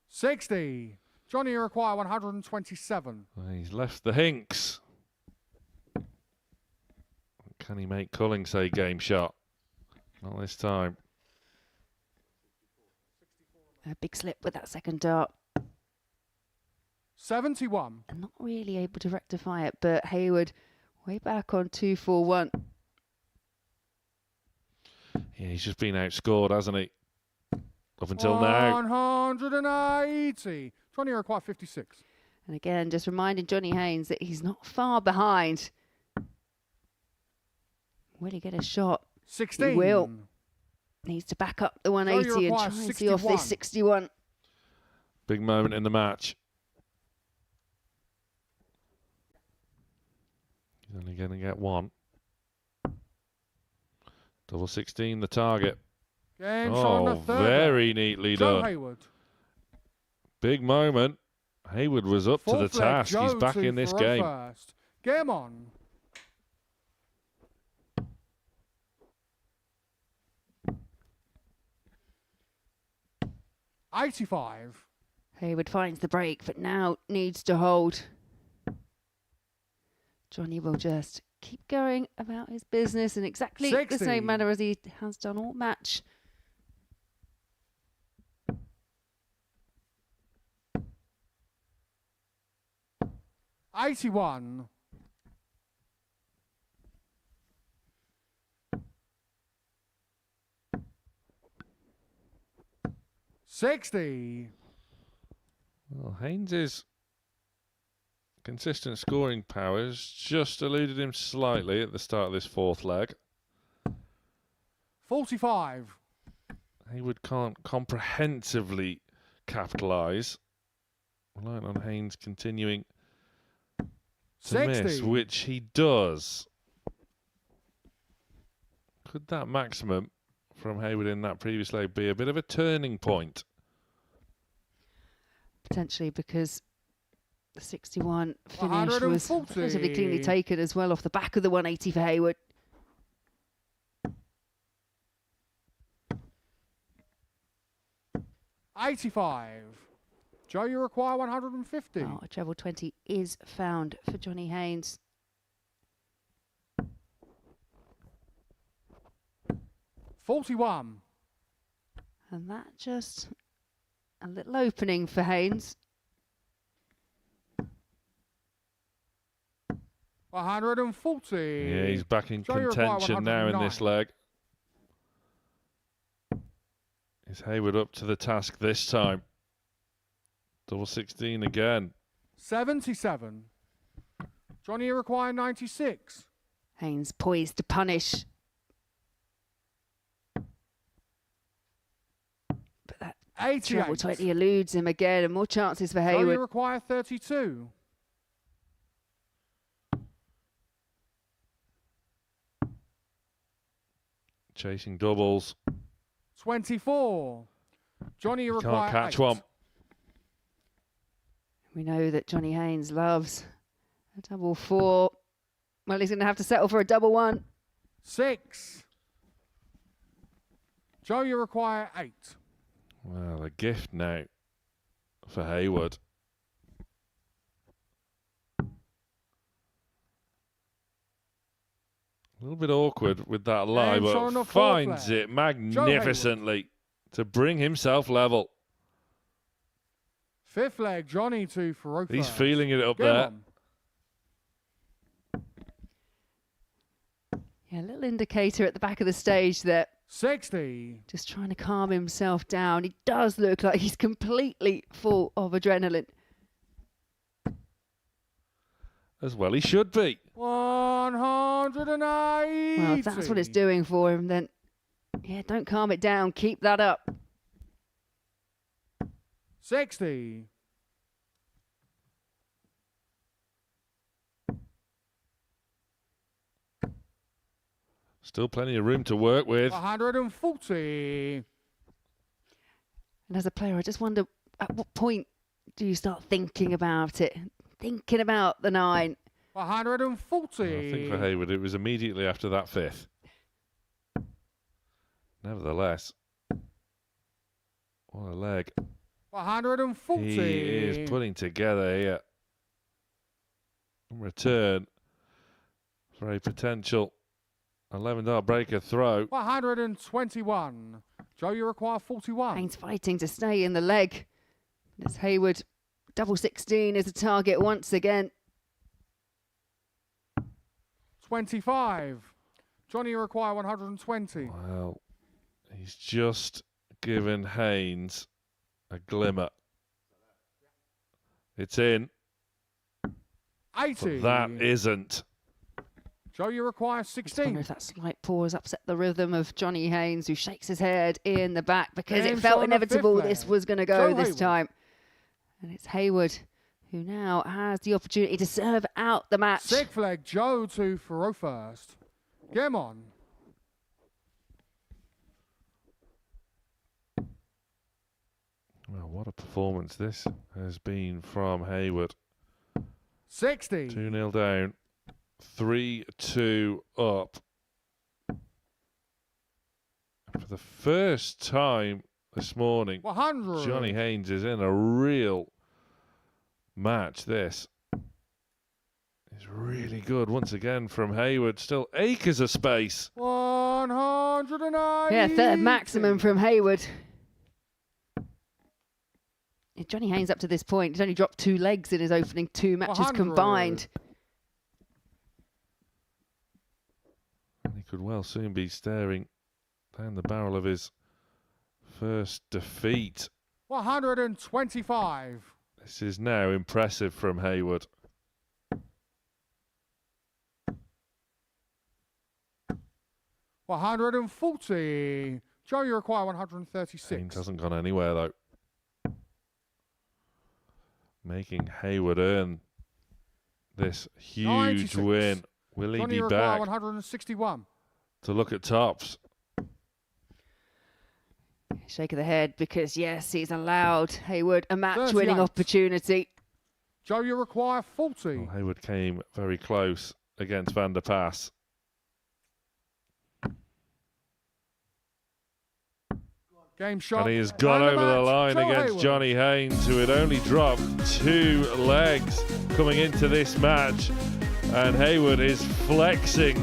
60. Johnny, you require 127. He's left the Hinks. Can he make Culling say game shot? Not this time. A big slip with that second dart. 71. And not really able to rectify it, but Heywood way back on 2-4-1. Yeah, he's just been outscored, hasn't he? Up until now. 180. Johnny, you require 56. And again, just reminding Johnny Haynes that he's not far behind. Will he get a shot? 16. He will. Needs to back up the 180 and try and see off this 61. Big moment in the match. He's only going to get one. Double 16, the target. Game shot on the third. Very neatly done. Heywood. Big moment. Heywood was up to the task. He's back in this game. First. Game on. $85. Heywood finds the break, but now needs to hold. Johnny will just keep going about his business in exactly 60. the same manner as he has done all match. $81. 60. Well, Haynes' consistent scoring powers just eluded him slightly at the start of this fourth leg. 45. Heywood can't comprehensively capitalise. Relying on Haynes continuing to miss, which he does. Could that maximum from Heywood in that previous leg be a bit of a turning point? Potentially, because the 61 finish was relatively cleanly taken as well off the back of the 180 for Heywood. $85. Joe, you require 150. Oh, a treble 20 is found for Johnny Haynes. $41. And that just a little opening for Haynes. 140. Yeah, he's back in contention now in this leg. Is Heywood up to the task this time? Double 16 again. 77. Johnny, you require 96. Haynes poised to punish. But that 88. treble 20 eludes him again, and more chances for Heywood. Johnny, you require 32. Chasing doubles. 24. Johnny, you require Can't catch 8. one. We know that Johnny Haynes loves a double 4. Well, he's going to have to settle for a double 1. 6. Joe, you require 8. Well, a gift now for Heywood. A little bit awkward with that lie, but finds it magnificently to bring himself level. Fifth leg, Johnny to Farofa. He's feeling it up there. Yeah, a little indicator at the back of the stage that 60. Just trying to calm himself down. He does look like he's completely full of adrenaline. as well he should be. 180. Well, if that's what it's doing for him, then yeah, don't calm it down. Keep that up. 60. Still plenty of room to work with. 140. And as a player, I just wonder, at what point do you start thinking about it? Thinking about the 9. 140. I think for Heywood, it was immediately after that 5th. Nevertheless, what a leg. 140. He is putting together here. In return for a potential 11-dart breaker throw. 121. Joe, you require 41. Haynes fighting to stay in the leg. It's Heywood. Double 16 is the target once again. 25. Johnny, you require 120. Well, he's just given Haynes a glimmer. It's in. 80. But that isn't. Joe, you require I just 16. wonder if that slight pause upset the rhythm of Johnny Haynes, who shakes his head in the back because Game it felt shot on the inevitable fifth this leg. was going to go Joe this Heywood. time. And it's Heywood who now has the opportunity to serve out the match. 6th leg, Joe to Faro first. Game on. Well, what a performance this has been from Heywood. 60. 2-0 down. 3-2 up. For the first time this morning, 100. Johnny Haynes is in a real match. This is really good once again from Heywood. Still acres of space. 180. Yeah, third maximum from Heywood. Johnny Haynes up to this point, he's only dropped 2 legs in his opening 2 matches 100. combined. And he could well soon be staring down the barrel of his first defeat. 125. This is now impressive from Heywood. $140. Joe, you require 136. Haynes hasn't gone anywhere though. Making Heywood earn this huge 96. win. Will he Johnny, be you require back 161. to look at tops? Shake of the head because, yes, he's allowed Heywood a match-winning 38. opportunity. Joe, you require 40. Well, Heywood came very close against Van der Paas. Game shot. And he has gone And over the match, line Joe against Heywood. Johnny Haynes, who had only dropped 2 legs coming into this match. And Heywood is flexing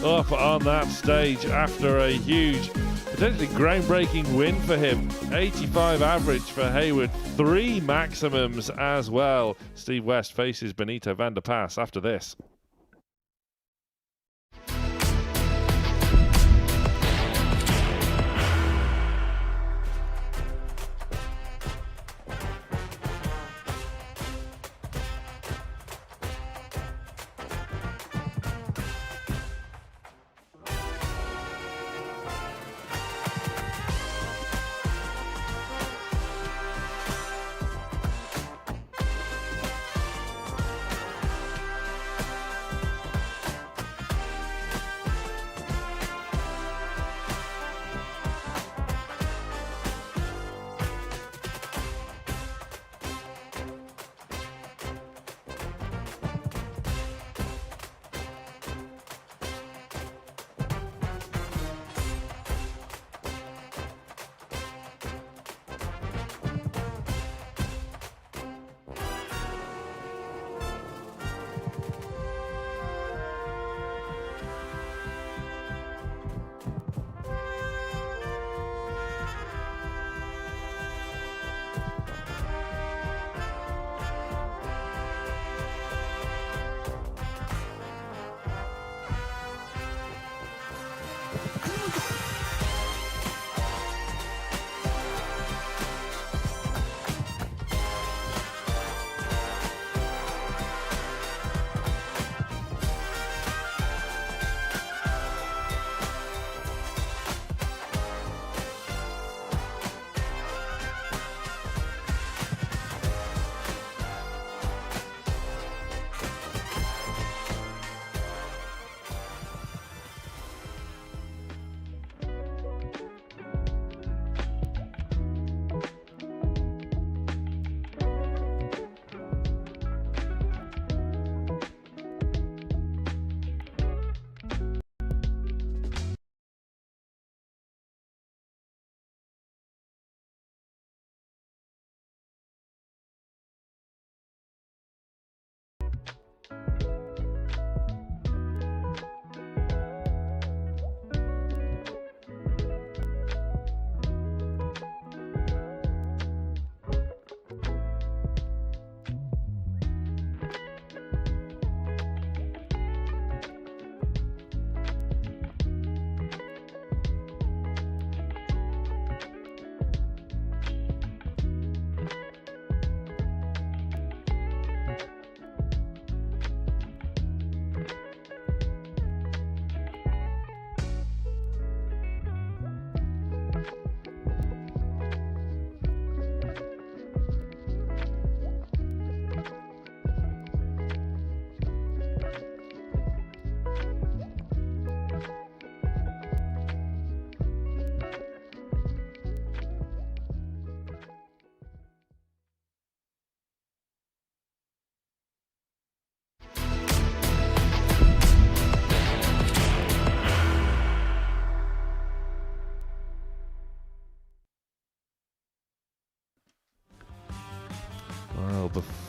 up on that stage after a huge, potentially groundbreaking win for him. 85 average for Heywood, 3 maximums as well. Steve West faces Benito van der Paas after this.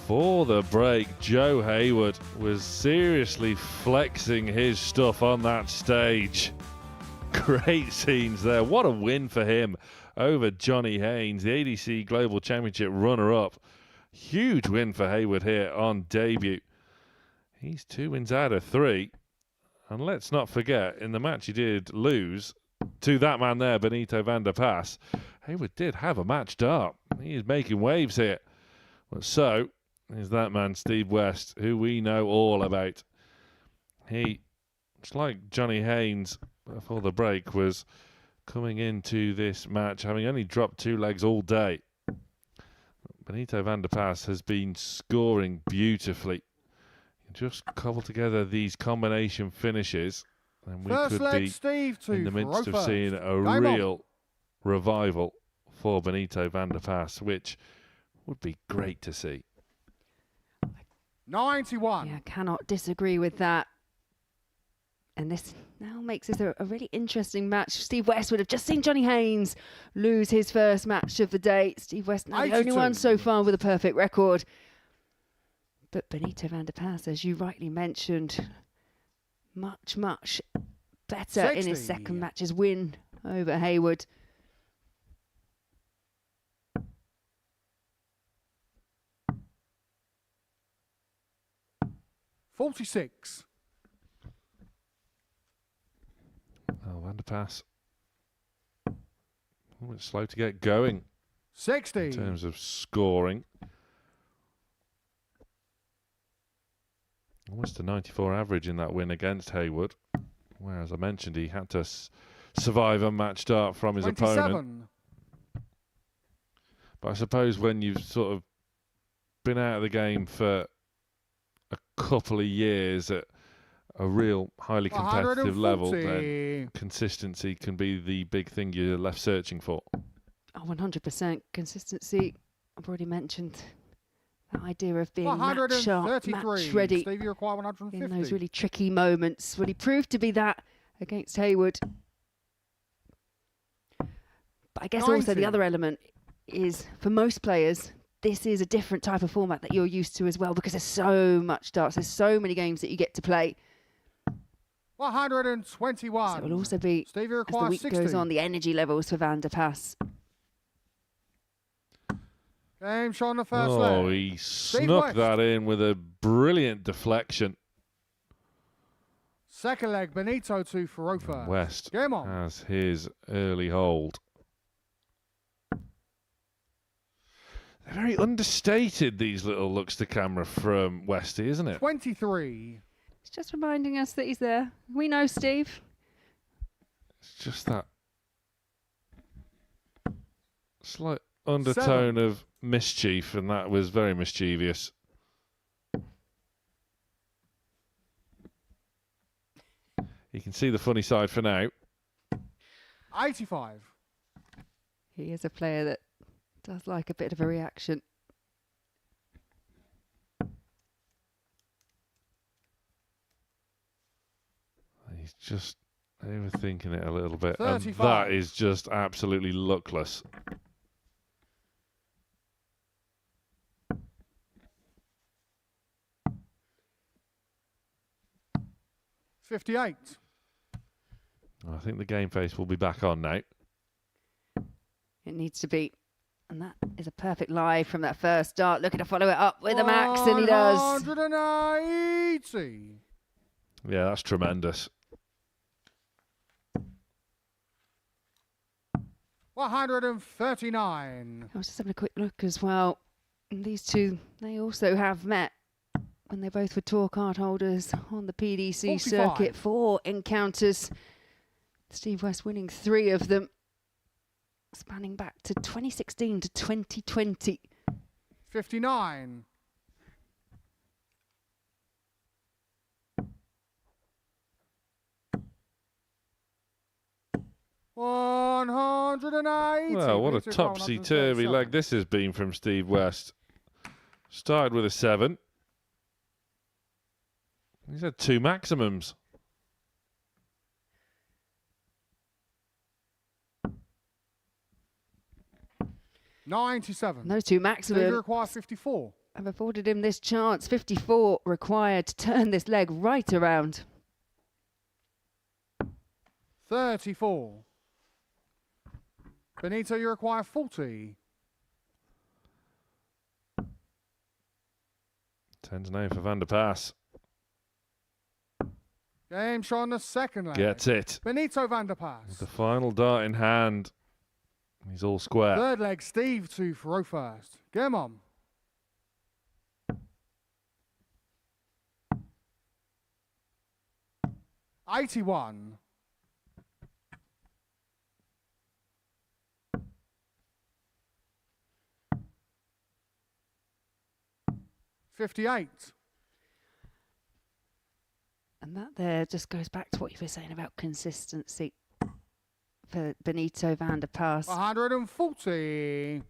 For the break, Joe Heywood was seriously flexing his stuff on that stage. Great scenes there. What a win for him over Johnny Haynes, the ADC Global Championship runner-up. Huge win for Heywood here on debut. He's 2 wins out of 3. And let's not forget, in the match he did lose to that man there, Benito van der Pas, Heywood did have a match dart. He is making waves here. But so is that man, Steve West, who we know all about. He, just like Johnny Haynes before the break, was coming into this match having only dropped 2 legs all day. Benito van der Pas has been scoring beautifully. Just cobble together these combination finishes, and we First could leg, be Steve, in the midst of seeing a Game real on. revival for Benito van der Pas, which would be great to see. 91. Yeah, cannot disagree with that. And this now makes this a really interesting match. Steve West would have just seen Johnny Haynes lose his first match of the day. Steve West now the only 82. one so far with a perfect record. But Benito van der Pas, as you rightly mentioned, much, much better in his 60. second match's win over Heywood. $46. Oh, van der Pas, it's slow to get going 60. in terms of scoring. Almost a 94 average in that win against Heywood, where, as I mentioned, he had to survive a match start from his 27. opponent. But I suppose when you've sort of been out of the game for a couple of years at a real highly competitive level, then consistency can be the big thing you're left searching for. Oh, 100% consistency. I've already mentioned that idea of being match sharp, match ready Steve, you require 150. in those really tricky moments. Well, he proved to be that against Heywood. But I guess also 90. the other element is, for most players, this is a different type of format that you're used to as well, because there's so much darts, there's so many games that you get to play. 121. So it will also be, Steve, you as the require week 60. goes on, the energy levels for Van der Pas. Game shot on the first leg. Oh, he snuck West. that in with a brilliant deflection. Second leg, Benito to Farofa. West Game on. has his early hold. They're very understated, these little looks to camera from Westy, isn't it? 23. It's just reminding us that he's there. We know, Steve. It's just that slight undertone of mischief, and that was very mischievous. You can see the funny side for now. 85. He is a player that does like a bit of a reaction. He's just overthinking it a little bit. 35. And that is just absolutely luckless. $58. I think the game face will be back on now. It needs to be. And that is a perfect live from that first start. Looking to follow it up with a max, and he does. 180. Yeah, that's tremendous. 139. I was just having a quick look as well. And these two, they also have met when they both were tour card holders on the PDC 45. circuit. 4 encounters. Steve West winning 3 of them, spanning back to 2016 to 2020. 59. $180. Well, what a Benito topsy-turvy 137. leg this has been from Steve West. Started with a 7. He's had 2 maximums. $97. Those 2 Steve maximum requires 54. have afforded him this chance. 54 required to turn this leg right around. 34. Benito, you require 40. 10-9 for Van der Paas. Game shot on the second leg. Gets it. Benito Van der Paas. With the final dart in hand. He's all square. Third leg, Steve to throw first. Game on. $81. 58. And that there just goes back to what you were saying about consistency for Benito Van der Paas. 140.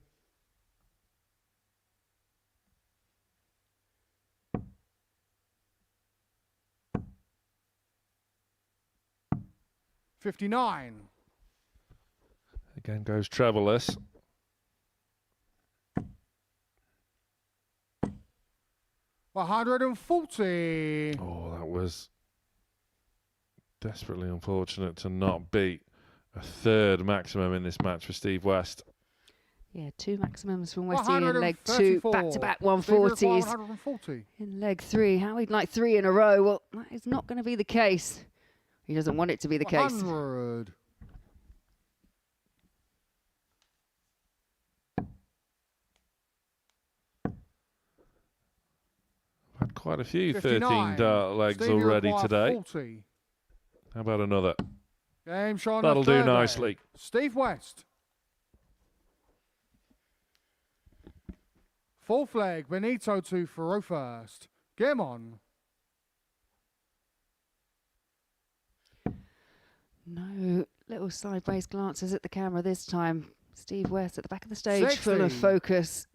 $59. Again goes trebleless. $140. Oh, that was desperately unfortunate to not beat a third maximum in this match for Steve West. Yeah, 2 maximums from Westy in leg 2, back-to-back 140s. 140. In leg 3, how he'd like 3 in a row. Well, that is not going to be the case. He doesn't want it to be the case. 100. Had quite a few 59. 13 dart legs Steve, you already require today. 40. How about another? Game shot on That'll the do third leg. nicely. Steve West. Fourth leg, Benito to throw first. Game on. No little sideways glances at the camera this time. Steve West at the back of the stage, 60. full of focus.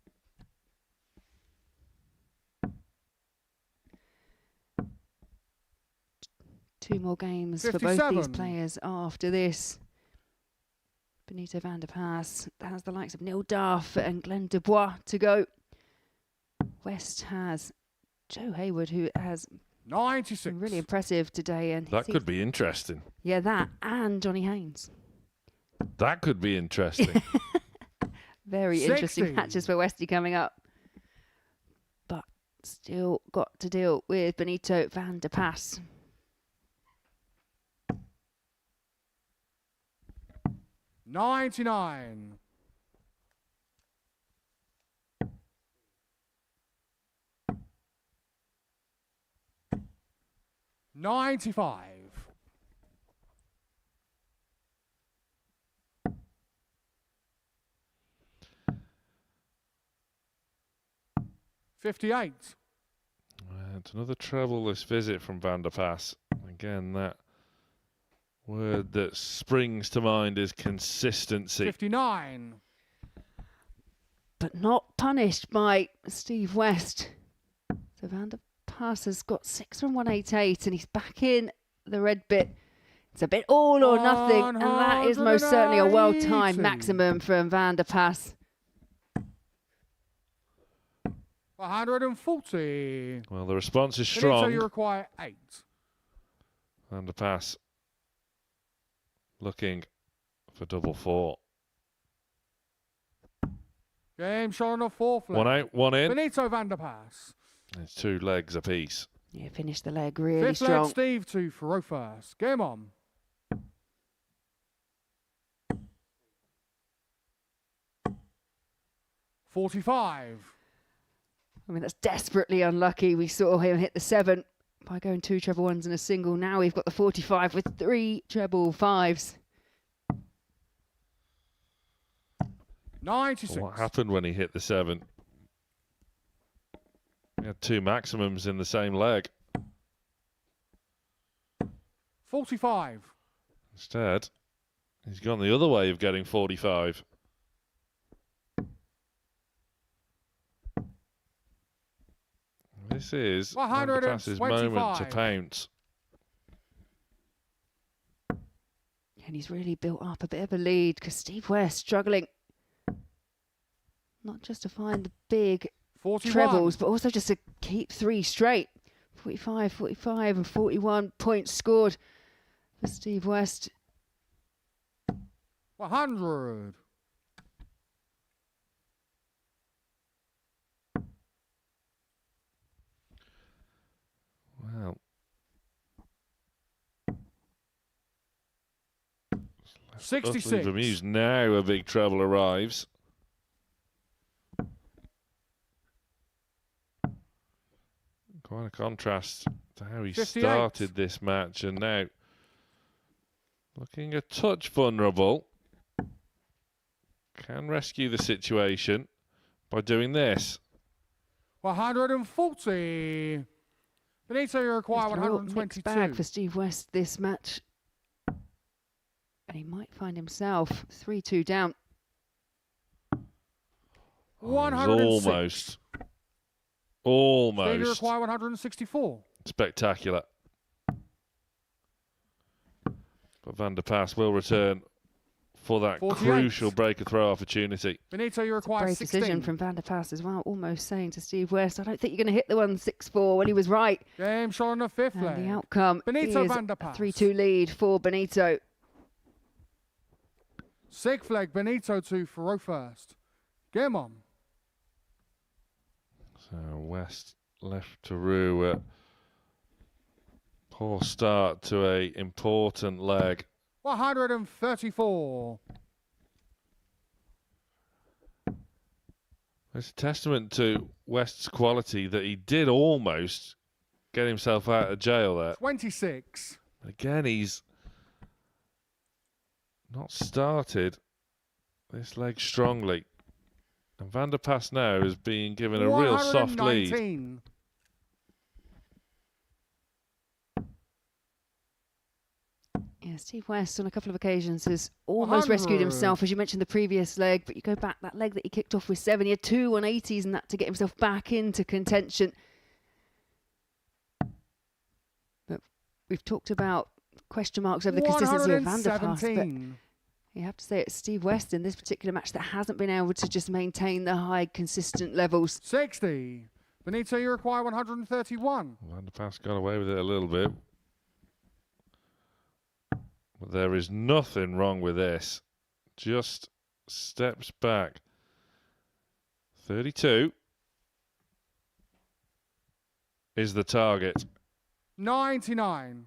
Two more games 57. for both these players after this. Benito Van der Paas has the likes of Neil Duff and Glenn Dubois to go. West has Joe Heywood, who has 96. been really impressive today. And That could be interesting. Yeah, that and Johnny Haynes. That could be interesting. Very 60. interesting matches for Westy coming up. But still got to deal with Benito Van der Paas. $99. $95. $58. It's another trebleless visit from Van der Paas. Again, that word that springs to mind is consistency. 59. But not punished by Steve West. So Van der Paas has got 6 from 188 and he's back in the red bit. It's a bit all or nothing, and that is most certainly a well-timed 180. maximum from Van der Paas. 140. Well, the response is Benito, strong. you require 8. Van der Paas looking for double 4. Game shot on the fourth leg. 1 out, 1 in. Benito Van der Paas. It's 2 legs apiece. Yeah, finished the leg really Fifth strong. leg, Steve to throw first. Game on. $45. I mean, that's desperately unlucky. We saw him hit the 7 by going 2 treble 1s and a single. Now we've got the 45 with 3 treble 5s. 96. What happened when he hit the 7? He had 2 maximums in the same leg. 45. Instead, he's gone the other way of getting 45. This is Van der Paas's moment to 125. pounce. And he's really built up a bit of a lead because Steve West struggling not just to find the big 41. trebles, but also just to keep 3 straight. 45, 45 and 41 points scored for Steve West. 100. Well, 66. Bemused. Now a big treble arrives. Quite a contrast to how he 58. started this match, and now looking a touch vulnerable. Can rescue the situation by doing this. 140. Benito, you require Just a real 122. mixed bag for Steve West this match. And he might find himself 3-2 down. 106. Almost. Steve, you require 164. Spectacular. But Van der Pas will return for that 48. crucial breaker throw opportunity. Benito, you require Brave 16. decision from Van der Pas as well, almost saying to Steve West, I don't think you're going to hit the 164 when he was right. Game shot on the 5th And leg. the outcome Benito is Van der a Pas. 3-2 lead for Benito. 6th leg, Benito to throw first. Game on. So West left to rue. Poor start to a important leg. 134. It's a testament to West's quality that he did almost get himself out of jail there. 26. Again, he's not started this leg strongly. And Van der Pas now is being given a real soft lead. 119. Yeah, Steve West on a couple of occasions has almost rescued 100. himself, as you mentioned the previous leg, but you go back, that leg that he kicked off with 7, he had 2 180s and that to get himself back into contention. But we've talked about question marks over the consistency of Van der Pas, but 117. you have to say it's Steve West in this particular match that hasn't been able to just maintain the high, consistent levels. 60. Benito, you require 131. Van der Pas got away with it a little bit. But there is nothing wrong with this. Just steps back. 32 is the target. 99.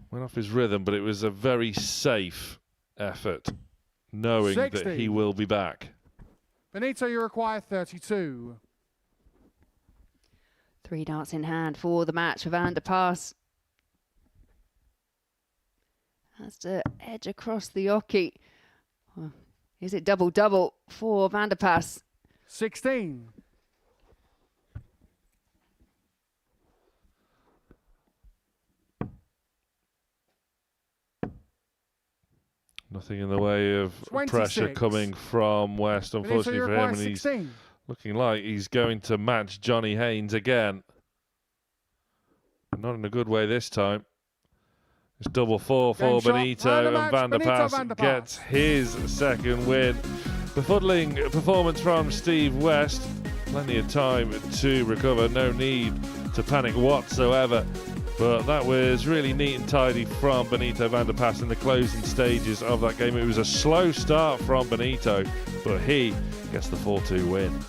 Went off his rhythm, but it was a very safe effort, knowing 60. that he will be back. Benito, you require 32. 3 darts in hand for the match for Van der Pas. Has to edge across the oche. Well, is it double-double for Van der Pas? 16. Nothing in the way of 26. pressure coming from West, unfortunately Benito, for you him, require and he's 16. looking like he's going to match Johnny Haynes again. But not in a good way this time. It's double 4 for Game shot, Benito, and the and match, Van der Benito Pas Van der Pas. gets his second win. Befuddling performance from Steve West. Plenty of time to recover, no need to panic whatsoever. But that was really neat and tidy from Benito Van der Pas in the closing stages of that game. It was a slow start from Benito, but he gets the 4-2 win.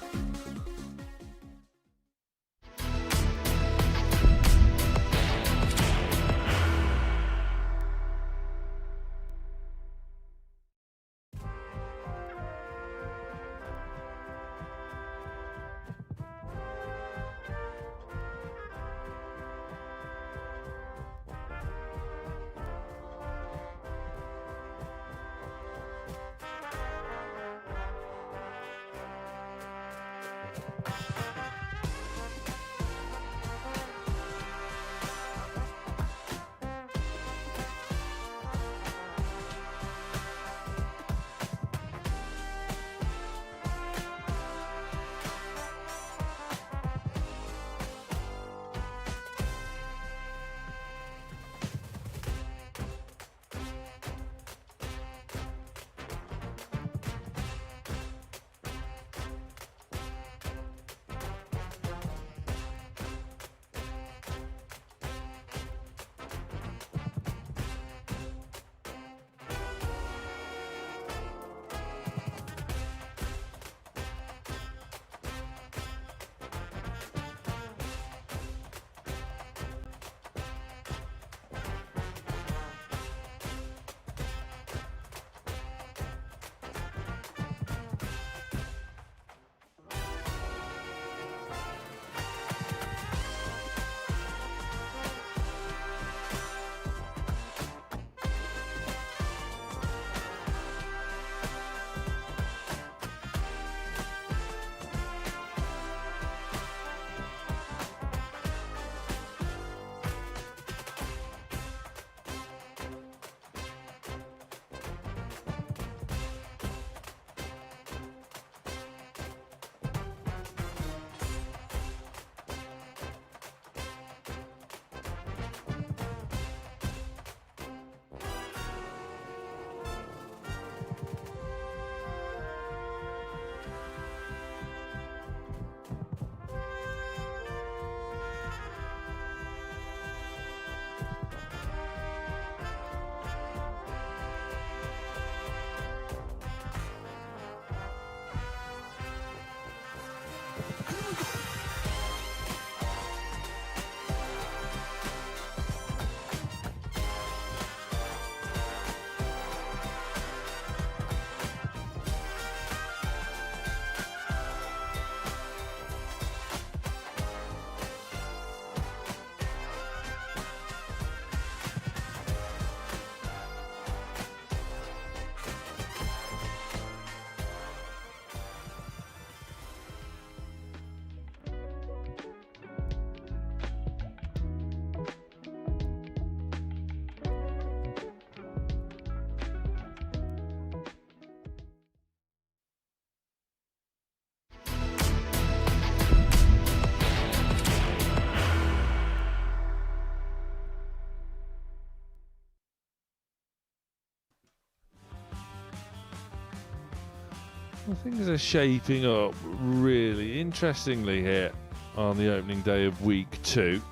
Well, things are shaping up really interestingly here on the opening day of week 2.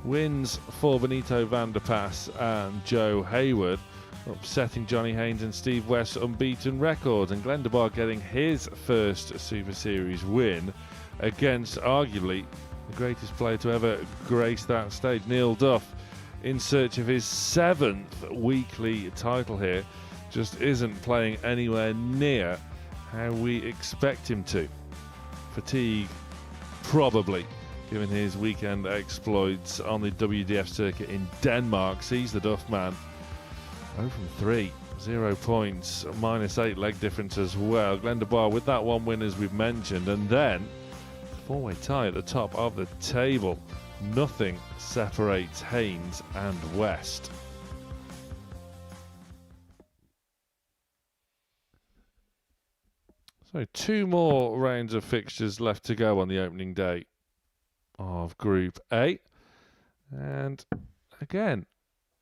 Wins for Benito van der Pas and Joe Heywood, upsetting Johnny Haynes and Steve West's unbeaten records, and Glenn Dubois getting his first Super Series win against arguably the greatest player to ever grace that stage, Neil Duff, in search of his 7th weekly title here, just isn't playing anywhere near how we expect him to. Fatigue, probably, given his weekend exploits on the WDF circuit in Denmark, sees the Duff man 0 from 3, 0 points, -8 leg difference as well. Glenn Dubois with that one win, as we've mentioned, and then four-way tie at the top of the table. Nothing separates Haynes and West. So 2 more rounds of fixtures left to go on the opening day of Group A. And again,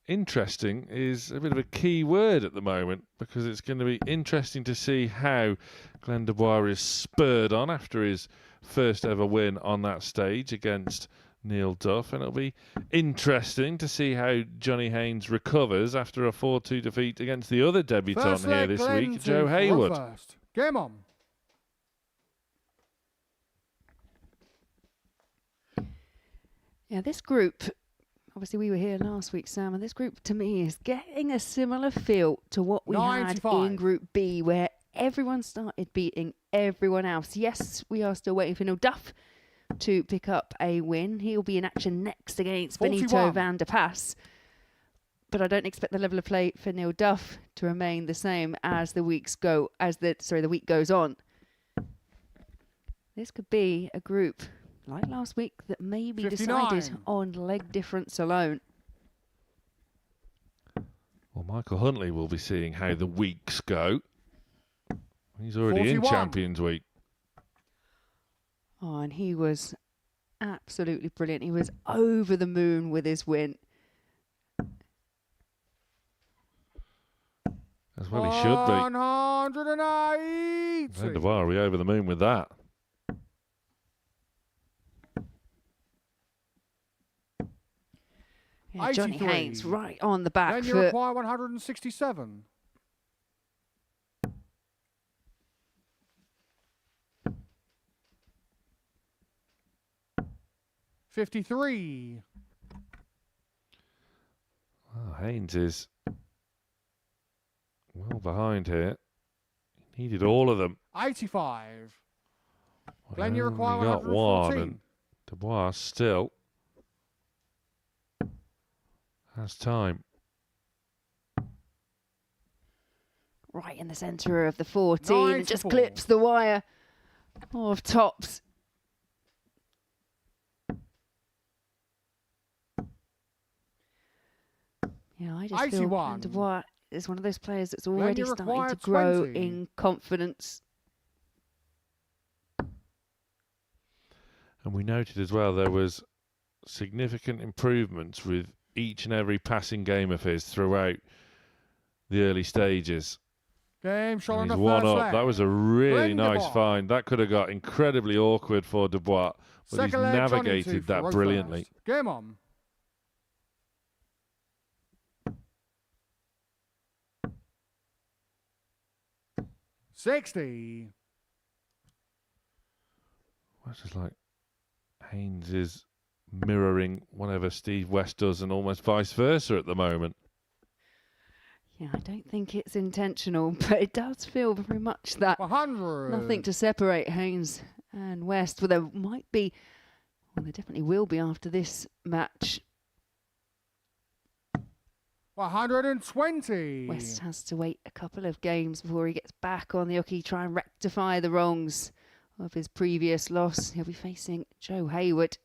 interesting is a bit of a key word at the moment, because it's going to be interesting to see how Glenn Dubois is spurred on after his first ever win on that stage against Neil Duff, and it'll be interesting to see how Johnny Haynes recovers after a 4-2 defeat against the other debutant here this week, Joe Heywood. Game on. Yeah, this group, obviously we were here last week, Sam, and this group to me is getting a similar feel to what we had in Group B, where everyone started beating everyone else. Yes, we are still waiting for Neil Duff to pick up a win. He'll be in action next against 41. Benito van der Pas. But I don't expect the level of play for Neil Duff to remain the same as the week goes on. This could be a group like last week that may be 59. Decided on leg difference alone. Well, Michael Huntley will be seeing how the weeks go. He's already 41. In Champions Week. Oh, and he was absolutely brilliant. He was over the moon with his win. As well he should be. 180. Glenn Dubois will be over the moon with that. Yeah, Johnny Haynes right on the back foot. Then you require 167. $53. Well, Haynes is well behind here. He needed all of them. 85. Well, Then you require only got 1, 114. and Dubois still has time. Right in the centre of the 14, and just clips the wire of tops. Yeah, I just feel Glenn Dubois is one of those players that's already starting to grow in confidence. And we noted as well there was significant improvements with each and every passing game of his throughout the early stages. Game shot on the one first up. leg. That was a really nice find. That could have got incredibly awkward for Dubois, but he's navigated that brilliantly. Game on. $60. Well, it's just like Haynes is mirroring whatever Steve West does, and almost vice versa at the moment. Yeah, I don't think it's intentional, but it does feel very much that 100. Nothing to separate Haynes and West. Well, there might be, well, there definitely will be after this match. 120. West has to wait a couple of games before he gets back on the hockey, try and rectify the wrongs of his previous loss. He'll be facing Joe Heywood.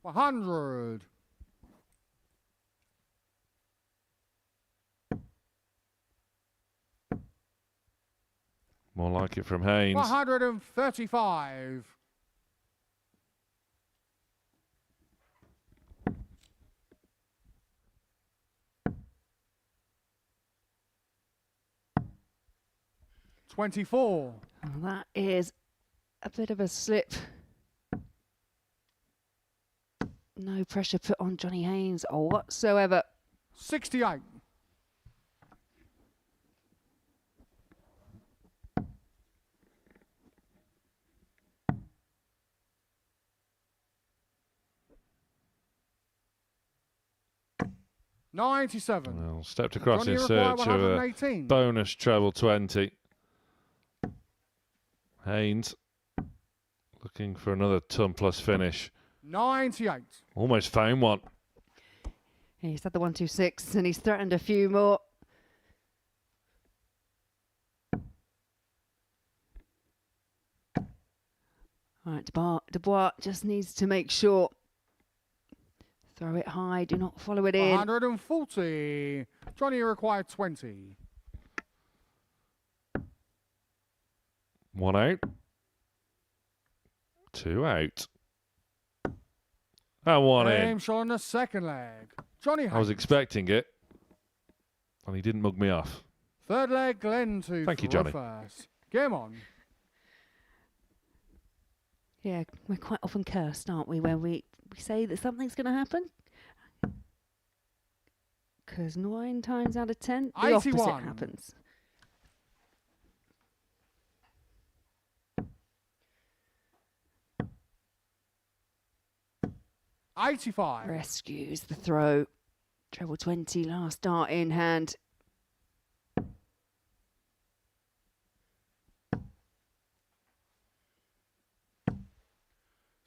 100. More like it from Haynes. 135. 24. And that is a bit of a slip. No pressure put on Johnny Haynes whatsoever. 68. $97. Well, stepped across Johnny in required search of a 118. bonus treble 20. Haynes looking for another ton plus finish. 98. Almost found one. He's had the 1-2-6 and he's threatened a few more. All right, Dubois just needs to make sure. Throw it high, do not follow it in. 140. Johnny required 20. 1 out. 2 out. And 1 in. Game shot on the second leg. Johnny I was Haynes. expecting it. And he didn't mug me off. Third leg, Glenn to Thank you, Johnny. first. Game on. Yeah, we're quite often cursed, aren't we, when we say that something's going to happen? Because 9 times out of 10, the 81. opposite happens. $85. Rescues the throw. Treble 20, last dart in hand.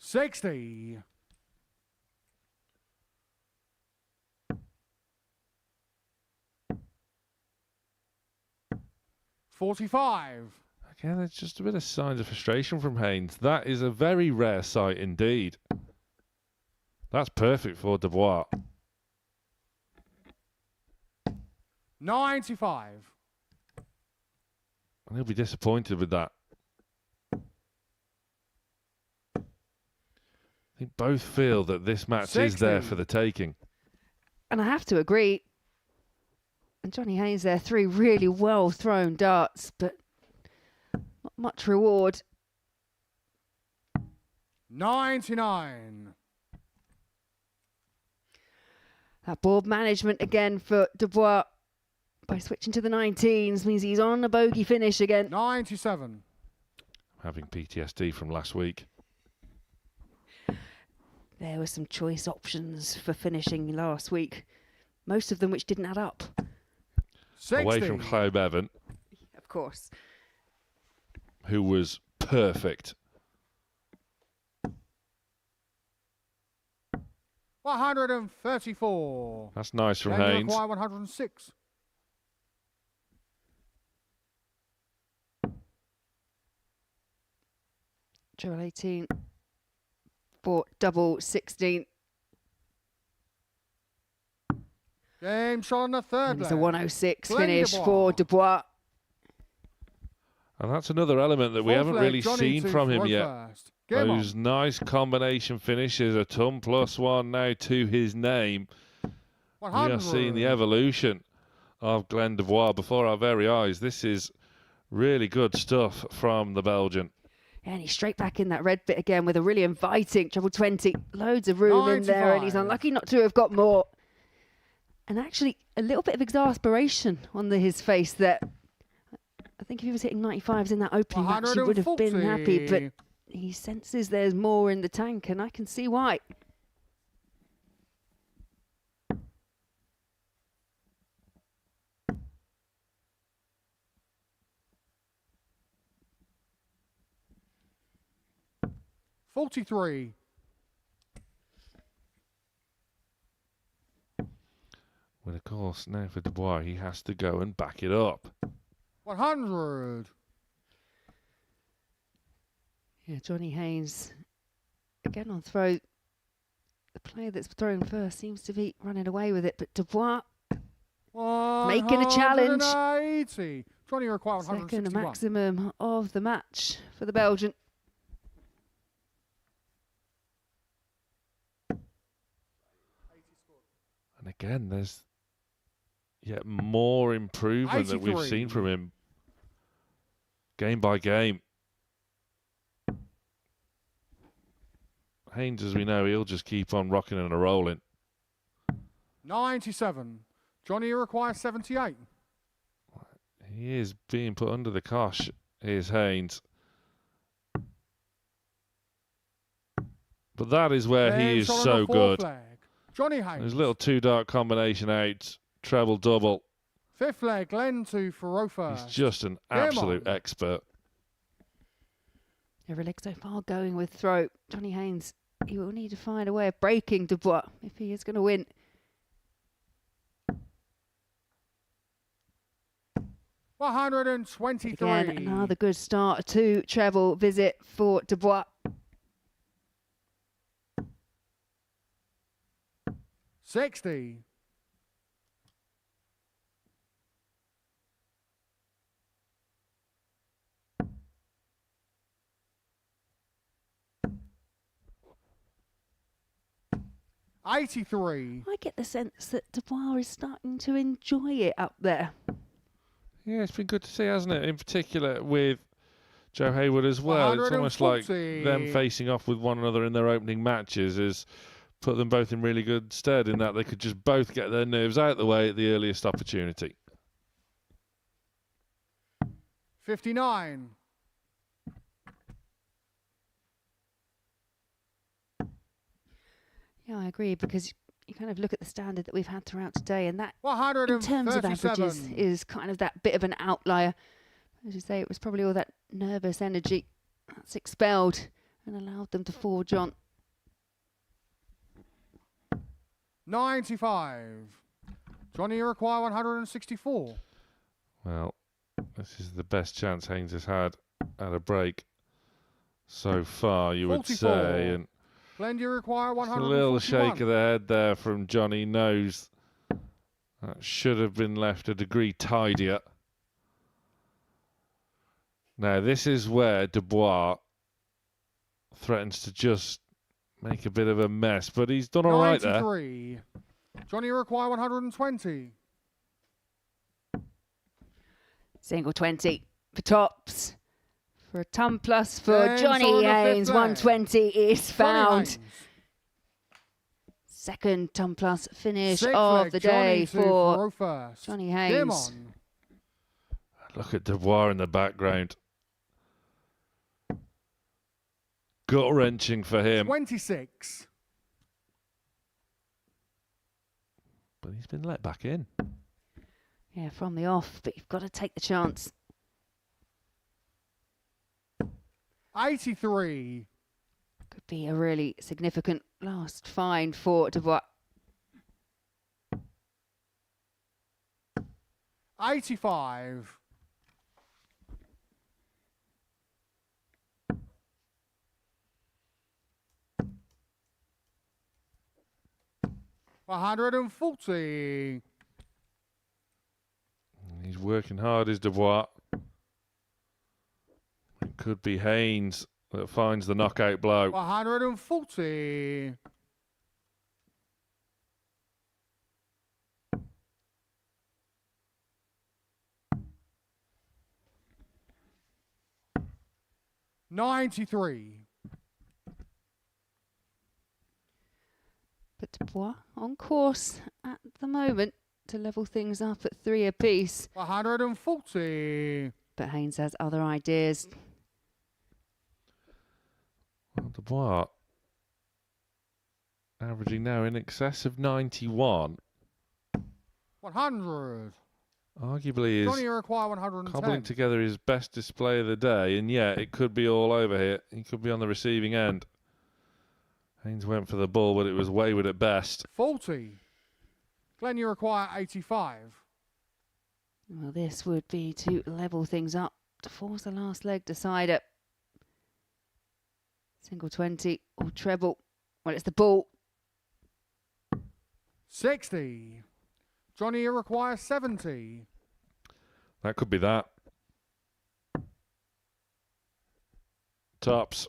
$60. $45. Again, there's just a bit of signs of frustration from Haynes. That is a very rare sight indeed. That's perfect for Dubois. 95. And he'll be disappointed with that. I think both feel that this match is there 60. for the taking. And I have to agree. And Johnny Haynes there, 3 really well thrown darts, but not much reward. 99. That board management again for Dubois by switching to the 19s means he's on a bogey finish again. 97. Having PTSD from last week. There were some choice options for finishing last week, most of them which didn't add up. 60. Away from Clive Bevan, Of course. who was perfect. 134. That's nice from Then you Haynes. require 106. Treble 18 for double 16. Game shot on the third And it's leg. a 106 Glenn finish Dubois. for Dubois. And that's another element that we Fourth haven't leg, really Johnny seen to from him throw yet. first. Game on. Those nice combination finishes, a ton plus 1 now to his name. 100. We are seeing the evolution of Glenn Dubois before our very eyes. This is really good stuff from the Belgian. Yeah, and he's straight back in that red bit again with a really inviting treble 20. Loads of room in there, and he's 95. unlucky not to have got more. And actually, a little bit of exasperation on his face there. I think if he was hitting 95s in that opening match, he would have been happy. But he senses there's more in the tank, and I can see why. $43. Well, of course, now for Dubois, he has to go and back it up. 100. Yeah, Johnny Haynes again on throw. The player that's throwing first seems to be running away with it, but Dubois making a challenge. 180. Johnny required Second 161. maximum of the match for the Belgian. And again, there's yet more improvement that we've 83. seen from him. game by game. Haynes, as we know, he'll just keep on rocking and rolling. 97. Johnny, you require 78. He is being put under the cosh. Here's Haynes. But that is where he is so good. Johnny Haynes. His little two-dart combination out, treble double. Fifth leg, Glenn to Farofa. He's just an absolute expert. Every leg so far going with throat. Johnny Haynes, he will need to find a way of breaking Dubois if he is going to win. $123. Again, another good start to treble visit for Dubois. 60. $83. I get the sense that Dubois is starting to enjoy it up there. Yeah, it's been good to see, hasn't it? In particular with Joe Heywood as well. It's almost like them facing off with one another in their opening matches has put them both in really good stead in that they could just both get their nerves out of the way at the earliest opportunity. 59. Yeah, I agree, because you kind of look at the standard that we've had throughout today, and that, in 137. terms of averages, is kind of that bit of an outlier. As you say, it was probably all that nervous energy that's expelled and allowed them to forge on. 95. Johnny, you require 164. Well, this is the best chance Haynes has had at a break so far, you 44. would say. And Glenn, you require a 141. little shake of the head there from Johnny. Knows that should have been left a degree tidier. Now, this is where Dubois threatens to just make a bit of a mess, but he's done all right there. 93. Johnny, you require 120. Single 20 for tops. For a ton plus for Johnny Haynes. 120 is found. Second ton plus finish of the day for Johnny Haynes. Look at Dubois in the background. Gut-wrenching for him. 26. But he's been let back in. Yeah, from the off, but you've got to take the chance. 83. Could be a really significant last find for Dubois. 85. $140. He's working hard, is Dubois. It could be Haynes that finds the knockout blow. 140. $93. But Dubois on course at the moment to level things up at 3 apiece. 140. But Haynes has other ideas. Well, Dubois averaging now in excess of 91. 100. Arguably Johnny, is you require 110. cobbling together his best display of the day, and yet it could be all over here. He could be on the receiving end. Haynes went for the ball, but it was wayward at best. 40. Glenn, you require 85. Well, this would be to level things up, to force the last leg decider. Single 20 or treble. Well, it's the ball. 60. Johnny, you require 70. That could be that. Tops.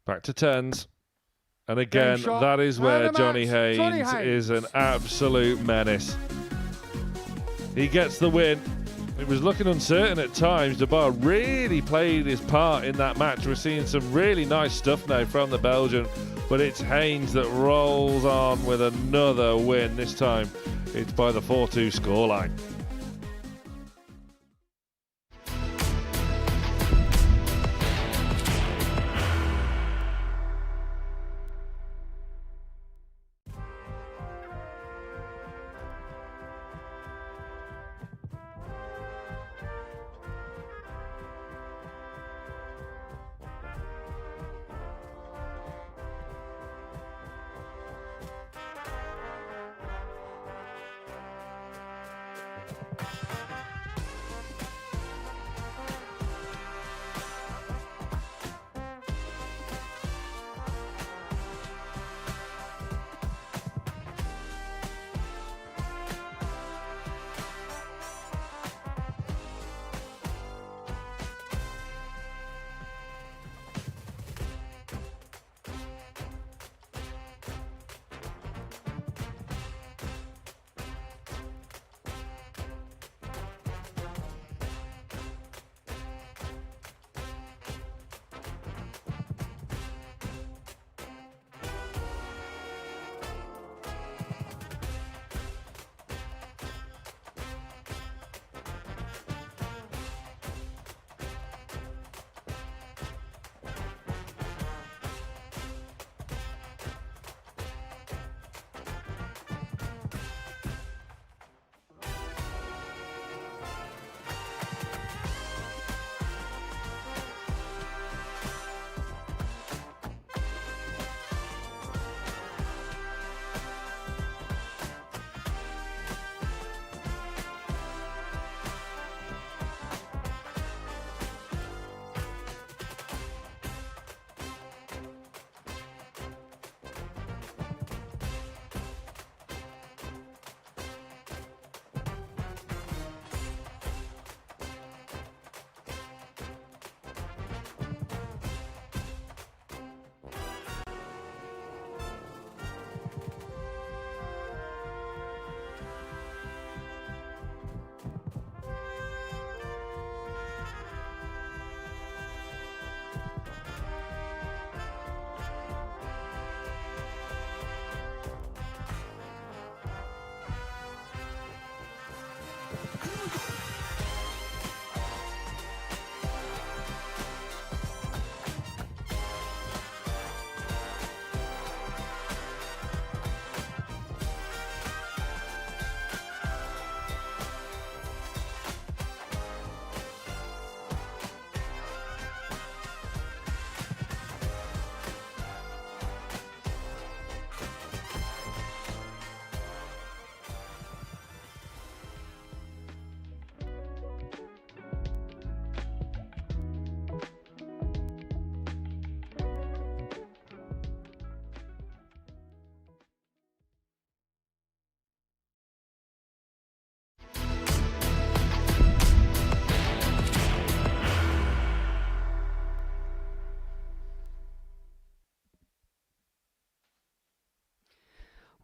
Back to tens. And again, that is where Johnny Haynes is an absolute menace. He gets the win. It was looking uncertain at times. Duff really played his part in that match. We're seeing some really nice stuff now from the Belgian, but it's Haynes that rolls on with another win. This time it's by the 4-2 scoreline.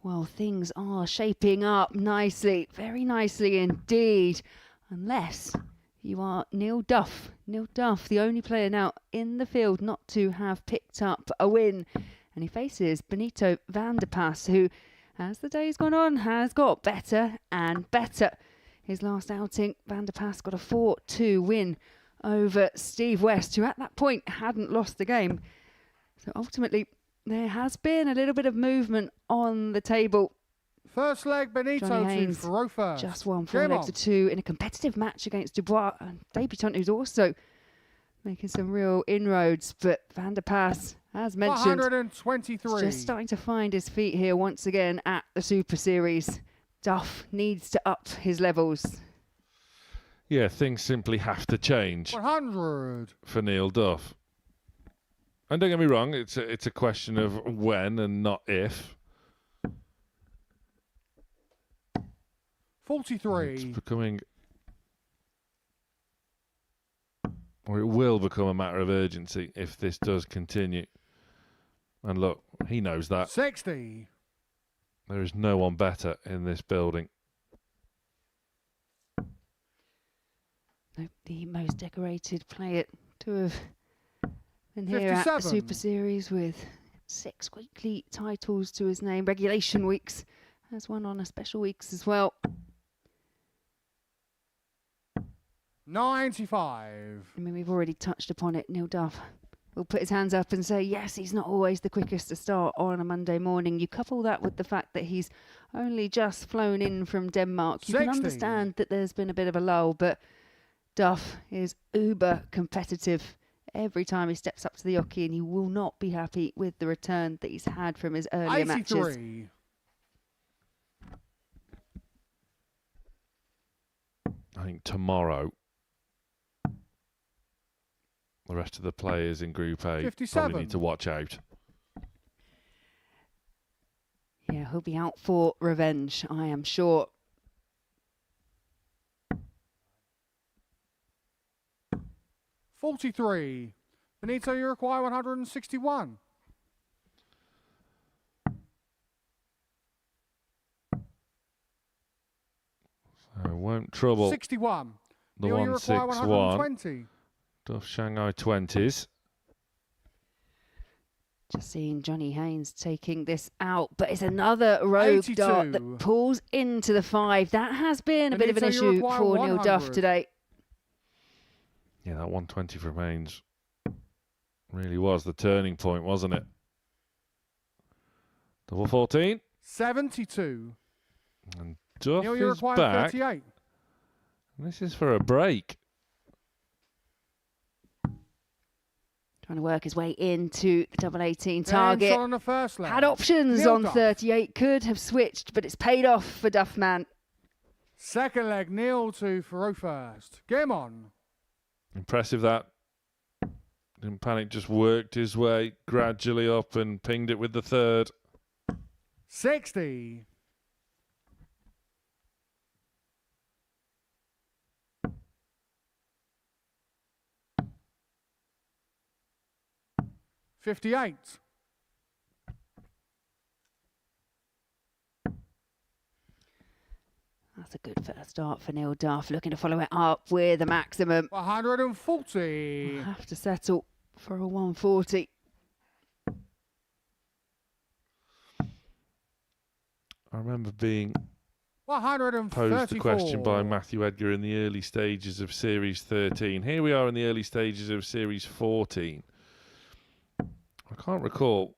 Well, things are shaping up nicely, very nicely indeed, unless you are Neil Duff. Neil Duff, the only player now in the field not to have picked up a win. And he faces Benito van der Pas, who, as the days gone on, has got better and better. His last outing, Van der Pas got a 4-2 win over Steve West, who at that point hadn't lost the game. So ultimately, there has been a little bit of movement on the table. First leg, Benito Johnny to Haynes throw first. just won 4 legs to 2 in a competitive match against Dubois, a debutant who's also making some real inroads. But Van der Pas, as mentioned, 123. just starting to find his feet here once again at the Super Series. Duff needs to up his levels. Yeah, things simply have to change 100 for Neil Duff. And don't get me wrong, it's a question of when and not if. 43. It's becoming, or it will become, a matter of urgency if this does continue. And look, he knows that. 60. There is no one better in this building. the most decorated player to have been here at the Super Series with 6 weekly titles to his name, regulation weeks, has one on a special weeks as well. 95. I mean, we've already touched upon it. Neil Duff will put his hands up and say, yes, he's not always the quickest to start on a Monday morning. You couple that with the fact that he's only just flown in from Denmark. You 60. can understand that there's been a bit of a lull, but Duff is uber competitive every time he steps up to the oche, and he will not be happy with the return that he's had from his earlier 83. matches. I think tomorrow, the rest of the players in Group A 57. probably need to watch out. Yeah, he'll be out for revenge, I am sure. $43. Benito, you require 161. So won't trouble 61. the Neil, you require 161. 120. Duff Shanghai 20s. Just seeing Johnny Haynes taking this out, but it's another rogue 82. dart that pulls into the 5. That has been a bit of an Benito, you issue require for Neil 100. Duff today. Yeah, that 120 from Haynes really was the turning point, wasn't it? Double 14. 72. And Duff Neil, you is require back. 38. And this is for a break. Trying to work his way into the double 18 Game target. shot on the first leg. Had options Neil on Duff. 38, could have switched, but it's paid off for Duffman. Second leg, Neil to Faro first. Game on. Impressive that. Didn't panic, just worked his way gradually up and pinged it with the third. 60. $58. That's a good first start for Neil Duff, looking to follow it up with a maximum. 140. We'll have to settle for a 140. I remember being 134. posed the question by Matthew Edgar in the early stages of Series 13. Here we are in the early stages of Series 14. I can't recall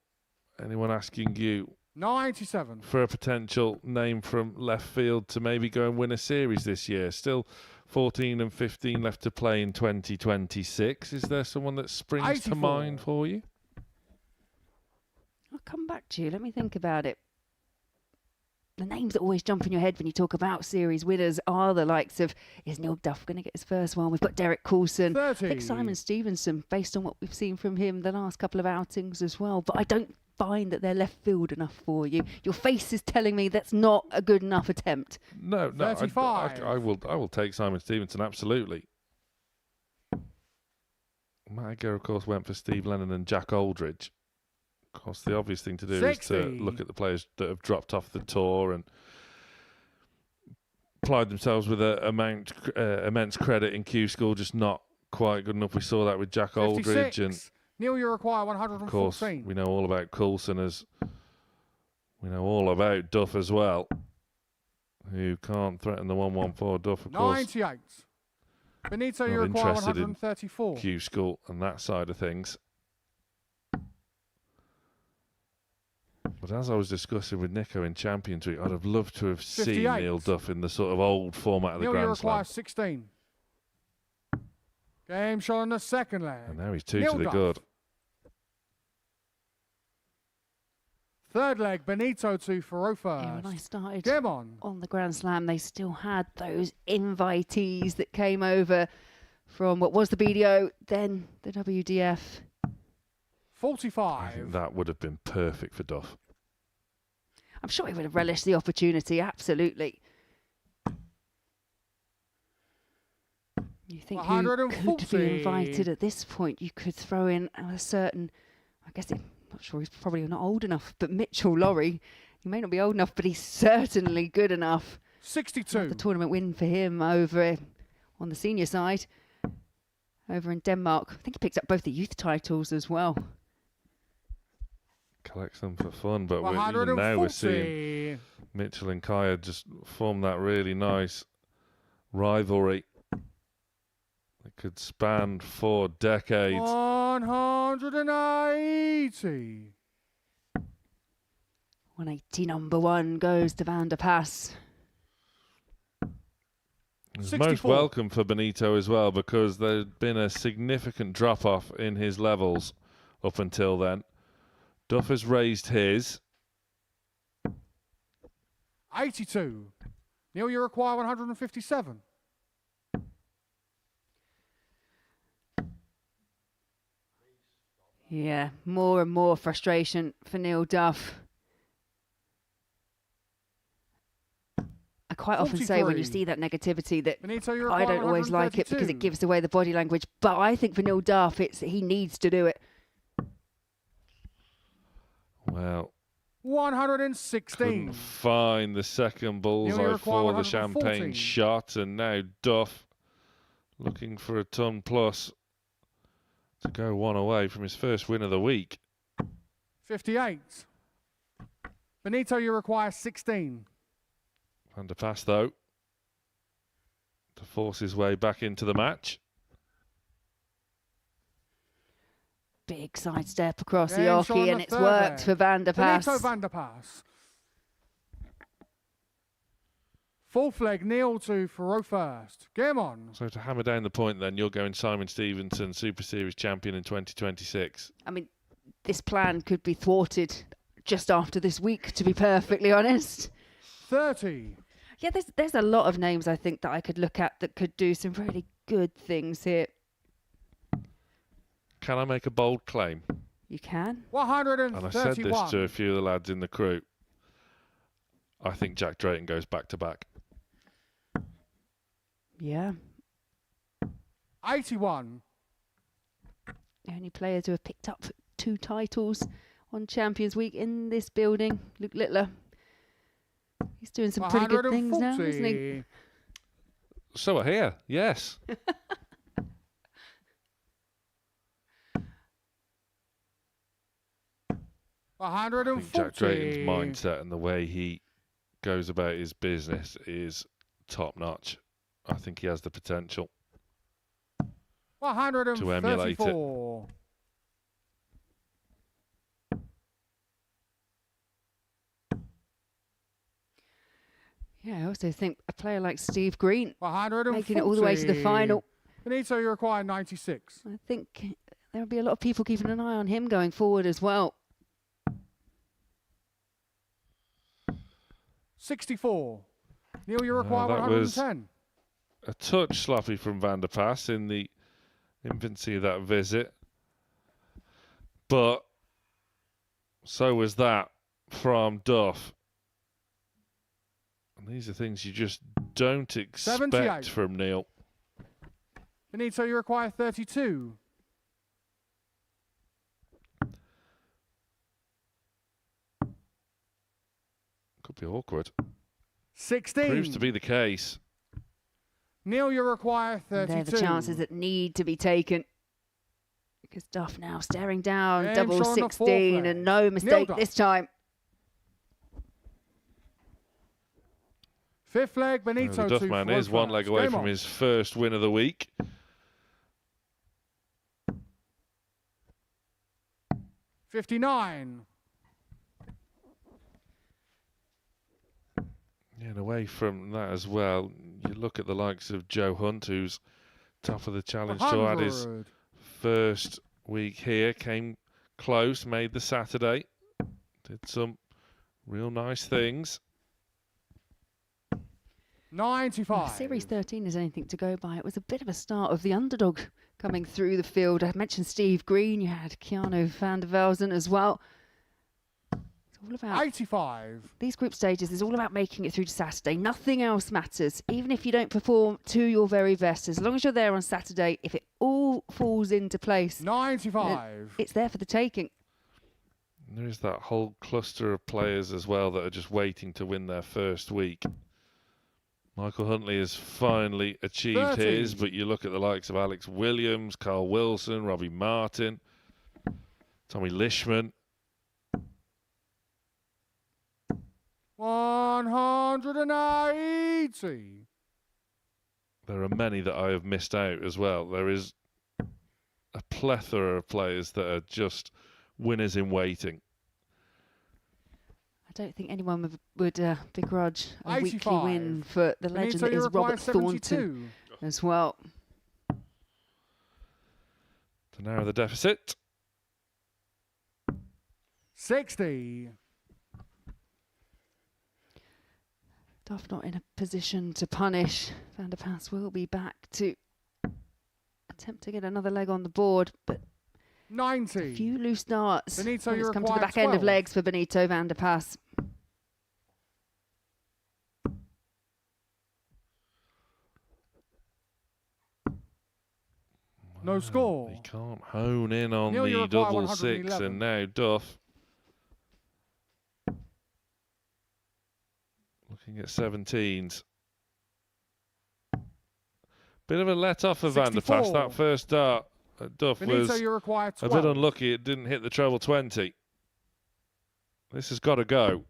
anyone asking you 97. for a potential name from left field to maybe go and win a series this year. Still 14 and 15 left to play in 2026. Is there someone that springs 84. to mind for you? I'll come back to you. Let me think about it. The names that always jump in your head when you talk about series winners are the likes of, is Neil Duff going to get his first one? We've got Derek Coulson. 30. I think Simon Stevenson, based on what we've seen from him the last couple of outings as well. But I don't find that they're left field enough for you. Your face is telling me that's not a good enough attempt. No, 35. I will take Simon Stevenson, absolutely. Matt Edgar, of course, went for Steve Lennon and Jack Aldridge. Of course, the obvious thing to do 60. is to look at the players that have dropped off the tour and applied themselves with immense credit in Q School, just not quite good enough. We saw that with Jack 56. Aldridge, and Neil, you require 114. of course, we know all about Coulson, as we know all about Duff as well, who can't threaten the 114. Duff, of course, 98. Benito, you not require interested in 134. Q School and that side of things. But as I was discussing with Nico in Champions Week, I'd have loved to have seen 58. Neil Duff in the sort of old format of the Neil, you Grand require Slam. 16. Game shot on the second leg. And now he's two Neil to the Duff. good. Third leg, Benito to Faro first. Yeah, when I started Game on. the Grand Slam, they still had those invitees that came over from what was the BDO, then the WDF. I 45. think that would have been perfect for Duff. I'm sure he would have relished the opportunity, absolutely. You think who could 140. be invited at this point? You could throw in a certain, I guess, I'm not sure, he's probably not old enough, but Mitchell Laurie, he may not be old enough, but he's certainly good enough. 62. The tournament win for him over on the senior side over in Denmark. I think he picked up both the youth titles as well. Collects them for fun, but even now we're seeing Mitchell and Kaya just form that really nice rivalry. It could span 4 decades. 180. 180 number 1 goes to Van der Pas. It's most welcome for Benito as well, because there'd been a significant drop-off in his levels up until then. Duff has raised his. 82. Neil, you require 157. Yeah, more and more frustration for Neil Duff. I quite often say when you see that negativity that Benito, I don't always like it because it gives away the body language. But I think for Neil Duff, he needs to do it. Well, 116. Couldn't find the second bullseye for the champagne shot, and now Duff looking for a ton plus to go one away from his first win of the week. 58. Benito, you require 16. Van der Pas, though, to force his way back into the match. Big sidestep across the Oki, and it's worked for Van der Pas. Benito Van der Pas. Fourth leg, Neil to Faro first. Game on. So to hammer down the point then, you're going Simon Stevenson, Super Series champion in 2026. I mean, this plan could be thwarted just after this week, to be perfectly honest. 30. Yeah, there's a lot of names I think that I could look at that could do some really good things here. Can I make a bold claim? You can. 131. And I said this to a few of the lads in the crew. I think Jack Drayton goes back to back. Yeah. 81. The only players who have picked up 2 titles on Champions Week in this building. Luke Littler. He's doing some pretty good things now, isn't he? So are here, yes. I think Jack Drayton's mindset and the way he goes about his business is top notch. I think he has the potential to emulate it. Yeah, I also think a player like Steve Green 140. making it all the way to the final. Benito, you require 96. I think there'll be a lot of people keeping an eye on him going forward as well. 64. Neil, you require 110. A touch sloppy from Van der Pas in the infancy of that visit. But so was that from Duff. And these are things you just don't expect 78. from Neil. Benito, you require 32. Could be awkward. 16. Proves to be the case. Neil, you require 32. They're the chances that need to be taken. Because Duff now staring down, James double on the 16, and no mistake this time. Fifth leg, Benito. The Duff man is one leg away from his first win of the week. $59. Yeah, and away from that as well, you look at the likes of Joe Hunt, who's top of the challenge to add his first week here, came close, made the Saturday, did some real nice things. 95. If Series 13 is anything to go by, it was a bit of a start of the underdog coming through the field. I mentioned Steve Green, you had Keanu van der Velzen as well. It's all about 85. These group stages is all about making it through to Saturday. Nothing else matters. Even if you don't perform to your very best, as long as you're there on Saturday, if it all falls into place, 95. It's there for the taking. There is that whole cluster of players as well that are just waiting to win their first week. Michael Huntley has finally achieved 30. his, but you look at the likes of Alex Williams, Carl Wilson, Robbie Martin, Tommy Lishman. 180. There are many that I have missed out as well. There is a plethora of players that are just winners in waiting. I don't think anyone would begrudge a 85. weekly win for the legend Benito, that you is require Robert 72. Thornton as well. To narrow the deficit. 60. Duff not in a position to punish. Van der Paas will be back to attempt to get another leg on the board, but 90. a few loose darts. Benito, When you it's come to the require back end of 12. legs for Benito Van der Paas. No score. He can't hone in on Neil, you the require double six, 111. and now Duff looking at 17s. Bit of a let off for Van der Paas. 64. That first dart at Duff Benito, was you require a 12. bit unlucky. It didn't hit the treble 20. This has got to go.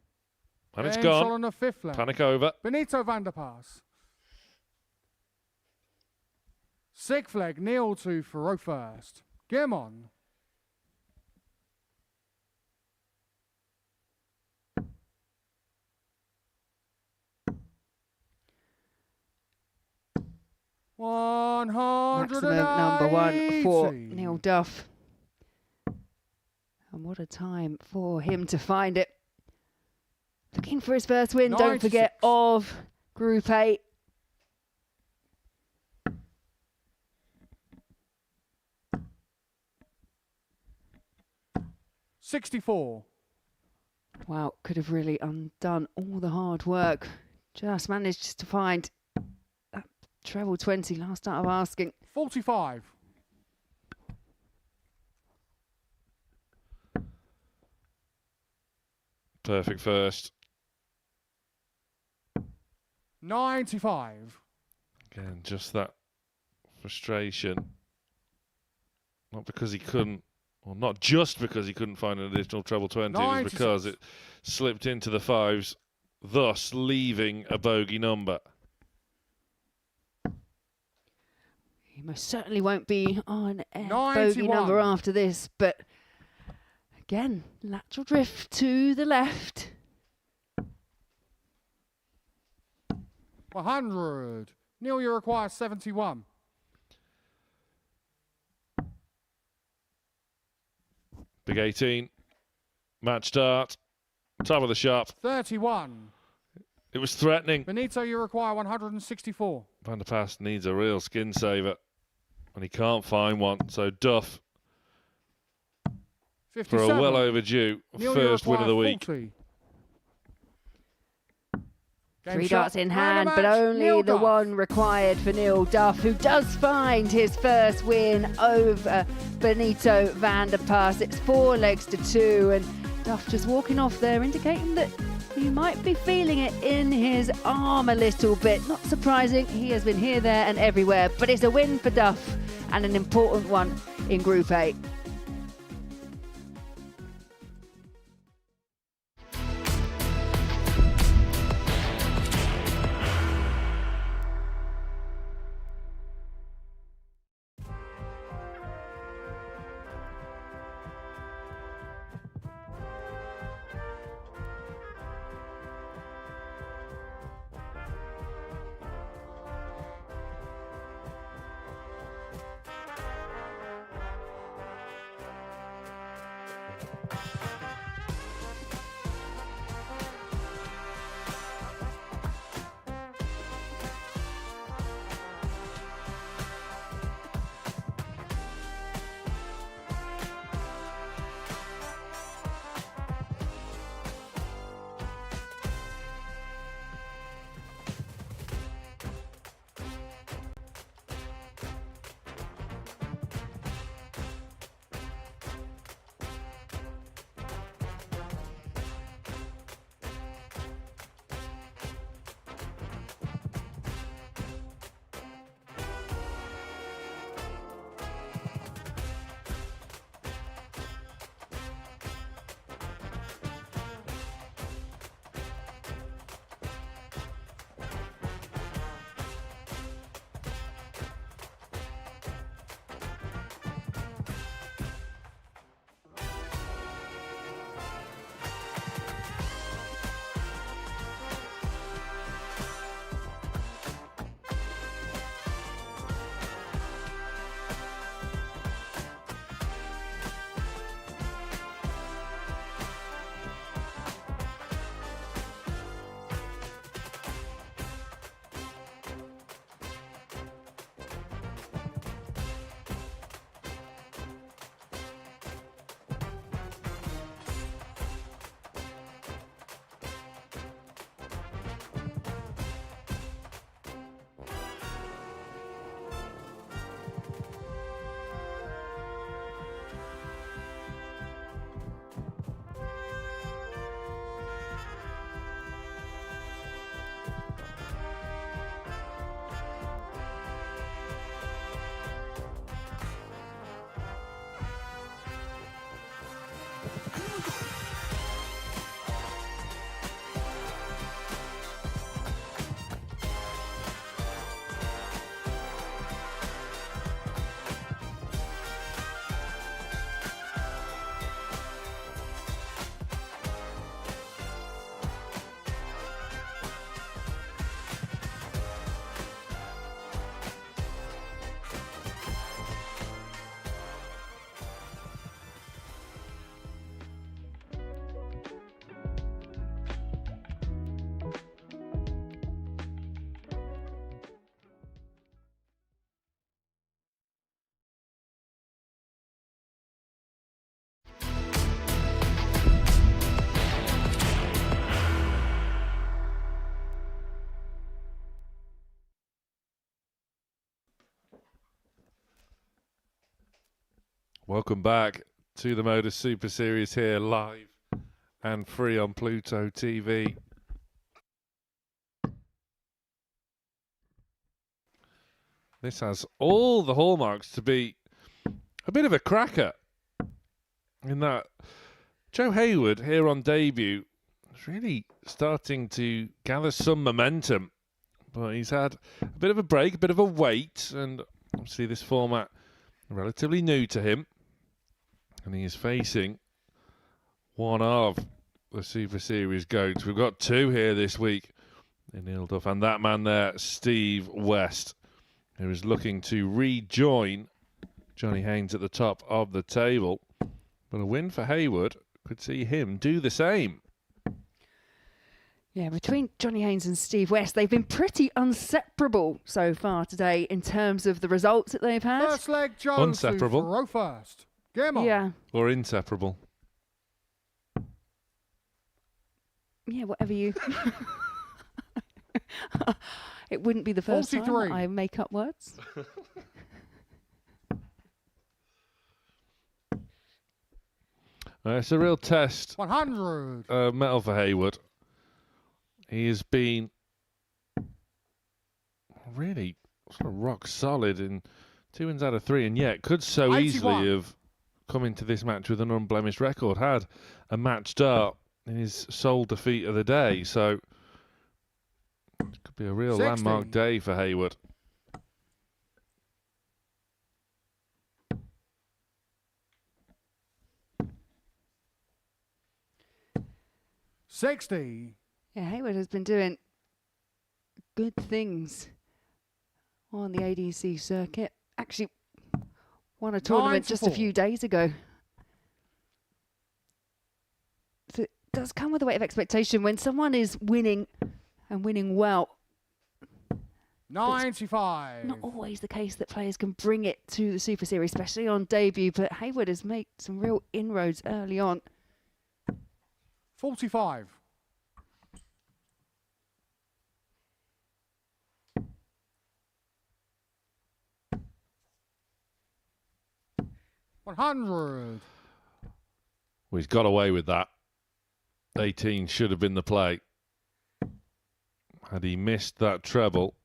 And it's Henshaw gone. on the fifth leg. Panic over. Benito Van der Paas. Sixth leg, Neil to Faro first. Game on. Maximum number 1 for Neil Duff. And what a time for him to find it. Looking for his first win, don't forget, 96. of Group 8. $64. Wow, could have really undone all the hard work. Just managed to find that treble 20 last start of asking. 45. Perfect first. 95. Again, just that frustration. Not because he couldn't, or not just because he couldn't find an additional treble 20, it was 96. because it slipped into the fives, thus leaving a bogey number. He most certainly won't be on a 91. bogey number after this, but again, lateral drift to the left. 100. Neil, you require 71. Big 18, match start, top of the shop. 31. It was threatening. Benito, you require 164. Van der Paas needs a real skin saver, and he can't find one. So Duff 57. for a well overdue Neil, first you win of the require week. 40. Game 3 shot, darts in man hand, of but match, only Neil the Duff. one required for Neil Duff, who does find his first win over Benito Van der Paas. It's 4 legs to 2, and Duff just walking off there, indicating that he might be feeling it in his arm a little bit. Not surprising, he has been here, there and everywhere, but it's a win for Duff and an important one in Group 8. Welcome back to the Modus Super Series here, live and free on Pluto TV. This has all the hallmarks to be a bit of a cracker, in that Joe Heywood here on debut is really starting to gather some momentum, but he's had a bit of a break, a bit of a wait, and obviously this format relatively new to him, and he is facing one of the Super Series GOATs. We've got two here this week in Neil Duff, and that man there, Steve West, who is looking to rejoin Johnny Haynes at the top of the table. But a win for Heywood could see him do the same. Yeah, between Johnny Haynes and Steve West, they've been pretty inseparable so far today in terms of the results that they've had. First leg, Joe Inseparable. to first. Game on. Yeah. Or inseparable. Yeah, whatever you... It wouldn't be the first 43. time I make up words. It's a real test. 100. Medal for Heywood. He has been really sort of rock solid in 2 wins out of 3, and yet could so 81. easily have come into this match with an unblemished record, had a match start in his sole defeat of the day. So it could be a real 60. landmark day for Heywood. $60. Yeah, Heywood has been doing good things on the ADC circuit. Actually, won a tournament just a 94. few days ago. So it does come with a weight of expectation when someone is winning and winning well. 95. Not always the case that players can bring it to the Super Series, especially on debut, but Heywood has made some real inroads early on. 45. $100. Well, he's got away with that. 18 should have been the play. Had he missed that treble,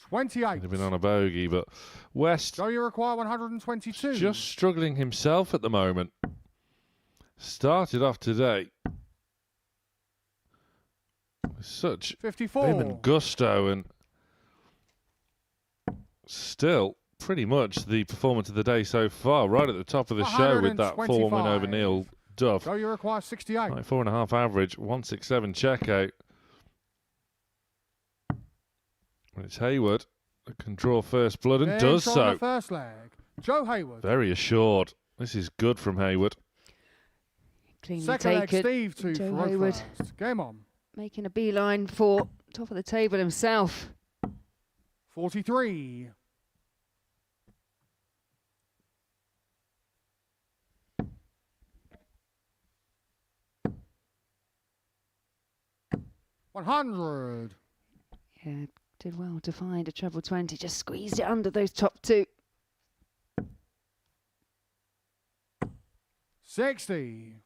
28. he'd have been on a bogey. But West So you require 122. just struggling himself at the moment. Started off today with such 54. vim and gusto, and still pretty much the performance of the day so far, right at the top of the show with that 4-1 win over 125. Neil Duff. So you require 68. 94.5 average, 167 checkout. And it's Heywood that can draw first blood and does On so. the first leg, Joe Heywood. Very assured. This is good from Heywood. Cleanly Second leg, taken. Steve to Joe Farouk Heywood first. Game on. making a beeline for top of the table himself. 43. $100. Yeah, did well to find a treble 20, just squeezed it under those top two. 60.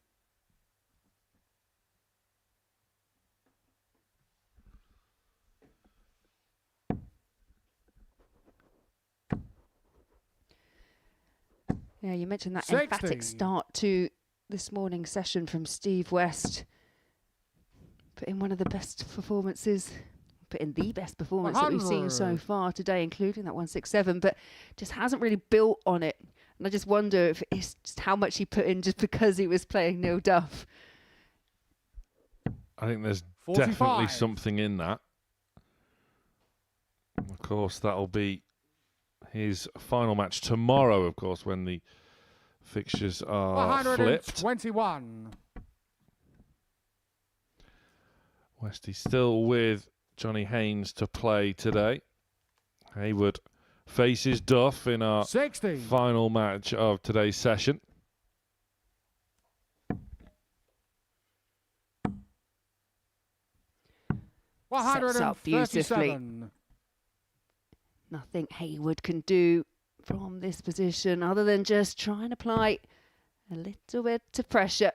Yeah, you mentioned that 60. emphatic start to this morning's session from Steve West. Put in one of the best performances, put in the best performance that we've seen so 100. far today, including that 167, but just hasn't really built on it. And I just wonder if it's just how much he put in just because he was playing Neil Duff. I think there's 45. definitely something in that. Of course, that'll be his final match tomorrow, of course, when the fixtures are flipped. 121. Westy still with Johnny Haynes to play today. Heywood faces Duff in our 60. final match of today's session. Sets up beautifully. 137. Nothing Heywood can do from this position other than just try and apply a little bit of pressure.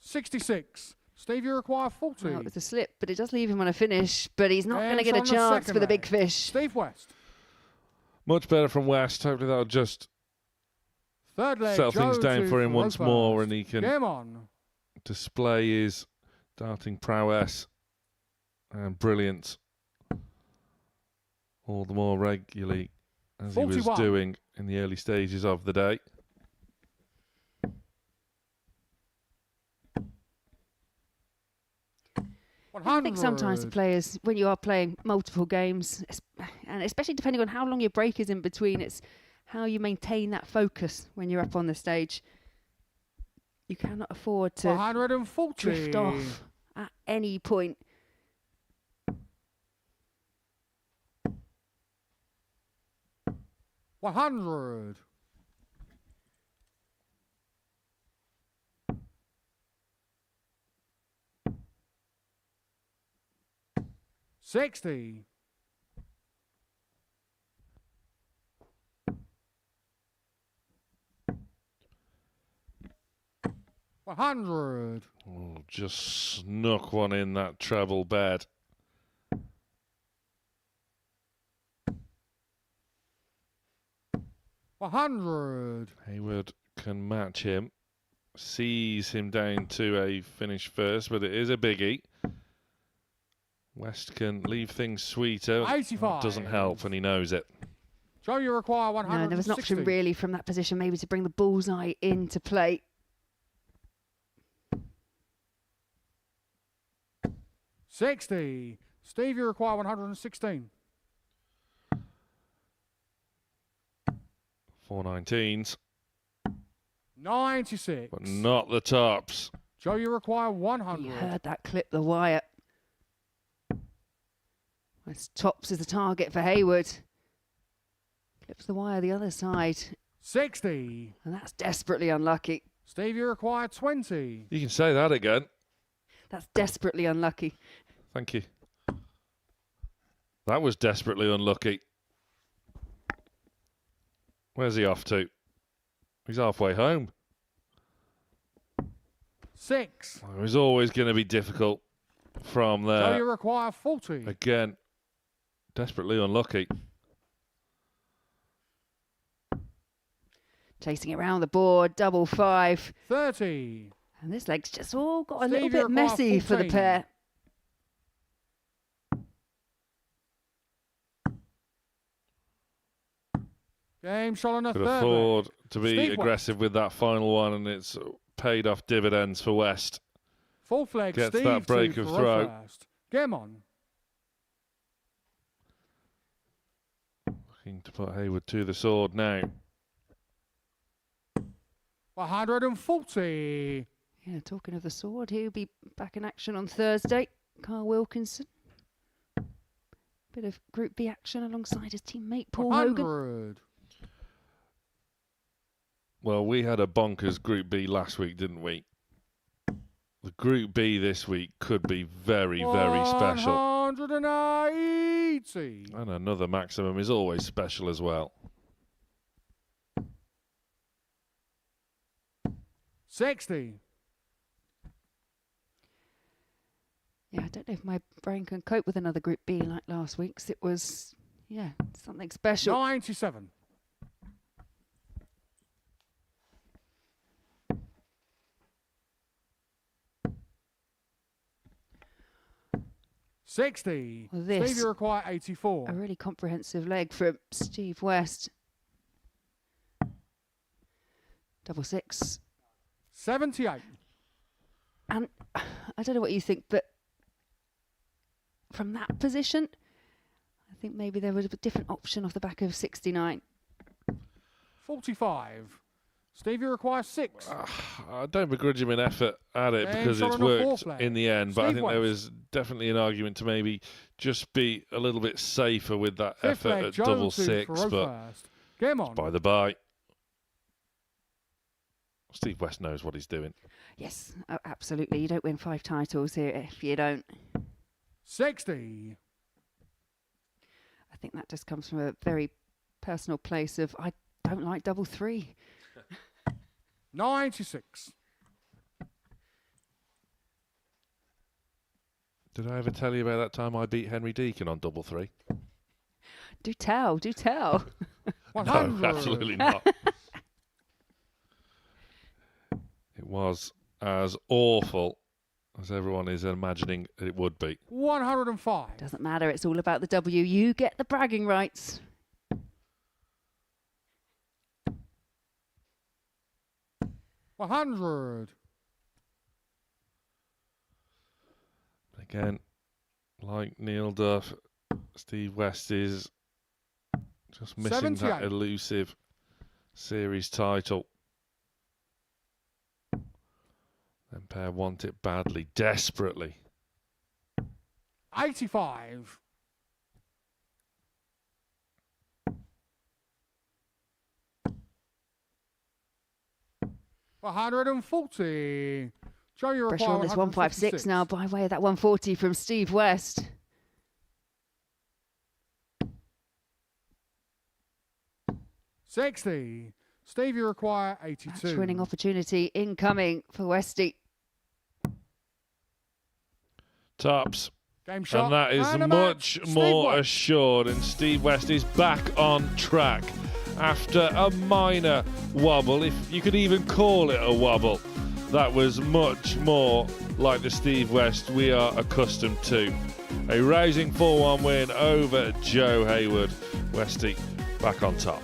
66. Steve, you require 40. Well, it was a slip, but it does leave him on a finish, but he's not going to get a chance for the big fish. Steve West. Much better from West. Hopefully that'll just Third leg, settle things Joe down to for him once Farofa. more, and he can Game on. display his darting prowess and brilliance all the more regularly as 41. he was doing in the early stages of the day. I think sometimes the players, when you are playing multiple games, and especially depending on how long your break is in between, it's how you maintain that focus when you're up on the stage. You cannot afford to 140. drift off at any point. $100. $60. $100. Oh, just snuck one in that treble bed. $100. Heywood can match him, sees him down to a finish first, but it is a biggie. West can leave things sweeter. 85. It doesn't help, and he knows it. Joe, you require 160. No, there was an option really from that position, maybe to bring the bullseye into play. $60. Steve, you require 116. 419s, 96. but not the tops. Joe, you require 100. You heard that clip the wire. As tops is the target for Heywood. Clips the wire the other side. 60. And that's desperately unlucky. Steve, you require 20. You can say that again. That's desperately unlucky. Thank you. That was desperately unlucky. Where's he off to? He's halfway home. 6. It was always going to be difficult from Joe, there. you require 40. Again, desperately unlucky. Chasing around the board, double 5. 30. And this leg's just all got a Steve, little you bit require messy for the 14. pair. Game shot on a Could third. afford to be Steve aggressive with that final one, and it's paid off dividends for West. Fourth leg, Gets Steve that break to of Farofa throw. first. Game on. Looking to put Heywood to the sword now. 140. Yeah, talking of the sword, he'll be back in action on Thursday. Carl Wilkinson. Bit of Group B action alongside his teammate Paul Hogan. 100. Well, we had a bonkers Group B last week, didn't we? The Group B this week could be very, very special. 180. And another maximum is always special as well. 60. Yeah, I don't know if my brain can cope with another Group B like last week's. It was, yeah, something special. 97. $60. Well, this- Steve, you require 84. A really comprehensive leg from Steve West. Double 6. 78. And I don't know what you think, but from that position, I think maybe there was a different option off the back of 69. 45. Steve, you require 6. I don't begrudge him an effort at it Game because shot it's on the worked fourth leg. in the end, but I Steve think there West. was definitely an argument to maybe just be a little bit safer with that Fifth effort leg, at Joe double to 6, Farofa but first. Game on. by the by. Steve West knows what he's doing. Yes, absolutely. You don't win 5 titles here if you don't. 60. I think that just comes from a very personal place of I don't like double three. 96. Did I ever tell you about that time I beat Henry Deacon on double three? Do tell, do tell. 100. No, absolutely not. It was as awful as everyone is imagining it would be. 105. Doesn't matter, it's all about the W. You get the bragging rights. 100. Again, like Neil Duff, Steve West is just missing 78. that elusive series title. Them pair want it badly, desperately. 85. 140. Joe, you Pressure require on this 156 now by way of that 140 from Steve West. $60. Steve, you require 82. Match winning opportunity incoming for Westy. Tops. Game shot. And that is and a much match. more Steve assured. And Steve West is back on track after a minor wobble, if you could even call it a wobble. That was much more like the Steve West we are accustomed to. A rousing 4-1 win over Joe Heywood. Westy back on top.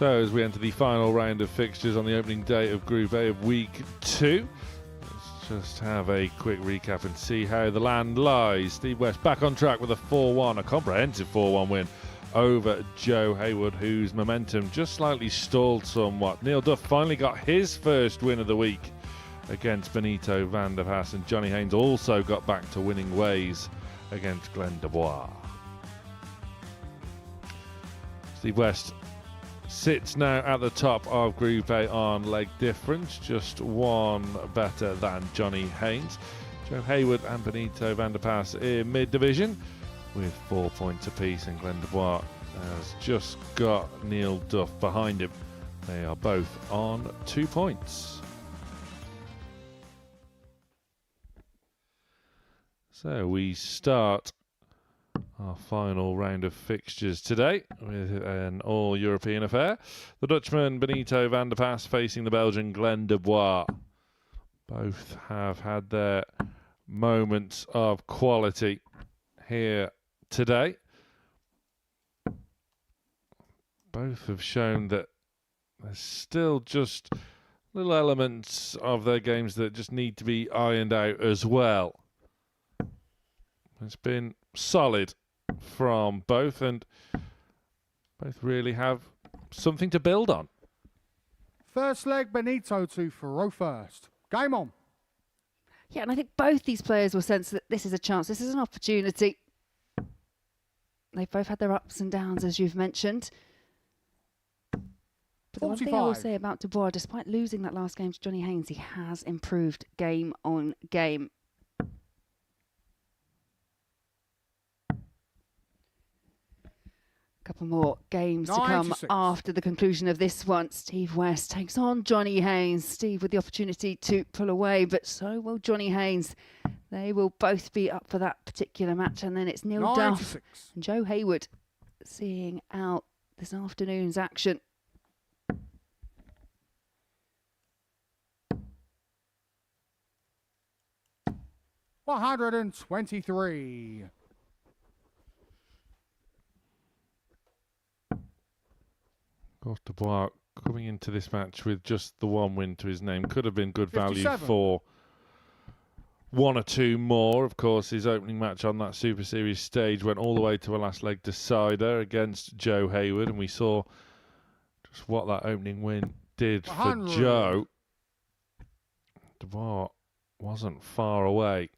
So as we enter the final round of fixtures on the opening day of Group A of Week 2, let's just have a quick recap and see how the land lies. Steve West back on track with a 4-1, a comprehensive 4-1 win over Joe Heywood, whose momentum just slightly stalled somewhat. Neil Duff finally got his first win of the week against Benito van der Paas, and Johnny Haynes also got back to winning ways against Glenn Dubois. Steve West sits now at the top of Group A on leg difference, just one better than Johnny Haynes. Joe Heywood and Benito van der Paas in mid-division with 4 points apiece, and Glenn Dubois has just got Neil Duff behind him. They are both on 2 points. So we start our final round of fixtures today with an all-European affair. The Dutchman Benito van der Paas facing the Belgian Glenn Dubois. Both have had their moments of quality here today. Both have shown that there's still just little elements of their games that just need to be ironed out as well. It's been solid from both, and both really have something to build on. First leg, Benito to throw first. Game on. Yeah, and I think both these players will sense that this is a chance, this is an opportunity. They've both had their ups and downs, as you've mentioned. But the one thing I will say about Dubois, despite losing that last game to Johnny Haynes, he has improved game on game. Couple more games to come after the conclusion of this one. Steve West takes on Johnny Haynes. Steve with the opportunity to pull away, but so will Johnny Haynes. They will both be up for that particular match, and then it's Neil Duff and Joe Heywood seeing out this afternoon's action. $123. Of course, Dubois coming into this match with just the one win to his name could have been good value 57. for one or two more. Of course, his opening match on that Super Series stage went all the way to a last leg decider against Joe Heywood, and we saw just what that opening win did 100. For Joe. Dubois wasn't far away.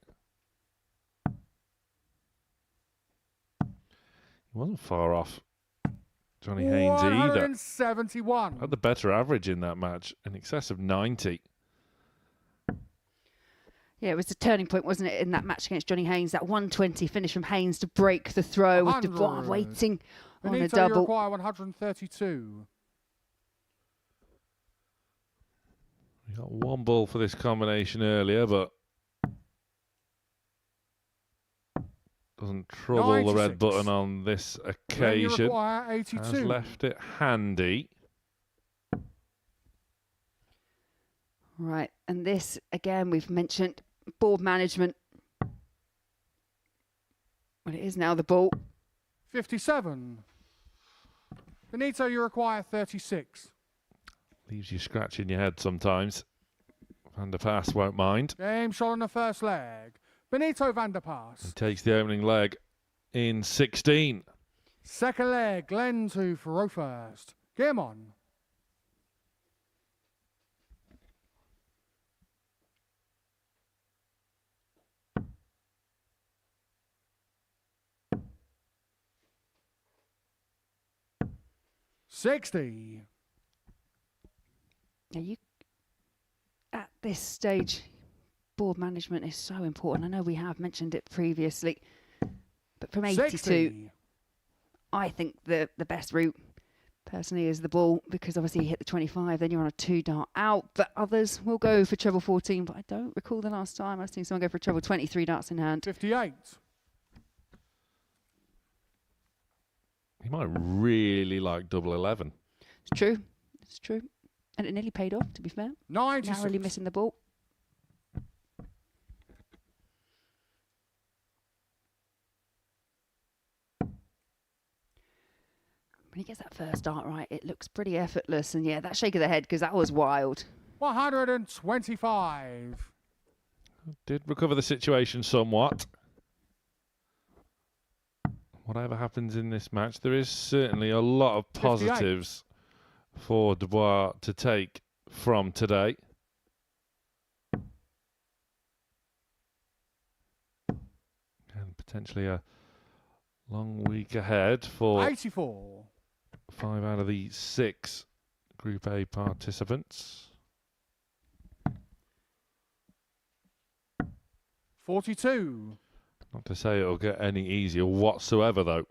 He wasn't far off Johnny Haynes either. 171. Had the better average in that match, in excess of 90. Yeah, it was a turning point, wasn't it, in that match against Johnny Haynes, that 120 finish from Haynes to break the throw 100. With Dubois waiting on a double. You require 132. We got one ball for this combination earlier, but doesn't trouble 96. The red button on this occasion. Has left it handy. Right, and this, again, we've mentioned board management. Well, it is now the ball. 57. Benito, you require 36. Leaves you scratching your head sometimes. Van der Paas won't mind. Game shot on the first leg. Benito van der Paas. He takes the opening leg in 16. Second leg, Glenn to throw first. Game on. $60. Now at this stage, board management is so important. I know we have mentioned it previously, but from 82, 60. I think the best route, personally, is the ball, because obviously you hit the 25, then you're on a 2-dart out, but others will go for treble 14, but I don't recall the last time I've seen someone go for a treble 23 darts in hand. 58. He might really like double 11. It's true. It's true. And it nearly paid off, to be fair. 96. Narrowly missing the ball. When he gets that first start right, it looks pretty effortless. And yeah, that shake of the head, because that was wild. 125. Did recover the situation somewhat. Whatever happens in this match, there is certainly a lot of positives for Dubois to take from today. And potentially a long week ahead for 84. 5 out of the 6 Group A participants. 42. Not to say it'll get any easier whatsoever, though.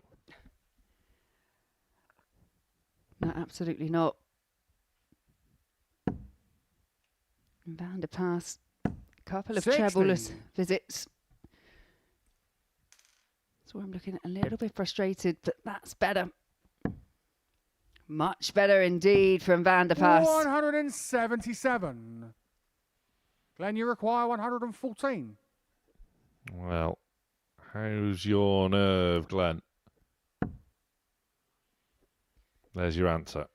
No, absolutely not. Van der Paas, a couple of 60. trebleless visits. That's where I'm looking a little bit frustrated, but that's better. Much better indeed from Van der Paas. 177. Glenn, you require 114. Well, how's your nerve, Glenn? There's your answer.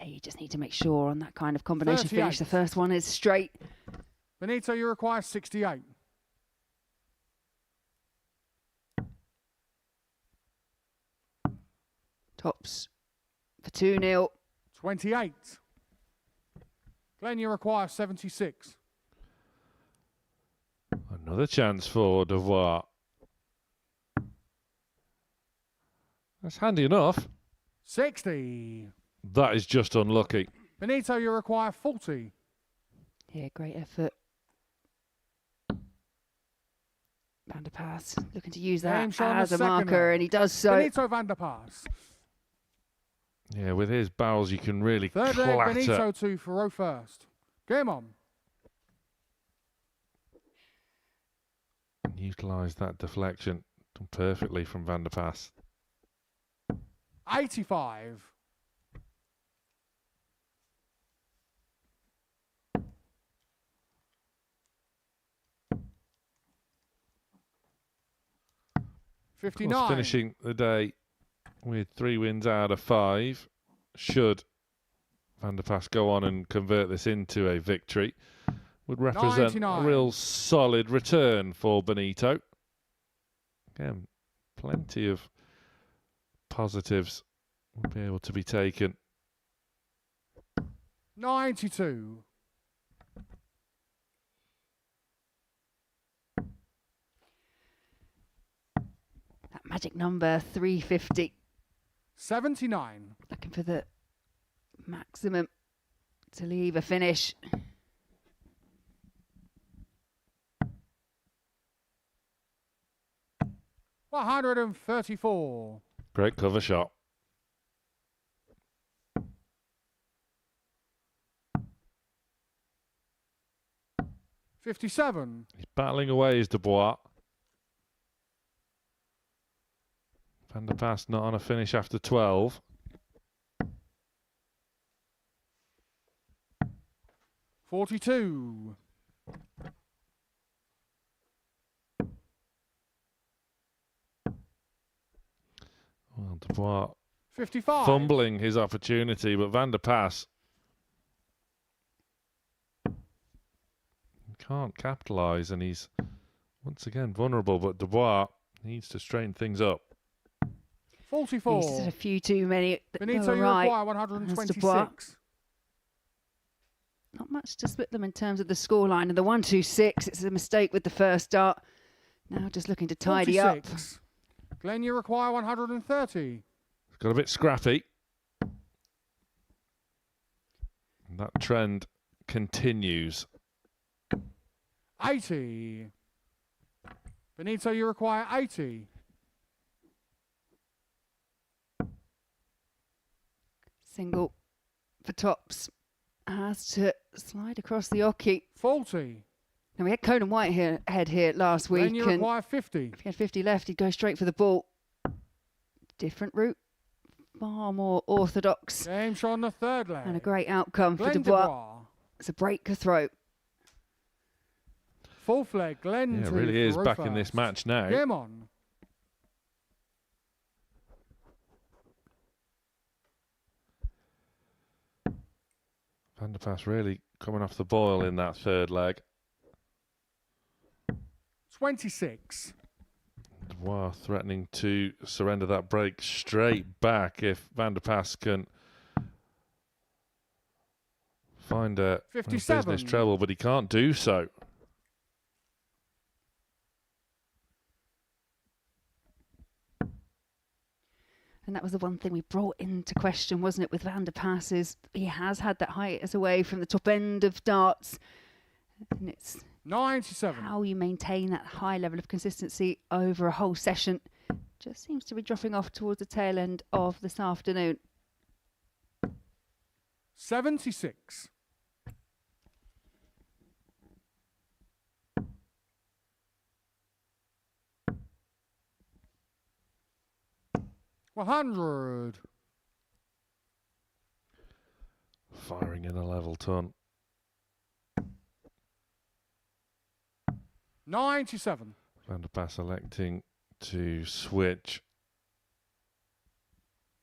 You just need to make sure on that kind of combination 38. finish. The first one is straight. Benito, you require 68. Tops for 2-0. 28. Glenn, you require 76. Another chance for Dubois. That's handy enough. 60. That is just unlucky. Benito, you require 40. Yeah, great effort. Van der Paas looking to use that as a marker, and he does so. Benito Van der Paas. Yeah, with his barrels, you can really Third leg, clatter. Benito to Faro first. Game on. Utilise that deflection. Done perfectly from Van der Paas. 85. Of course, 59. finishing the day with 3 wins out of 5. Should Van der Paas go on and convert this into a victory, would represent 99. a real solid return for Benito. Again, plenty of positives will be able to be taken. 92. That magic number, 350. 79. Looking for the maximum to leave a finish. $134. Great cover shot. $57. He's battling away as Dubois. Van der Paas not on a finish after 12. 42. Well, Dubois 55. fumbling his opportunity, but Van der Paas can't capitalise, and he's once again vulnerable. But Dubois needs to straighten things up. 44. He's had a few too many that Benito, go you right. require As Dubois. 126. Not much to split them in terms of the scoreline. And the 1-2-6, it's a mistake with the first start. Now just looking to tidy 46. Glenn, you require 130. It's got a bit scrappy. And that trend continues. 80. Benito, you require 80. Single for tops. Has to slide across the oki. 40. Now we had Conan Whitehead here last week. Glenn, you And require 50. if he had 50 left, he'd go straight for the ball. Different route. Far more orthodox. Game shot on the third leg. And a great outcome for Glenn Dubois. It's a breaker throat. Fourth leg, Glenn. Yeah, to really is Faro back in this first. match now. Game on. Van der Pas really coming off the boil in that third leg. 26. Dubois threatening to surrender that break straight back if Van der Pas can find a 57. business treble, but he can't do so. And that was the one thing we brought into question, wasn't it, with Van der Pas, is he has had that hiatus away from the top end of darts. And it's 97. how you maintain that high level of consistency over a whole session. Just seems to be dropping off towards the tail end of this afternoon. 76. $100. Firing in a level ton. 97. Van der Pas electing to switch.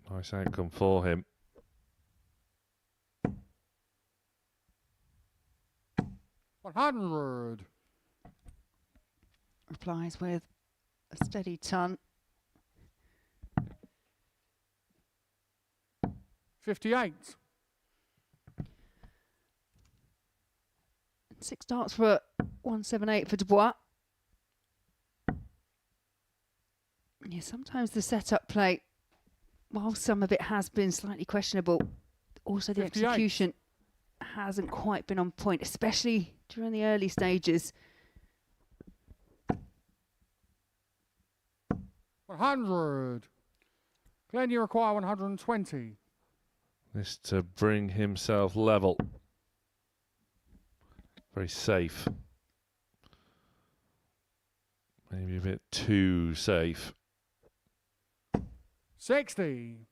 Nice outcome for him. 100. Replies with a steady ton. 58. 6 darts for 178 for Dubois. Yeah, sometimes the setup play, while some of it has been slightly questionable, also the 58. execution hasn't quite been on point, especially during the early stages. 100. Glenn, you require 120. This to bring himself level. Very safe. Maybe a bit too safe. 60.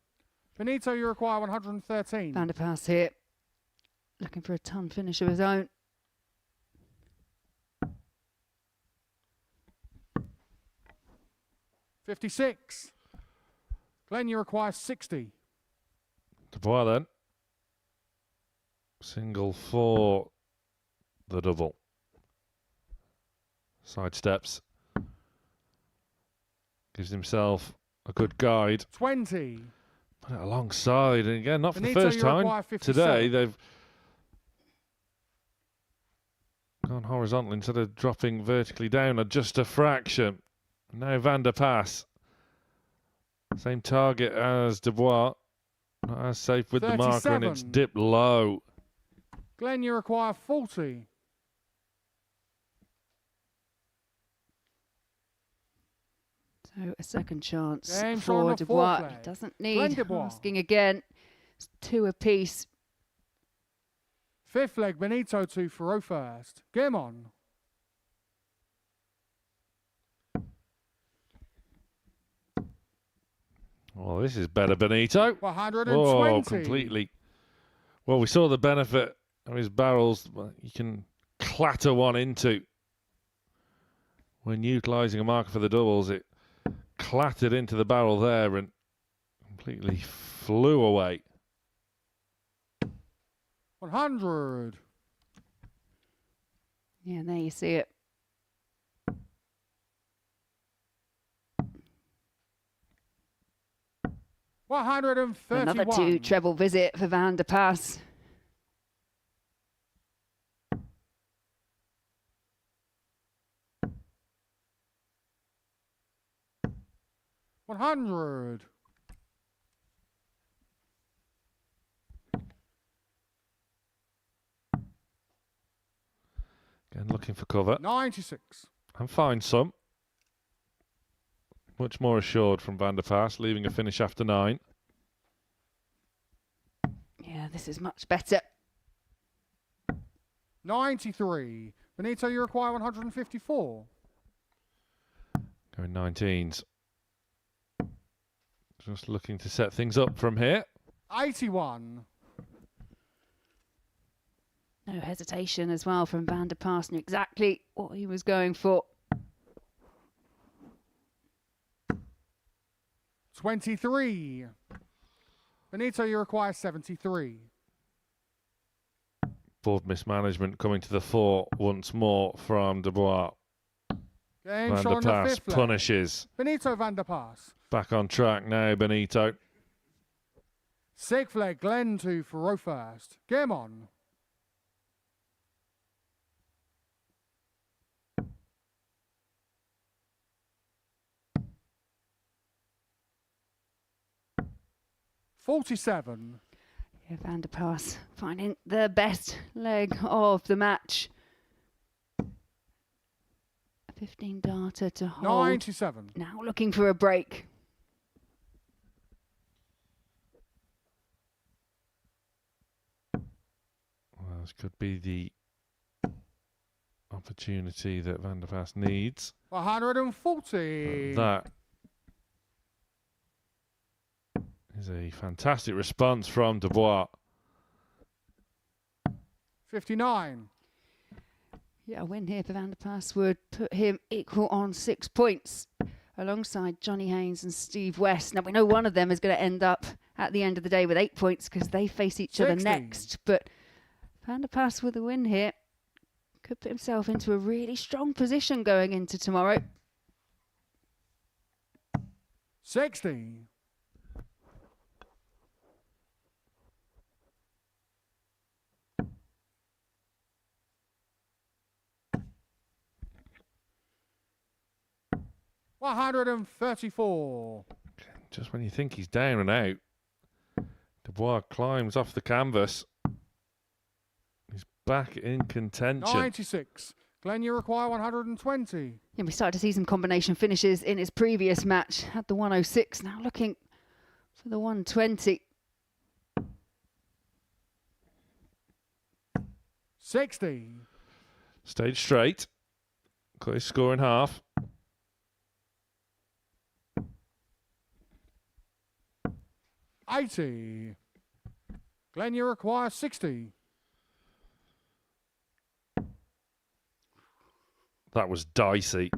Benito, you require 113. Van der Pas here, looking for a ton finish of his own. $56. Glenn, you require 60. Dubois then. Single for the double. Side steps. Gives himself a good guide. 20. Put it alongside. And again, not for Benito, the first you time require 57. today. They've gone horizontal instead of dropping vertically down just a fraction. Now Van der Pas. Same target as Dubois. Not as safe with the marker, and it's 37. dipped low. Glenn, you require 40. So a second chance Game for on the Dubois. fourth He leg. doesn't Glenn need Dubois. asking again. It's 2 apiece. Fifth leg, Benito to Faro first. Game on. Well, this is better, Benito. 120. Oh, completely. Well, we saw the benefit of his barrels. Well, you can clatter one into. When utilising a marker for the doubles, it clattered into the barrel there and completely flew away. 100. Yeah, and there you see it. Another 2 treble visit for Van der Pas. $100. Again, looking for cover. 96. And find some. Much more assured from Van der Pas, leaving a finish after 9. Yeah, this is much better. 93. Benito, you require 154. Going 19s. Just looking to set things up from here. 81. No hesitation as well from Van der Pas. Knew exactly what he was going for. 23. Benito, you require 73. Board mismanagement coming to the fore once more from Dubois. Game Van shot der on the Pass fifth leg. punishes. Benito Van der Pass. Back on track now, Benito. Sixth leg, Glenn to Thoreau first. Game on. .47. Yeah, Van der Pass finding the best leg of the match. 15 darter to hold. 97. Now looking for a break. Well, this could be the opportunity that Van der Pass needs. 140. That is a fantastic response from Dubois. 59. Yeah, a win here for Van der Pass would put him equal on 6 points alongside Johnny Haynes and Steve West. Now, we know one of them is going to end up at the end of the day with 8 points because they face each other next. But Van der Pass with a win here could put himself into a really strong position going into tomorrow. 60. $134. Just when you think he's down and out, Dubois climbs off the canvas. He's back in contention. 96. Glenn, you require 120. Yeah, we started to see some combination finishes in his previous match. Had the 106, now looking for the 120. 60. Stayed straight. Got his score in half. 80. Glenn, you require 60. That was dicey.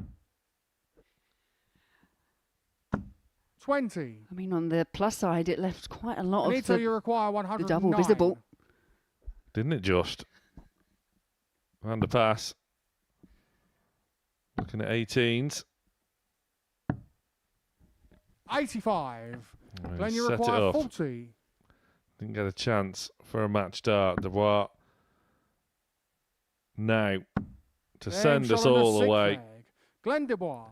20. I mean, on the plus side, it left quite a lot Benito, of you require the 109. double visible. Didn't it just? Van der Pass. Looking at 18s. 85. Oh, Glenn, you set it require up. 40. Didn't get a chance for a match start. Dubois now to send us all the way. Leg. Glenn Dubois.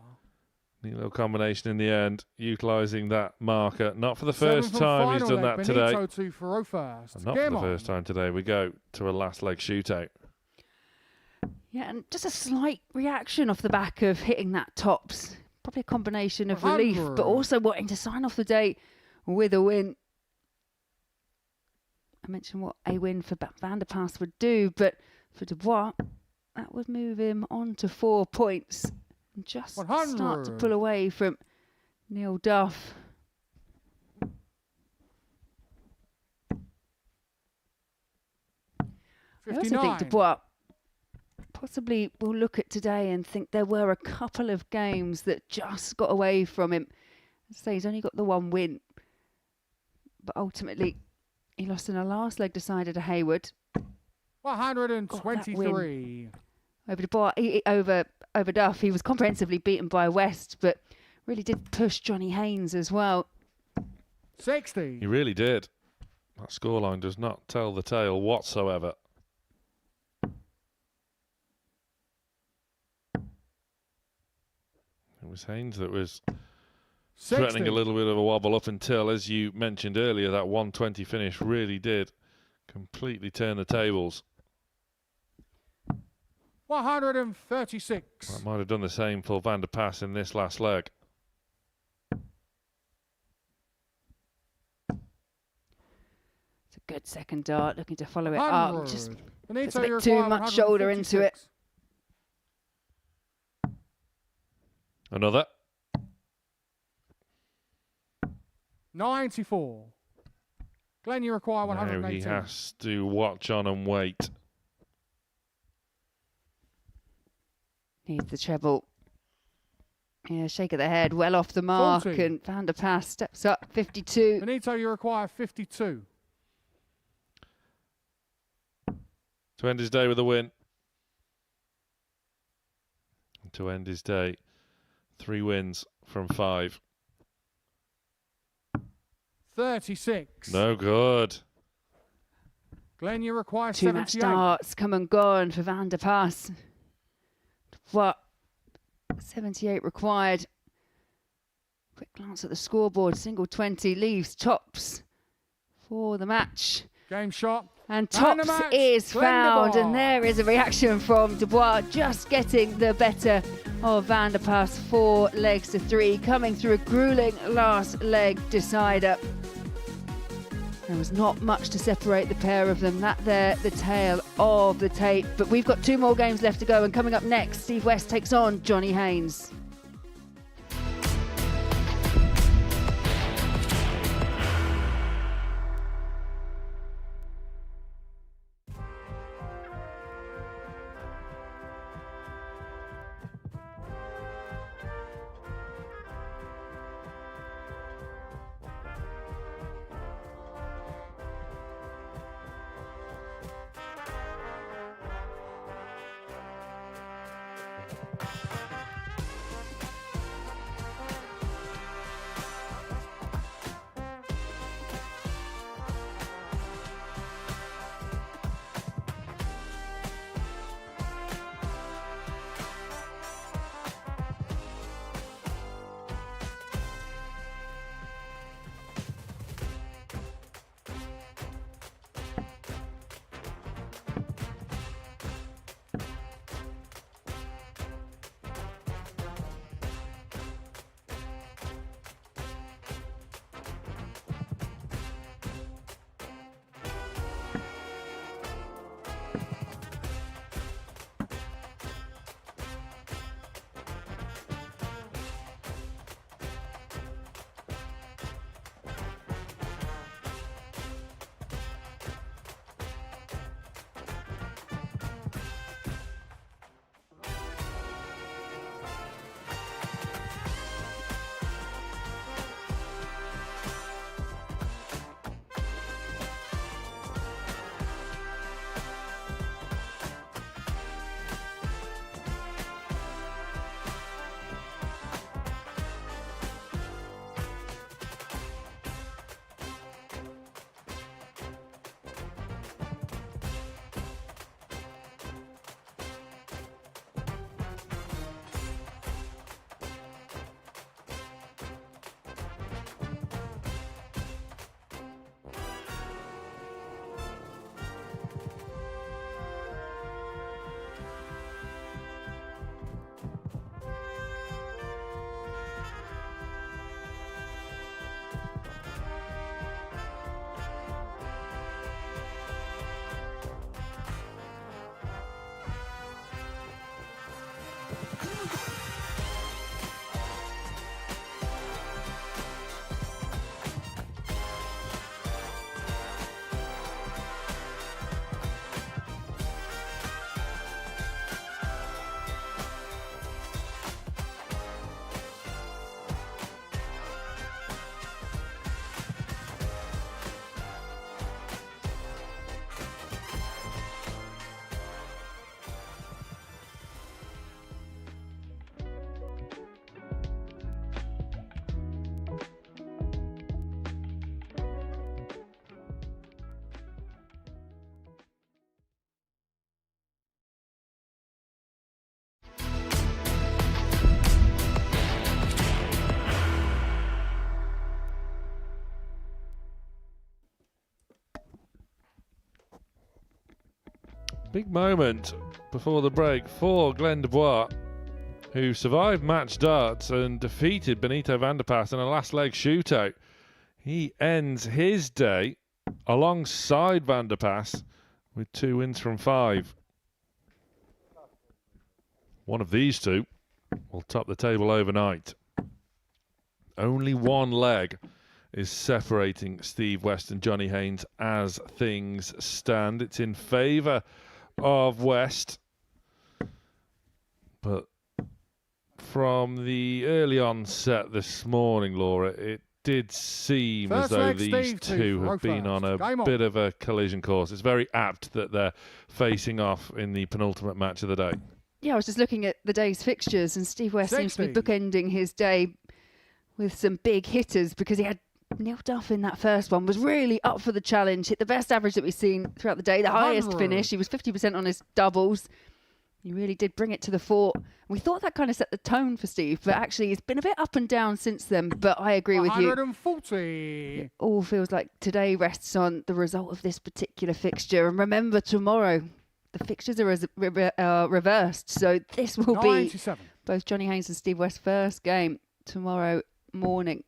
Neat little combination in the end, utilising that marker. Not for the first Seventh and time he's final done leg, that today. Benito to Thoreau first. And not Game for the on. first time today. We go to a last leg shootout. Yeah, and just a slight reaction off the back of hitting that tops. Probably a combination of relief, 100. but also wanting to sign off the day with a win. I mentioned what a win for Van der Pass would do, but for Dubois, that would move him on to 4 points and just start to 100. pull away from Neil Duff. I also 59. think Dubois possibly will look at today and think there were a couple of games that just got away from him. So he's only got the one win, but ultimately he lost in a last leg decider to Heywood. 123. Over Dubois, over Duff, he was comprehensively beaten by West, but really did push Johnny Haynes as well. 60. He really did. That scoreline does not tell the tale whatsoever. It was Haynes that was 60. threatening a little bit of a wobble up until, as you mentioned earlier, that 120 finish really did completely turn the tables. 136. That might have done the same for Van der Pass in this last leg. It's a good second dart, looking to follow it up. 100. Just Benito, puts a bit you too require much shoulder into it. 156. Another. 94. Glenn, you require Now 118. he has to watch on and wait. Needs the treble. Yeah, shake of the head, well off the mark, 40. and Van der Pass steps up, 52. Benito, you require 52. to end his day with a win. And to end his day, 3 wins from 5. 36. No good. Glenn, you require 2 match 78. starts come and gone for Van der Pas. What? 78 required. Quick glance at the scoreboard. Single 20 leaves tops for the match. Game shot. And And the tops match, is Glenn found. Dubois. And there is a reaction from Dubois, just getting the better of Van der Pas. 4 legs to 3, coming through a grueling last leg decider. There was not much to separate the pair of them. That there, the tail of the tape. But we've got 2 more games left to go. And coming up next, Steve West takes on Johnny Haynes. Big moment before the break for Glenn Dubois, who survived match darts and defeated Benito Van der Pas in a last leg shootout. He ends his day alongside Van der Pas with 2 wins from 5. One of these 2 will top the table overnight. Only 1 leg is separating Steve West and Johnny Haynes as things stand. It's in favour of West. But from the early onset this morning, Laura, it did seem First as though leg, these Steve, two to have been throw on first. a Game on. bit of a collision course. It's very apt that they're facing off in the penultimate match of the day. Yeah, I was just looking at the day's fixtures, and Steve West seems to be 60. bookending his day with some big hitters, because he had Neil Duff in that first one, was really up for the challenge, hit the best average that we've seen throughout the day, the highest 100. finish. He was 50% on his doubles. He really did bring it to the fore. We thought that kind of set the tone for Steve, but actually it's been a bit up and down since then. But I agree with you. 140. It all feels like today rests on the result of this particular fixture. And remember, tomorrow the fixtures are reversed, so this will 97. be both Johnny Haynes and Steve West's first game tomorrow morning.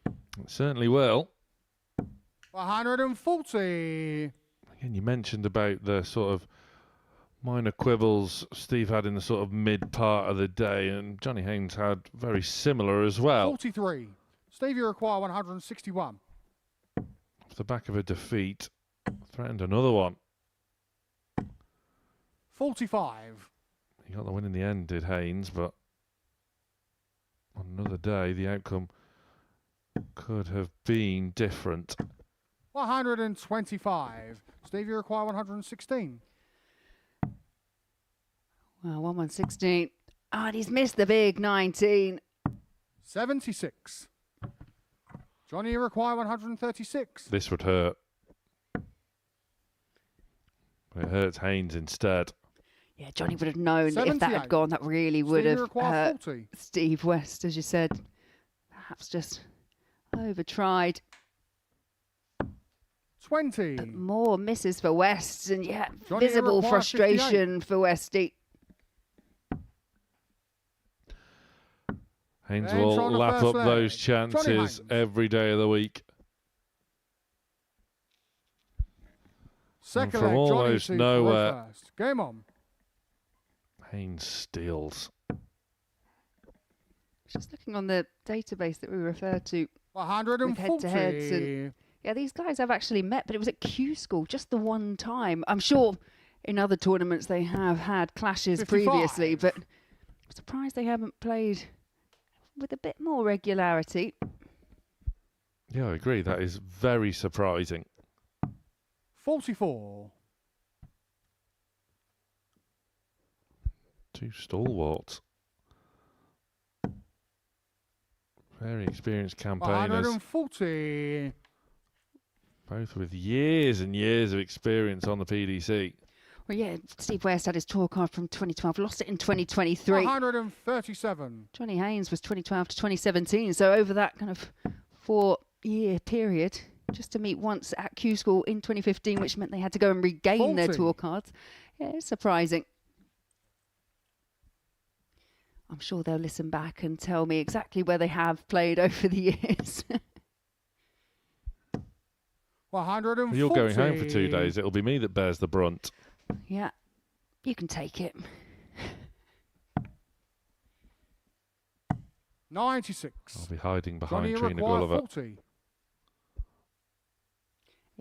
It certainly will. 140. Again, you mentioned about the sort of minor quibbles Steve had in the sort of mid part of the day, and Johnny Haynes had very similar as well. 43. Steve, you require 161. Off the back of a defeat, threatened another one. 45. He got the win in the end, did Haynes, but on another day, the outcome could have been different. 125. Steve, you require 116. Well, 1-1-16. Oh, and he's missed the big 19. 76. Johnny, you require 136. This would hurt. But it hurts Haynes instead. Yeah, Johnny would have known that if that 78. had gone, that really would Steve, you have require hurt 40. Steve West, as you said. Perhaps just over-tried. 20. But more misses for West, and yeah, Johnny, you visible require frustration for Westy. Haynes Haynes will on the lap first up leg. those Johnny chances Haynes. every day of the week. Second from leg, Johnny almost to nowhere. throw first. Game on. Haynes steals. Just looking on the database that we referred to with 140. head-to-heads, and yeah, these guys have actually met, but it was at Q School just the one time. I'm sure in other tournaments they have had clashes 55. previously, but I'm surprised they haven't played with a bit more regularity. Yeah, I agree. That is very surprising. 44. Two stalwarts. Very experienced campaigners. 140. Both with years and years of experience on the PDC. Well, yeah, Steve West had his tour card from 2012, lost it in 2023. 137. Johnny Haynes was 2012 to 2017, so over that kind of 4-year period, just to meet once at Q School in 2015, which meant they had to go and regain their 40. tour cards. Yeah, it's surprising. I'm sure they'll listen back and tell me exactly where they have played over the years. 140. You're going home for 2 days. It'll be me that bears the brunt. Yeah, you can take it. 96. I'll be hiding Johnny, behind you Trina require Gulliver. 40.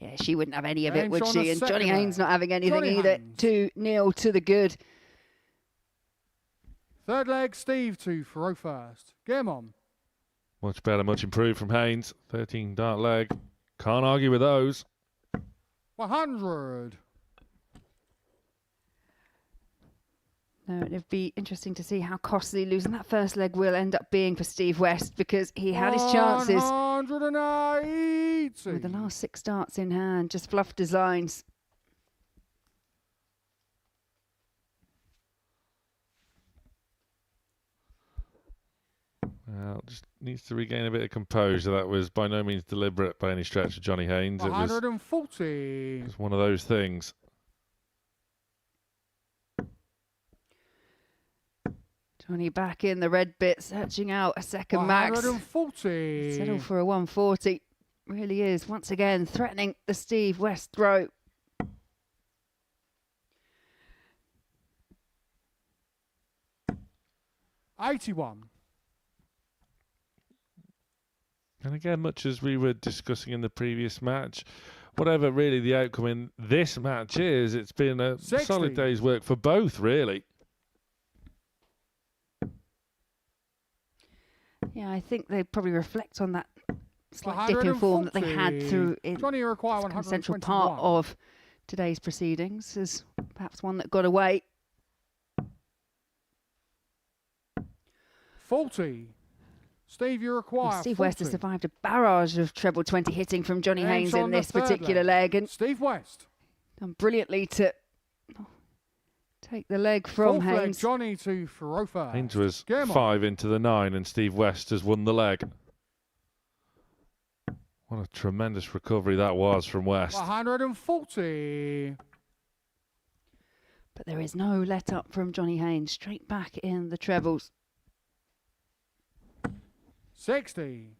Yeah, she wouldn't have any of it, Haynes would on she? the And Johnny second Haynes leg. not having anything Johnny either. Haynes. 2-0 to the good. Third leg, Steve to throw first. Game on. Much better, much improved from Haynes. 13 dart leg. Can't argue with those. 100. No, it'd be interesting to see how costly losing that first leg will end up being for Steve West, because he had his chances 180. with the last 6 darts in hand, just fluffed his lines. Well, just needs to regain a bit of composure. That was by no means deliberate by any stretch of Johnny Haynes. It was 140. just one of those things. Johnny back in the red bit, searching out a second max. 140. Settle for a 140. Really is, once again, threatening the Steve West throw. $81. And again, much as we were discussing in the previous match, whatever really the outcome in this match is, it's been a 60. solid day's work for both, really. Yeah, I think they probably reflect on that slight dip in form that they had through in the central part of today's proceedings as perhaps one that got away. 40. Steve, you require Well, Steve 40. West has survived a barrage of treble 20 hitting from Johnny Haynes in this particular leg, and Steve West done brilliantly to take the leg from Haynes. Leg, Johnny to Farofa. Haynes was 5 into the 9 and Steve West has won the leg. What a tremendous recovery that was from West. 140. But there is no let up from Johnny Haynes. Straight back in the trebles. 60.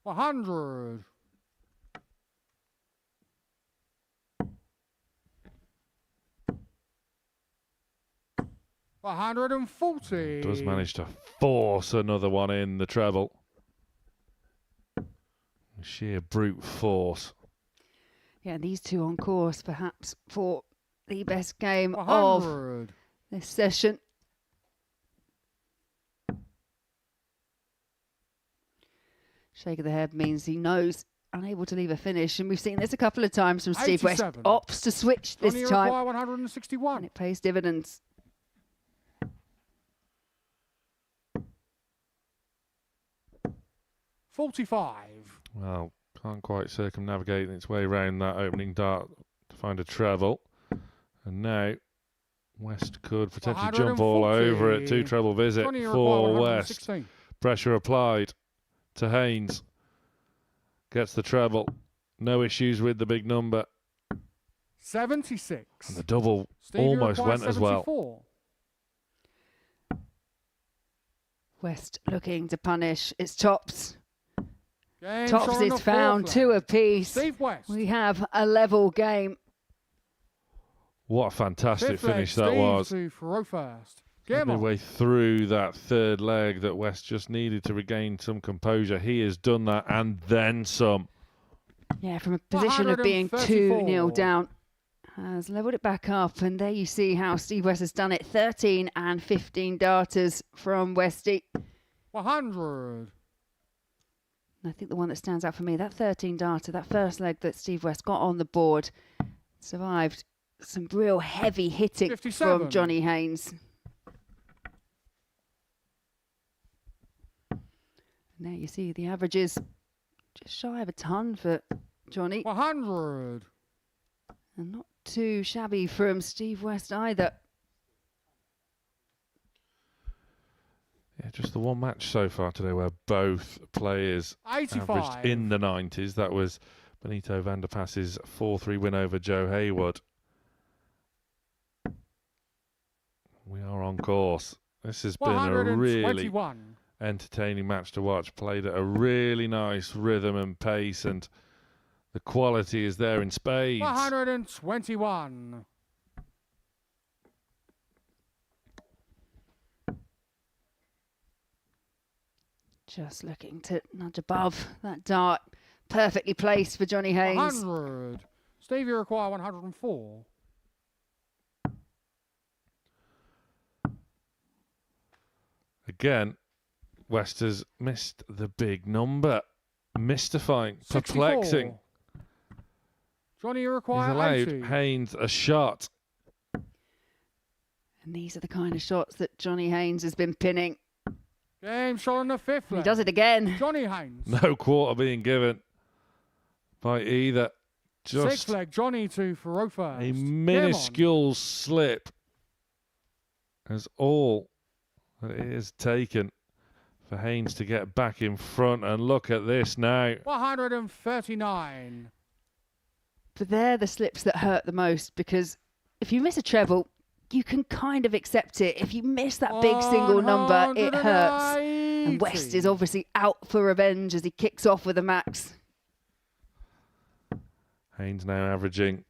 $100. 140. Does manage to force another one in the treble. Sheer brute force. Yeah, these two on course perhaps for the best game 100. of this session. Shake of the head means he knows unable to leave a finish, and we've seen this a couple of times from Steve West. Opts to switch this time, 161. and it pays dividends. $45. Well, can't quite circumnavigate its way around that opening dart to find a treble. And now West could potentially jump all over it. 2 treble visit for West. Pressure applied to Haynes. Gets the treble. No issues with the big number. 76. And the double almost went 74. As well. West looking to punish its tops. Game Tops is found, 2 apiece. Steve West. We have a level game. What a fantastic finish that was. Midway through that third leg that West just needed to regain some composure. He has done that and then some. Yeah, from a position of being 2-0 down, has levelled it back up. And there you see how Steve West has done it. 13 and 15 darters from Westy. 100. I think the one that stands out for me, that 13 darter, that first leg that Steve West got on the board, survived some real heavy hitting 57. from Johnny Haynes. And there you see the averages just shy of a ton for Johnny. 100. And not too shabby from Steve West either. Yeah, just the one match so far today where both players 85. averaged in the 90s. That was Benito van der Pass's 4-3 win over Joe Heywood. We are on course. This has been a really entertaining match to watch. Played at a really nice rhythm and pace, and the quality is there in spades. 121. Just looking to nudge above that dart. Perfectly placed for Johnny Haynes. 100. Steve, you require 104. Again, West has missed the big number. Mystifying, 64. perplexing. Johnny, you require He's allowed 80. Haynes a shot. And these are the kind of shots that Johnny Haynes has been pinning. Game shot on the 5th leg. He does it again. Johnny Haynes. No quarter being given by either. Just 6th leg, Johnny to Farofa. a minuscule slip is all that it is taken for Haynes to get back in front. And look at this now. 139. But they're the slips that hurt the most, because if you miss a treble, you can kind of accept it. If you miss that big single number, it hurts. And West is obviously out for revenge as he kicks off with a max. Haynes now averaging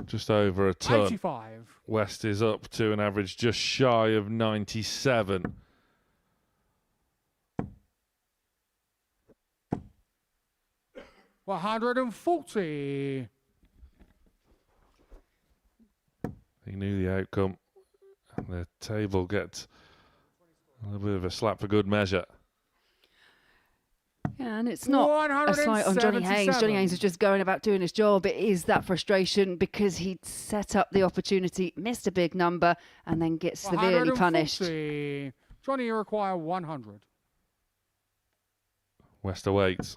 just over a ton. 85. West is up to an average just shy of 97. 140. He knew the outcome. The table gets a little bit of a slap for good measure. Yeah, and it's not a slight on Johnny Haynes. Johnny Haynes is just going about doing his job. It is that frustration because he'd set up the opportunity, missed a big number, and then gets severely punished. Johnny, you require 100. West awaits.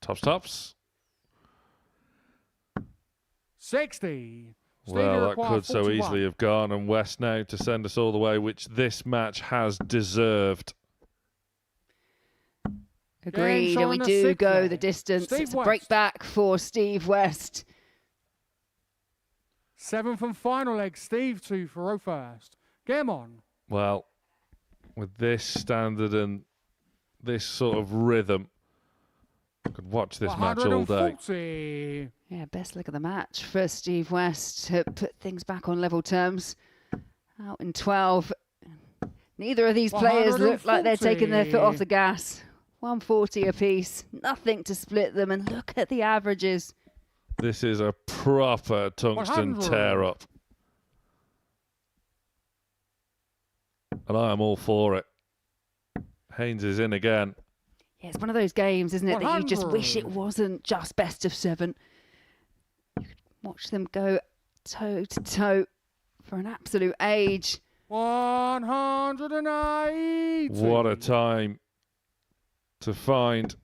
Tops. 60. Well, that could so easily have gone, and West now to send us all the way, which this match has deserved. Agreed, and we do go the distance. It's a break back for Steve West. 7th and final leg, Steve 2 for first. Game on. Well, with this standard and this sort of rhythm, I could watch this match all day. Yeah, best leg of the match for Steve West to put things back on level terms. Out in 12. Neither of these players look like they're taking their foot off the gas. 140 apiece, nothing to split them, and look at the averages. This is a proper tungsten tear-up. And I am all for it. Haynes is in again. Yeah, it's one of those games, isn't it, that you just wish it wasn't just best of 7. You could watch them go toe-to-toe for an absolute age. 180. What a time to find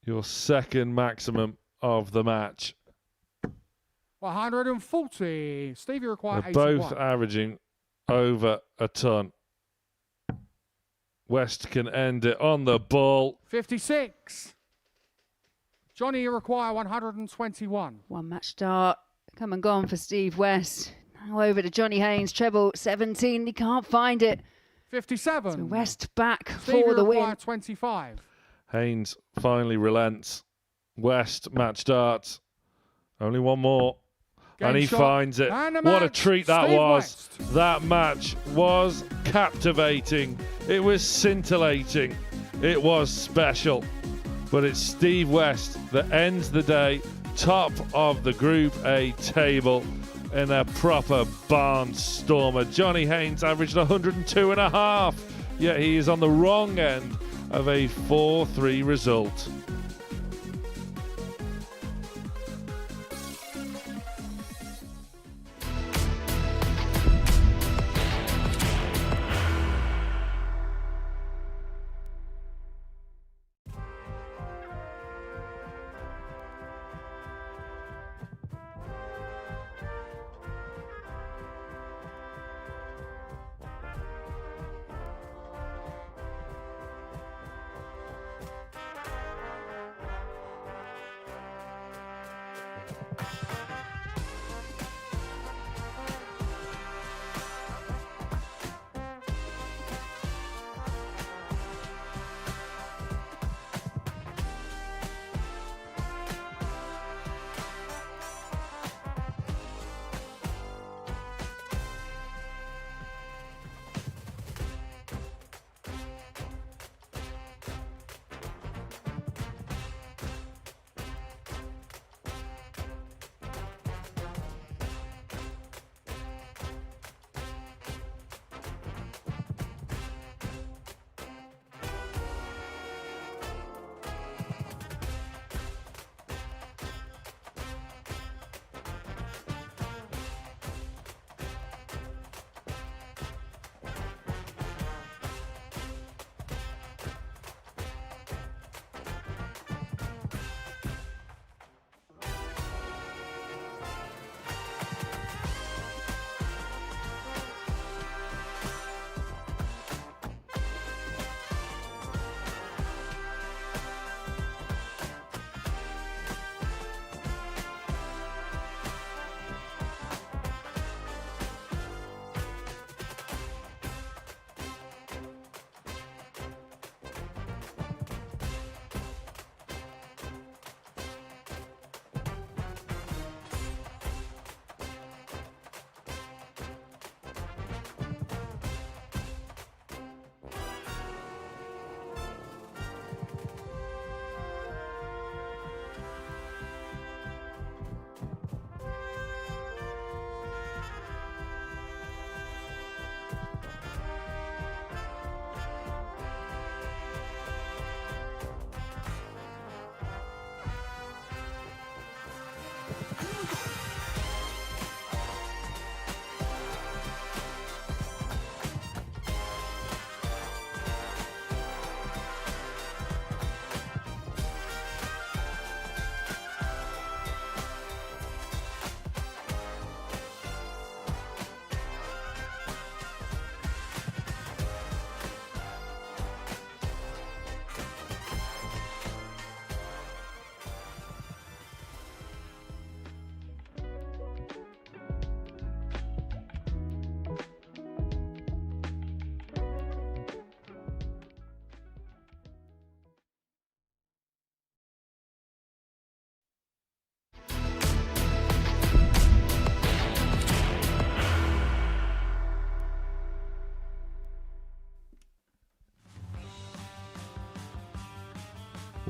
your second maximum of the match. 140. Steve, you require 81. Both averaging over a ton. West can end it on the ball. 56. Johnny, you require 121. One match start. Come and gone for Steve West. Now over to Johnny Haynes. Treble 17. He can't find it. 57. So West back Steve, for the win. 25. Haynes finally relents. West match starts. Only one more. And he finds it. What a treat that was. That match was captivating. It was scintillating. It was special. But it's Steve West that ends the day top of the Group A table in a proper barnstormer. Johnny Haynes averaged 102.5, yet he is on the wrong end of a 4-3 result.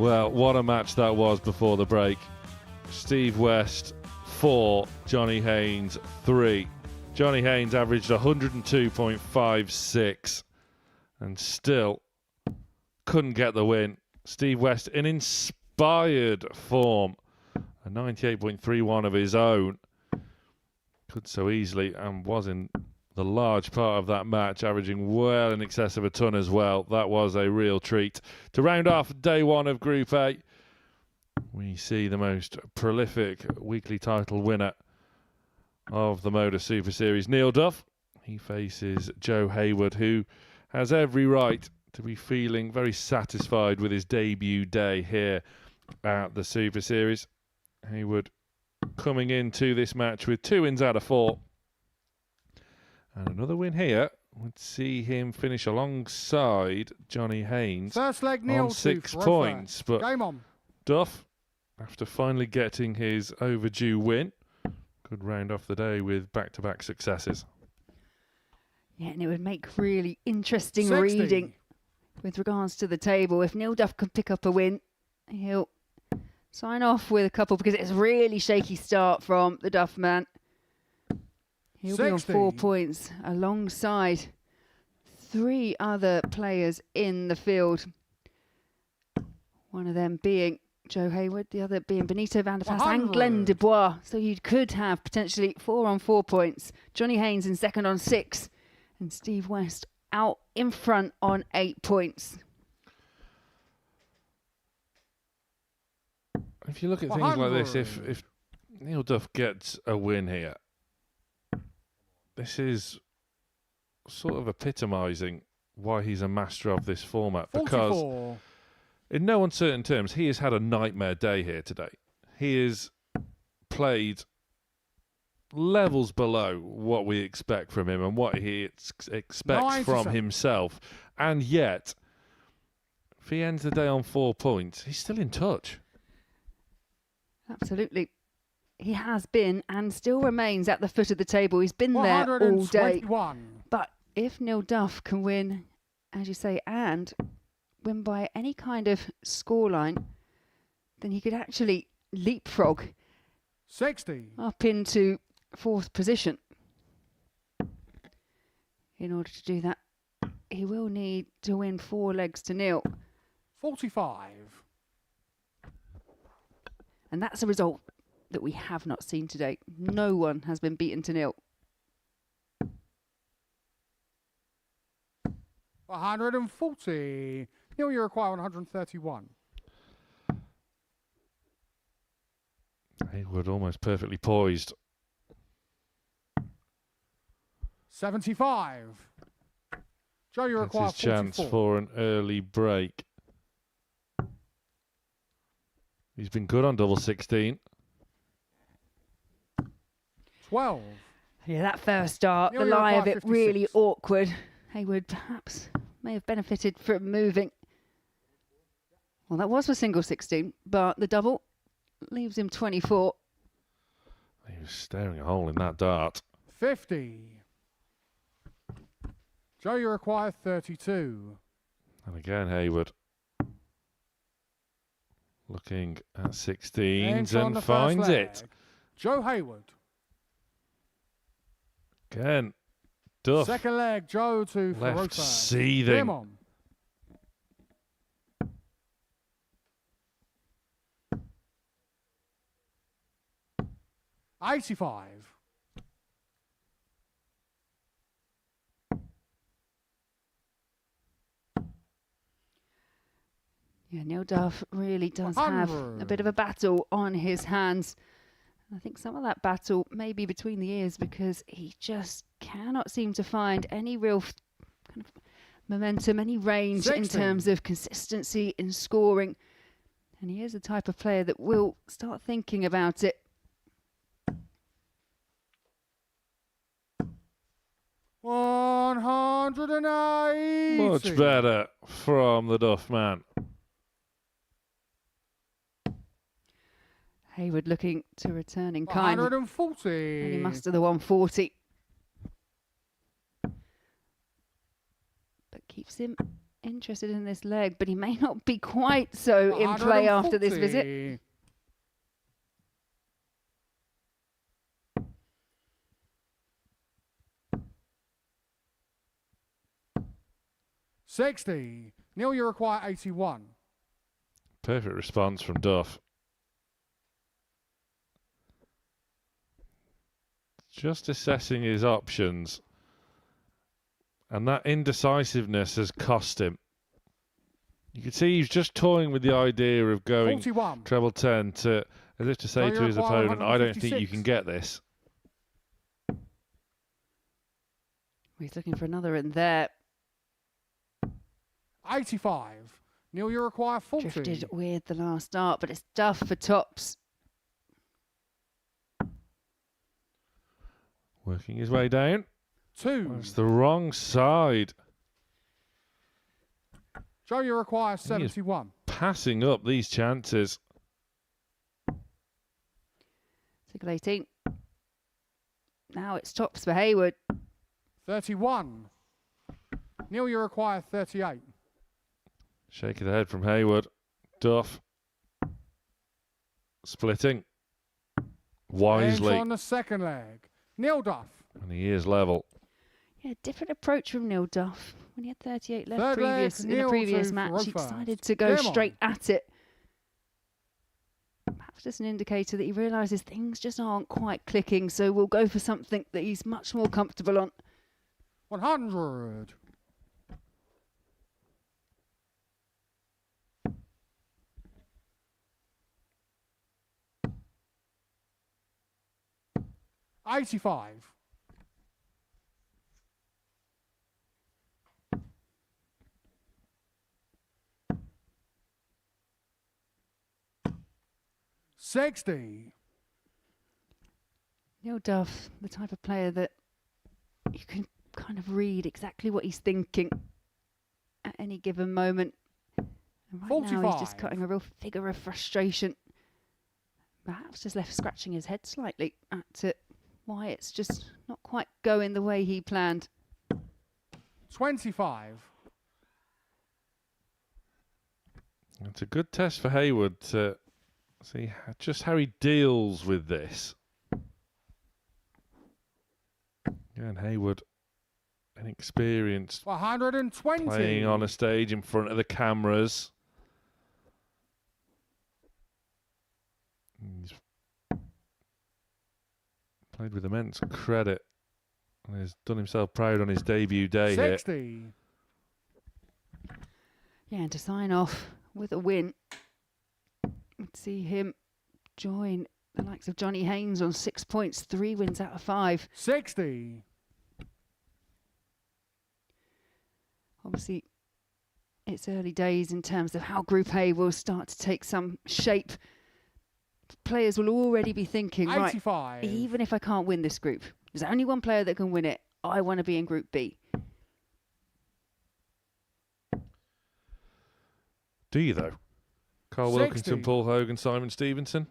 Well, what a match that was before the break. Steve West 4, Johnny Haynes 3. Johnny Haynes averaged 102.56 and still couldn't get the win. Steve West in inspired form, a 98.31 of his own. Could so easily and was in the large part of that match, averaging well in excess of a ton as well. That was a real treat. To round off day one of Group A, we see the most prolific weekly title winner of the Modus Super Series, Neil Duff. He faces Joe Heywood, who has every right to be feeling very satisfied with his debut day here at the Super Series. Heywood coming into this match with 2 wins out of 4. And another win here would see him finish alongside Johnny Haynes First leg, Neil, on 6 points. But game on. Duff, after finally getting his overdue win, could round off the day with back-to-back successes. Yeah, and it would make really interesting 60. reading with regards to the table. If Neil Duff could pick up a win, he'll sign off with a couple, because it's a really shaky start from the Duff man. He'll 60. be on 4 points alongside 3 other players in the field. One of them being Joe Heywood, the other being Benito van der Plas and Glenn Dubois. So you could have potentially 4 on 4 points. Johnny Haynes in second on 6, and Steve West out in front on 8 points. If you look at things like this, if Neil Duff gets a win here, this is sort of epitomising why he's a master of this format. 44. Because in no uncertain terms, he has had a nightmare day here today. He has played levels below what we expect from him and what he expects from himself. And yet, if he ends the day on 4 points, he's still in touch. Absolutely. He has been and still remains at the foot of the table. He's been there all day. But if Neil Duff can win, as you say, and win by any kind of scoreline, then he could actually leapfrog 60 up into 4th position. In order to do that, he will need to win 4 legs to nil. 45. And that's a result that we have not seen today. No one has been beaten to nil. 140. Neil, you require 131. Heywood almost perfectly poised. 75. Joe, you require That's his chance 44. for an early break. He's been good on double 16. 12. Yeah, that first start, Neil, the you lie of require it really 56. awkward. Heywood perhaps may have benefited from moving. Well, that was for single 16, but the double leaves him 24. He was staring a hole in that dart. 50. Joe, you require 32. And again, Heywood looking at 16s on and the first finds leg. it. Joe Heywood. Again, Duff Second leg, Joe to left Farofa. seething. Game on. $85. Yeah, Neil Duff really does have a bit of a battle on his hands. I think some of that battle may be between the ears, because he just cannot seem to find any real kind of momentum, any range 60. in terms of consistency in scoring. And he is the type of player that will start thinking about it. $180. Much better from the Duff man. Heywood looking to return in kind. 140. And he mustered the 140. But keeps him interested in this leg, but he may not be quite so in play after this visit. 60. Neil, you require 81. Perfect response from Duff. Just assessing his options. And that indecisiveness has cost him. You can see he's just toying with the idea of going 41. treble 10 to, as if to say to his opponent, I don't think you can get this. He's looking for another in there. 85. Neil, you require 40. Drifted with the last start, but it's Duff for tops. Working his way down. 2. That's the wrong side. Joe, you require 71. Passing up these chances. Single 18. Now it's tops for Heywood. 31. Neil, you require 38. Shake of the head from Heywood. Duff. Splitting. Wisely. On the second leg. Neil Duff. And he is level. Yeah, different approach from Neil Duff. When he had 38 left Third leg, in the previous match, he decided to go straight at it. Perhaps just an indicator that he realises things just aren't quite clicking, so we'll go for something that he's much more comfortable on. 100. $85. $60. Neil Duff, the type of player that you can kind of read exactly what he's thinking at any given moment. And right 45. now he's just cutting a real figure of frustration. Perhaps just left scratching his head slightly at why it's just not quite going the way he planned. 25. It's a good test for Heywood to see just how he deals with this. And Heywood, inexperienced, 120. playing on a stage in front of the cameras. He's played with immense credit and has done himself proud on his debut day 60. here. Yeah, and to sign off with a win, we'd see him join the likes of Johnny Haynes on 6 points, 3 wins out of 5. 60. Obviously, it's early days in terms of how Group A will start to take some shape. Players will already be thinking, 85. right, even if I can't win this group, there's only one player that can win it. I want to be in Group B. Do you, though? Carl 60. Wilkinson, Paul Hogan, Simon Stevenson?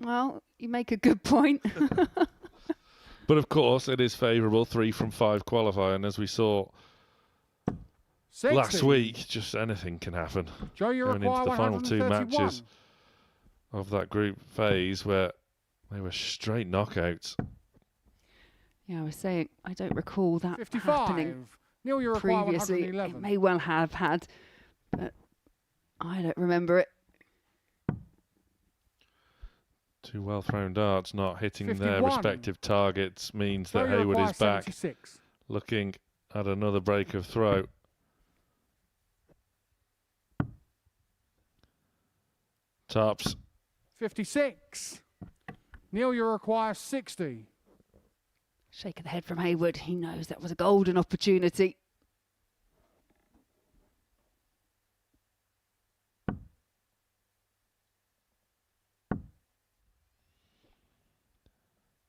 Well, you make a good point. But of course, it is favourable 3 from 5 qualifying, as we saw 60. last week. Just anything can happen. Joe, you going into require the final 2 131. matches of that group phase where they were straight knockouts. Yeah, I was saying, I don't recall that 55. happening Neil, you require previously. 111. It may well have had, but I don't remember it. 2 well-thrown darts not hitting their 51. respective targets means Joe, that you Heywood require is back 76. looking at another break of throw. Tops. 56. Neil, you require 60. Shake of the head from Heywood. He knows that was a golden opportunity.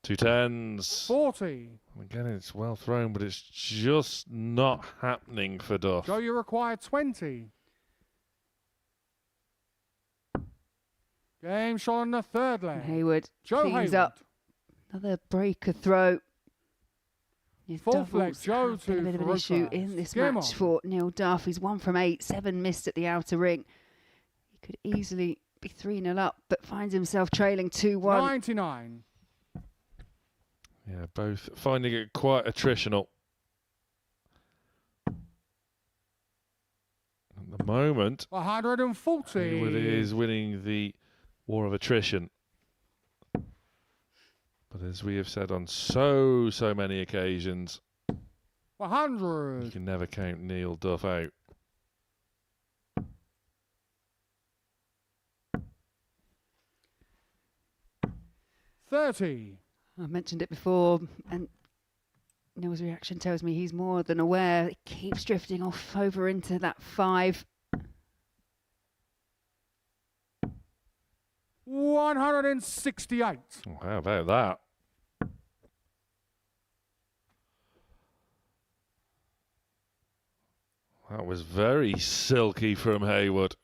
Two tens. 40. Again, it's well thrown, but it's just not happening for Duff. Joe, you require 20. Game shot on the third leg. And Heywood Joe cleans Heywood. up. Another breaker throw. Yeah, Fourth leg, doubles Joe have been a to bit of an Farouk issue first. in this Game match on. for Neil Duff. He's 1 from 8, 7 missed at the outer ring. He could easily be 3-0 up, but finds himself trailing 2-1. 99. Yeah, both finding it quite attritional. At the moment, 140. Heywood is winning the war of attrition. But as we have said on so many occasions, 100. you can never count Neil Duff out. $30. I mentioned it before, and Neil's reaction tells me he's more than aware. It keeps drifting off over into that 5. 168. Oh, how about that? That was very silky from Heywood.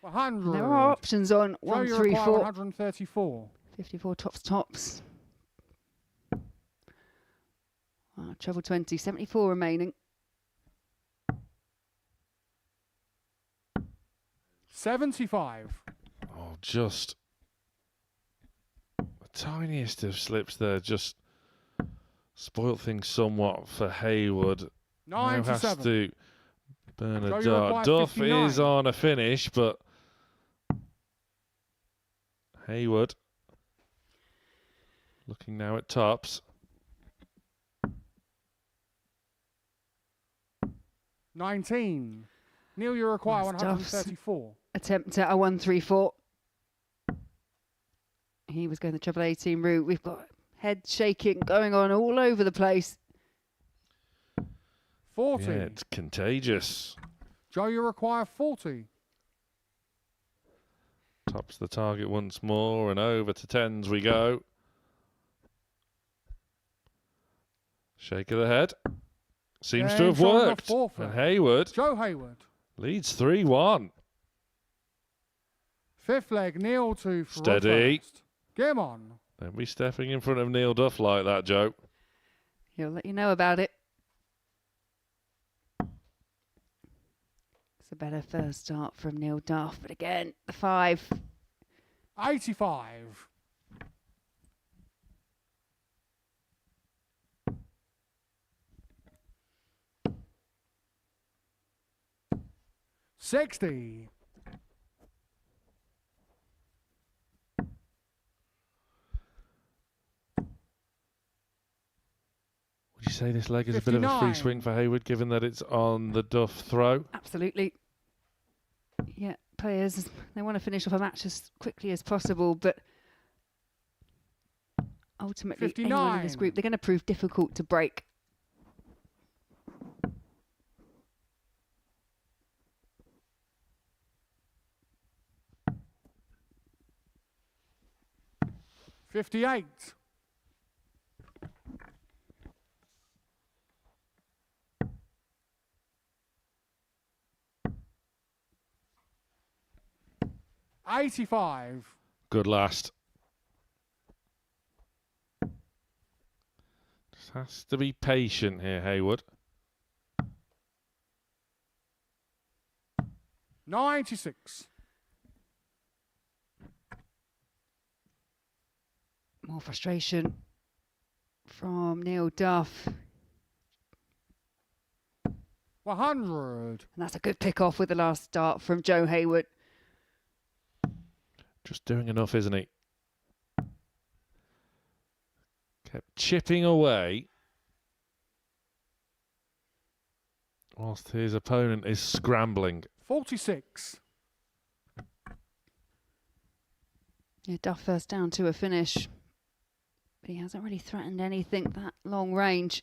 100. There are options on Joe, 1, you 3, require 4. 134. 54 tops. Wow, treble 20, 74 remaining. 75. Oh, just the tiniest of slips there just spoilt things somewhat for Heywood. Now has 97. to burn a Joe, you dart. require Duff 59. is on a finish, but Heywood looking now at tops. 19. Neil, you require That's Duff's 134. Attempt at a 1, 3, 4. He was going the treble 18 route. We've got head shaking going on all over the place. 40. Yeah, it's contagious. Joe, you require 40. Tops the target once more and over to 10s we go. Shake of the head. Seems to have Game's on the worked. forfeit. And Heywood Joe Heywood. leads 3-1. Fifth leg, Neil to Farouk Steady. first. Game on. Don't be stepping in front of Neil Duff like that, Joe. He'll let you know about it. It's a better first start from Neil Duff, but again, the 5. 85. $60. Would you say this leg is a bit of a free 59. swing for Heywood, given that it's on the Duff throw? Absolutely. Yeah, players, they want to finish off a match as quickly as possible, but ultimately, anyone in this 59. group, they're going to prove difficult to break. $58. $85. Good last. Just has to be patient here, Heywood. 96. More frustration from Neil Duff. 100. And that's a good pick off with the last start from Joe Heywood. Just doing enough, isn't he? Kept chipping away whilst his opponent is scrambling. 46. Yeah, Duff first down to a finish. But he hasn't really threatened anything that long range.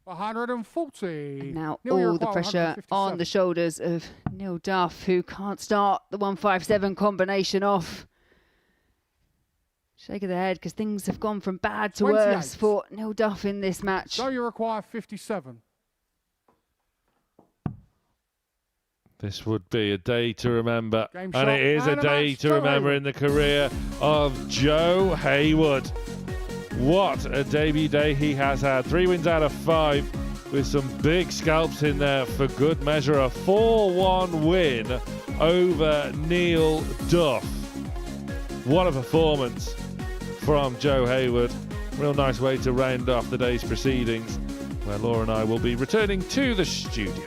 140. And now Neil, you all the require pressure on 157. the shoulders of Neil Duff, who can't start the 157 combination off. Shake of the head, because things have gone from bad to 28. worse for Neil Duff in this match. So you require 57. This would be a day to remember, Game and shot it is a and a day match. to Joe remember Heywood. in the career of Joe Heywood. What a debut day he has had. 3 wins out of 5 with some big scalps in there for good measure. A 4-1 win over Neil Duff. What a performance from Joe Heywood. Real nice way to round off the day's proceedings, where Laura and I will be returning to the studio.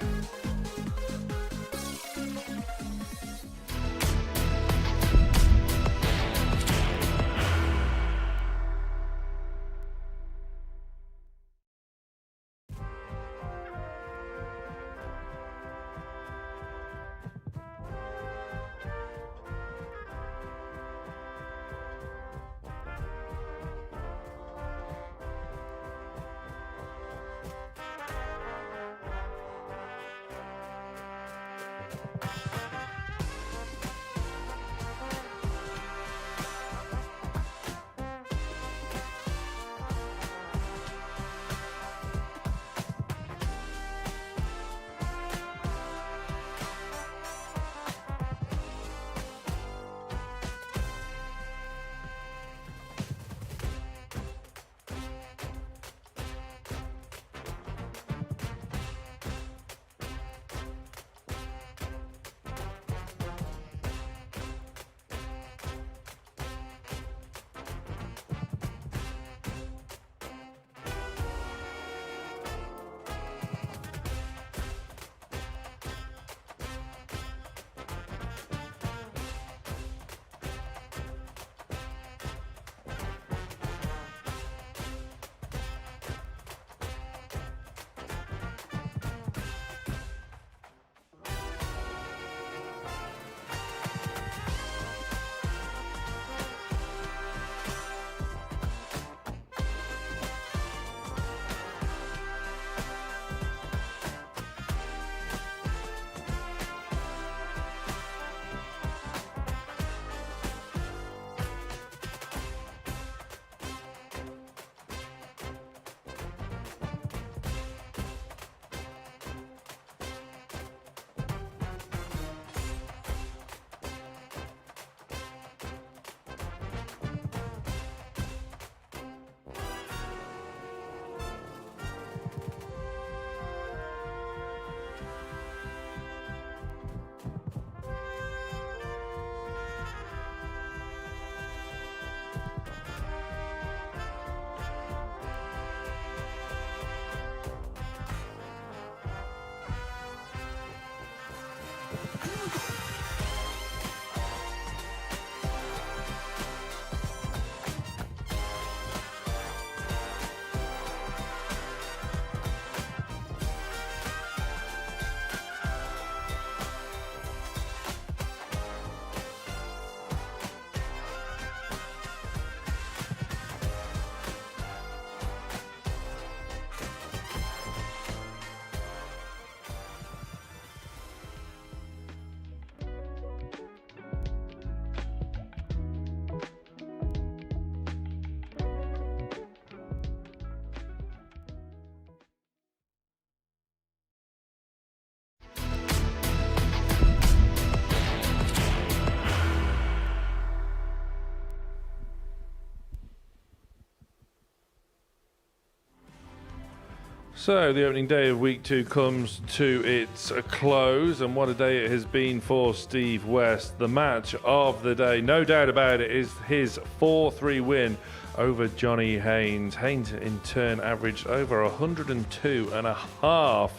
So the opening day of week 2 comes to its close, and what a day it has been for Steve West. The match of the day, no doubt about it, is his 4-3 win over Johnny Haynes. Haynes in turn averaged over 102.5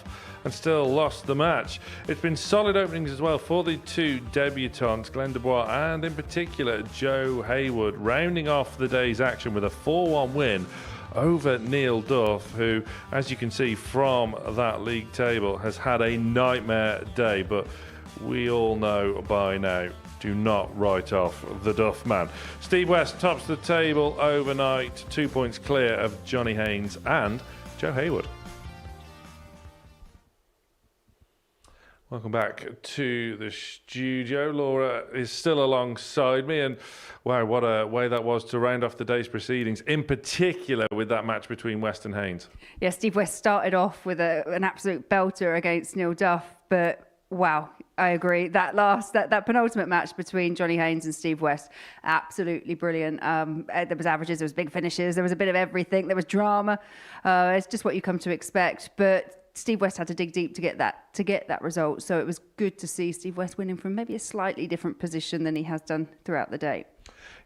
and still lost the match. It's been solid openings as well for the 2 debutantes, Glenn Dubois and in particular Joe Heywood, rounding off the day's action with a 4-1 win over Neil Duff, who, as you can see from that league table, has had a nightmare day. But we all know by now, do not write off the Duff man. Steve West tops the table overnight, 2 points clear of Johnny Haynes and Joe Heywood. Welcome back to the studio. Laura is still alongside me, and wow, what a way that was to round off the day's proceedings, in particular with that match between West and Haynes. Yeah, Steve West started off with an absolute belter against Neil Duff, but Wow, I agree. That penultimate match between Johnny Haynes and Steve West, absolutely brilliant. There was averages, there was big finishes, there was a bit of everything, there was drama. It's just what you come to expect. But Steve West had to dig deep to get that result. So it was good to see Steve West winning from maybe a slightly different position than he has done throughout the day.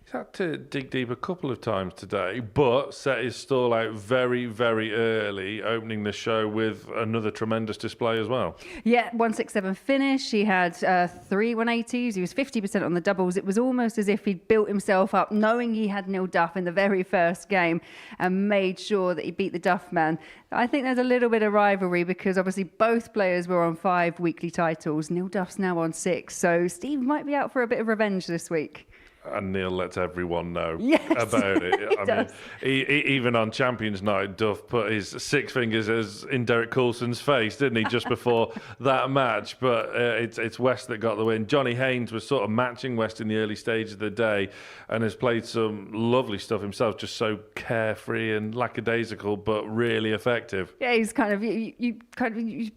He's had to dig deep a couple of times today, but set his stall out very, very early, opening the show with another tremendous display as well. Yeah, 167 finish. He had 3 180s. He was 50% on the doubles. It was almost as if he'd built himself up, knowing he had Neil Duff in the very first game, and made sure that he beat the Duff man. I think there's a little bit of rivalry because obviously both players were on 5 weekly titles. Neil Duff's now on 6, so Steve might be out for a bit of revenge this week. And Neil lets everyone know He about it. does. Even on Champions Night, Duff put his 6 fingers in Derek Coulson's face, didn't he, just before that match? But it's West that got the win. Johnny Haynes was sort of matching West in the early stage of the day and has played some lovely stuff himself, just so carefree and lackadaisical, but really effective. Yeah, he's kind of you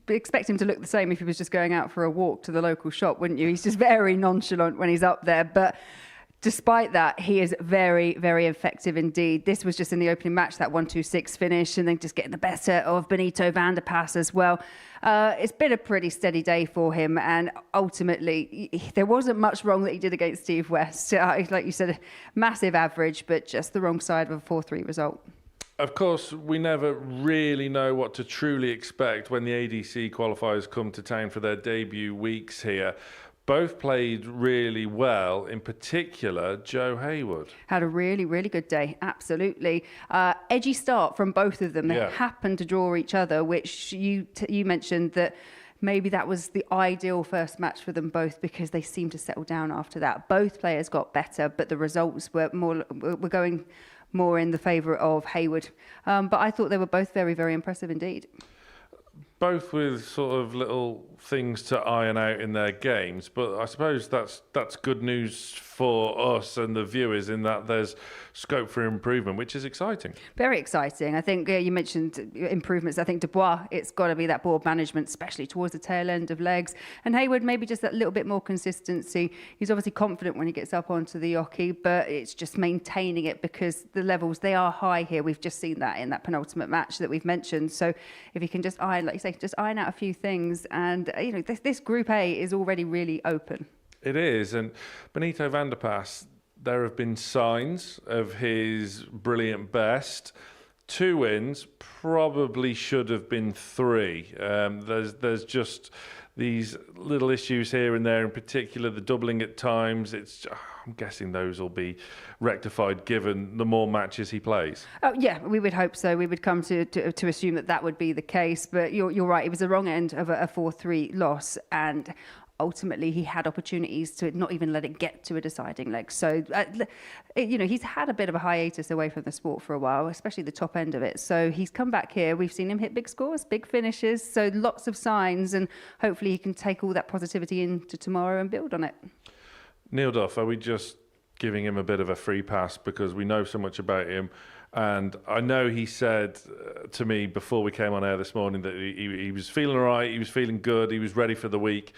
expect him to look the same if he was just going out for a walk to the local shop, wouldn't you? He's just very nonchalant when he's up there, but despite that, he is very, very effective indeed. This was just in the opening match, that 1-2-6 finish, and then just getting the better of Benito van der Pas as well. It's been a pretty steady day for him, and ultimately, there wasn't much wrong that he did against Steve West. Like you said, a massive average, but just the wrong side of a 4-3 result. Of course, we never really know what to truly expect when the ADC qualifiers come to town for their debut weeks here. Both played really well, in particular, Joe Heywood. Had a really, really good day, absolutely. Edgy start from both of them. They happened to draw each other, which you mentioned that maybe that was the ideal first match for them both because they seemed to settle down after that. Both players got better, but the results were going more in the favour of Heywood. But I thought they were both very, very impressive indeed. Both with sort of little things to iron out in their games, but I suppose that's good news for us and the viewers in that there's scope for improvement, which is exciting. Very exciting. I think you mentioned improvements. I think Dubois, it's got to be that board management, especially towards the tail end of legs. And Heywood, maybe just that little bit more consistency. He's obviously confident when he gets up onto the yoke, but it's just maintaining it because the levels, they are high here. We've just seen that in that penultimate match that we've mentioned. So if he can just iron, like you say, just iron out a few things, and this Group A is already really open. It is, and Benito van der Pas, there have been signs of his brilliant best. 2 wins, probably should have been 3. There's just these little issues here and there, in particular the doubling at times. I'm guessing those will be rectified given the more matches he plays. Oh yeah, we would hope so. We would come to assume that would be the case. But you're right. It was the wrong end of a 4-3 loss, and ultimately he had opportunities to not even let it get to a deciding leg. So he's had a bit of a hiatus away from the sport for a while, especially the top end of it. So he's come back here. We've seen him hit big scores, big finishes. So lots of signs, and hopefully he can take all that positivity into tomorrow and build on it. Neil Duff, are we just giving him a bit of a free pass because we know so much about him? And I know he said to me before we came on air this morning that he was feeling all right, he was feeling good, he was ready for the week.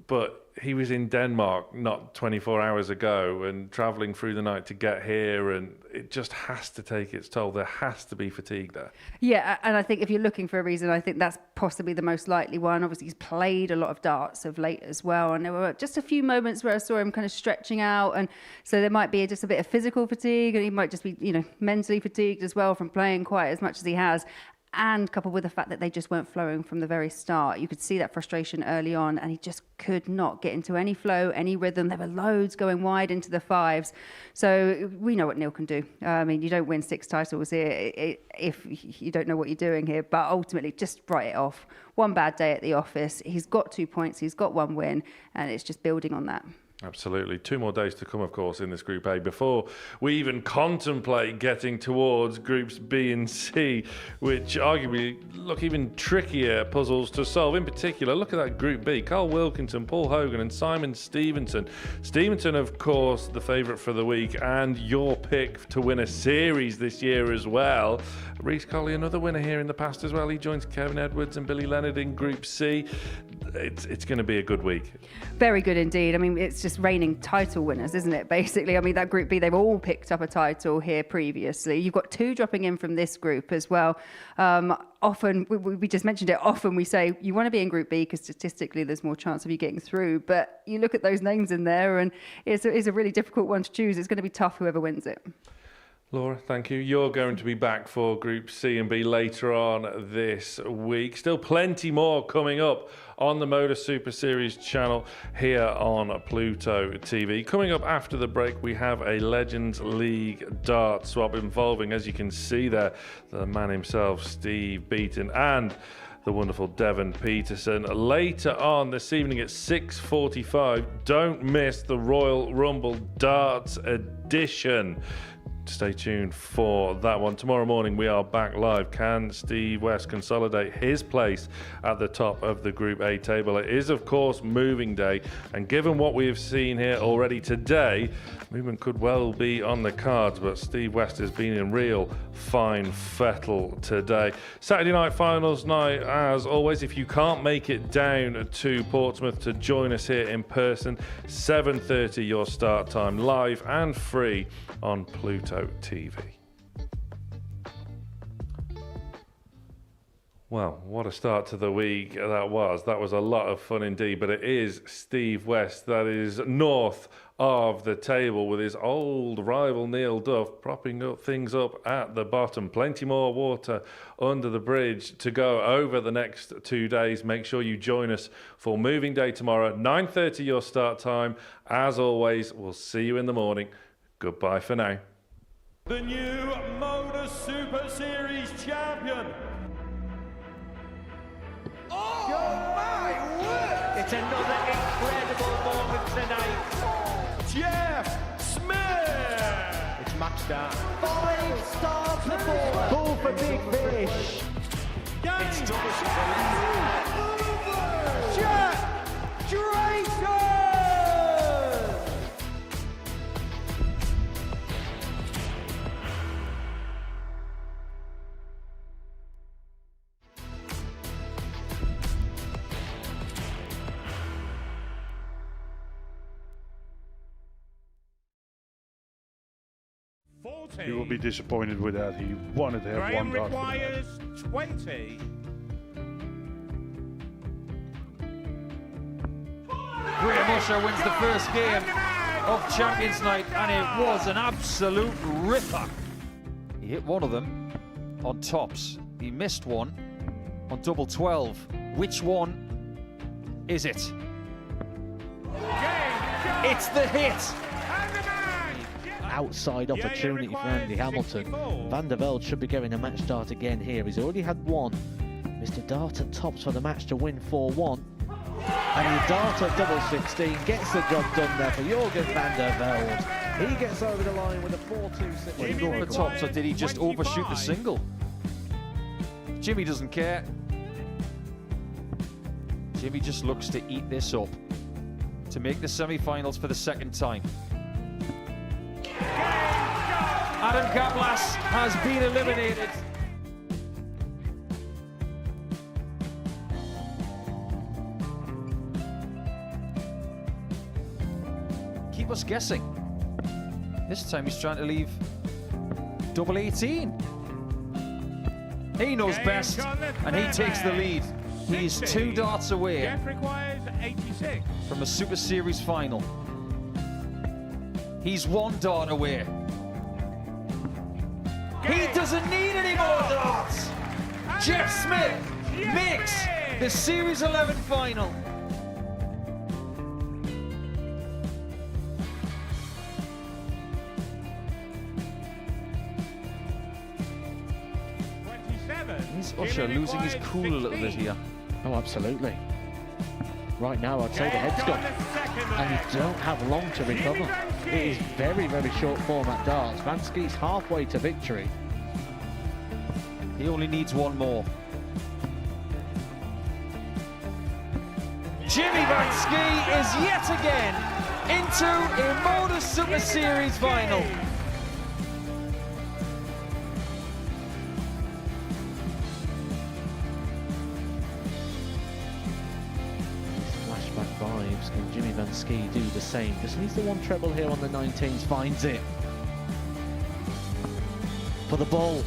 But he was in Denmark not 24 hours ago and travelling through the night to get here, and it just has to take its toll. There has to be fatigue there. Yeah, and I think if you're looking for a reason, I think that's possibly the most likely one. Obviously, he's played a lot of darts of late as well, and there were just a few moments where I saw him kind of stretching out, and so there might be just a bit of physical fatigue, and he might just be, mentally fatigued as well from playing quite as much as he has. And coupled with the fact that they just weren't flowing from the very start. You could see that frustration early on, and he just could not get into any flow, any rhythm. There were loads going wide into the 5s. So we know what Neil can do. I mean, you don't win 6 titles here if you don't know what you're doing here. But ultimately, just write it off. One bad day at the office. He's got 2 points. He's got 1 win. And it's just building on that. Absolutely. 2 more days to come, of course, in this Group A before we even contemplate getting towards Groups B and C, which arguably look even trickier puzzles to solve. In particular, look at that Group B. Carl Wilkinson, Paul Hogan and Simon Stevenson. Stevenson, of course, the favourite for the week and your pick to win a series this year as well. Reece Colley, another winner here in the past as well. He joins Kevin Edwards and Billy Leonard in Group C. It's going to be a good week. Very good indeed. I mean, it's just reigning title winners, isn't it, basically? I mean, that Group B, they've all picked up a title here previously. You've got 2 dropping in from this group as well. Often, we just mentioned it, often we say you want to be in Group B because statistically there's more chance of you getting through. But you look at those names in there and it's a really difficult one to choose. It's going to be tough whoever wins it. Laura, thank you. You're going to be back for Group C and B later on this week. Still plenty more coming up on the Modus Super Series channel here on Pluto TV. Coming up after the break, we have a Legends League dart swap involving, as you can see there, the man himself, Steve Beaton, and the wonderful Devon Peterson. Later on this evening at 6:45, don't miss the Royal Rumble Darts edition. Stay tuned for that one. Tomorrow morning we are back live. Can Steve West consolidate his place at the top of the Group A table? It is, of course, moving day, and given what we have seen here already today, movement could well be on the cards, but Steve West has been in real fine fettle today. Saturday night finals night, as always. If you can't make it down to Portsmouth to join us here in person, 7:30 your start time, live and free on Pluto TV. Well, what a start to the week that was. That was a lot of fun indeed, but it is Steve West that is north of the table with his old rival Neil Duff propping up things up at the bottom. Plenty more water under the bridge to go over the next 2 days. Make sure you join us for moving day tomorrow, 9:30 your start time. As always, we'll see you in the morning. Goodbye for now. The new Modus Super Series champion. Oh my word! It's another incredible moment tonight. Jeff Smith. It's match start. 5-star performance. Ball for big fish. It's Jack Drayton. He will be disappointed with that. He wanted to have one dart. requires 20. Graham Usher wins the first game of Champions Night, and it was an absolute ripper. He hit one of them on tops. He missed one on double 12. Which one is it? It's the hit. Outside opportunity for Andy Hamilton. Van der Velde should be getting a match start again here. He's already had one. Mr. Dart at tops for the match to win 4-1. And he Dart at double 16 gets the job done there for Jurgen van der Velde. He gets over the line with a 4-2. Did he go on the tops, or did he just overshoot the single? Jimmy doesn't care. Jimmy just looks to eat this up to make the semi-finals for the second time. Adam Kaplas has been eliminated. Keep us guessing. This time he's trying to leave double 18. He knows best, and he takes the lead. He's 2 darts away from a Super Series final. He's 1 dart away. He doesn't need any more darts. Jeff Smith makes the Series 11 final. Is Usher losing his cool a little bit here? Oh, absolutely. Right now, I'd say the head's gone, and you don't have long to recover. It is very, very short form at darts. Vansky's halfway to victory. He only needs one more. Jimmy Vansky is yet again into a Modus Super Series final. Flashback vibes. Can Jimmy Vansky do the same? Just needs the one treble here on the 19s. Finds it. For the ball.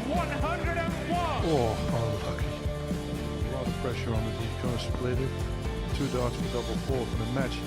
101. Oh, unlucky. A lot of pressure on it. He's going to split it. 2 darts for double fourth in the match.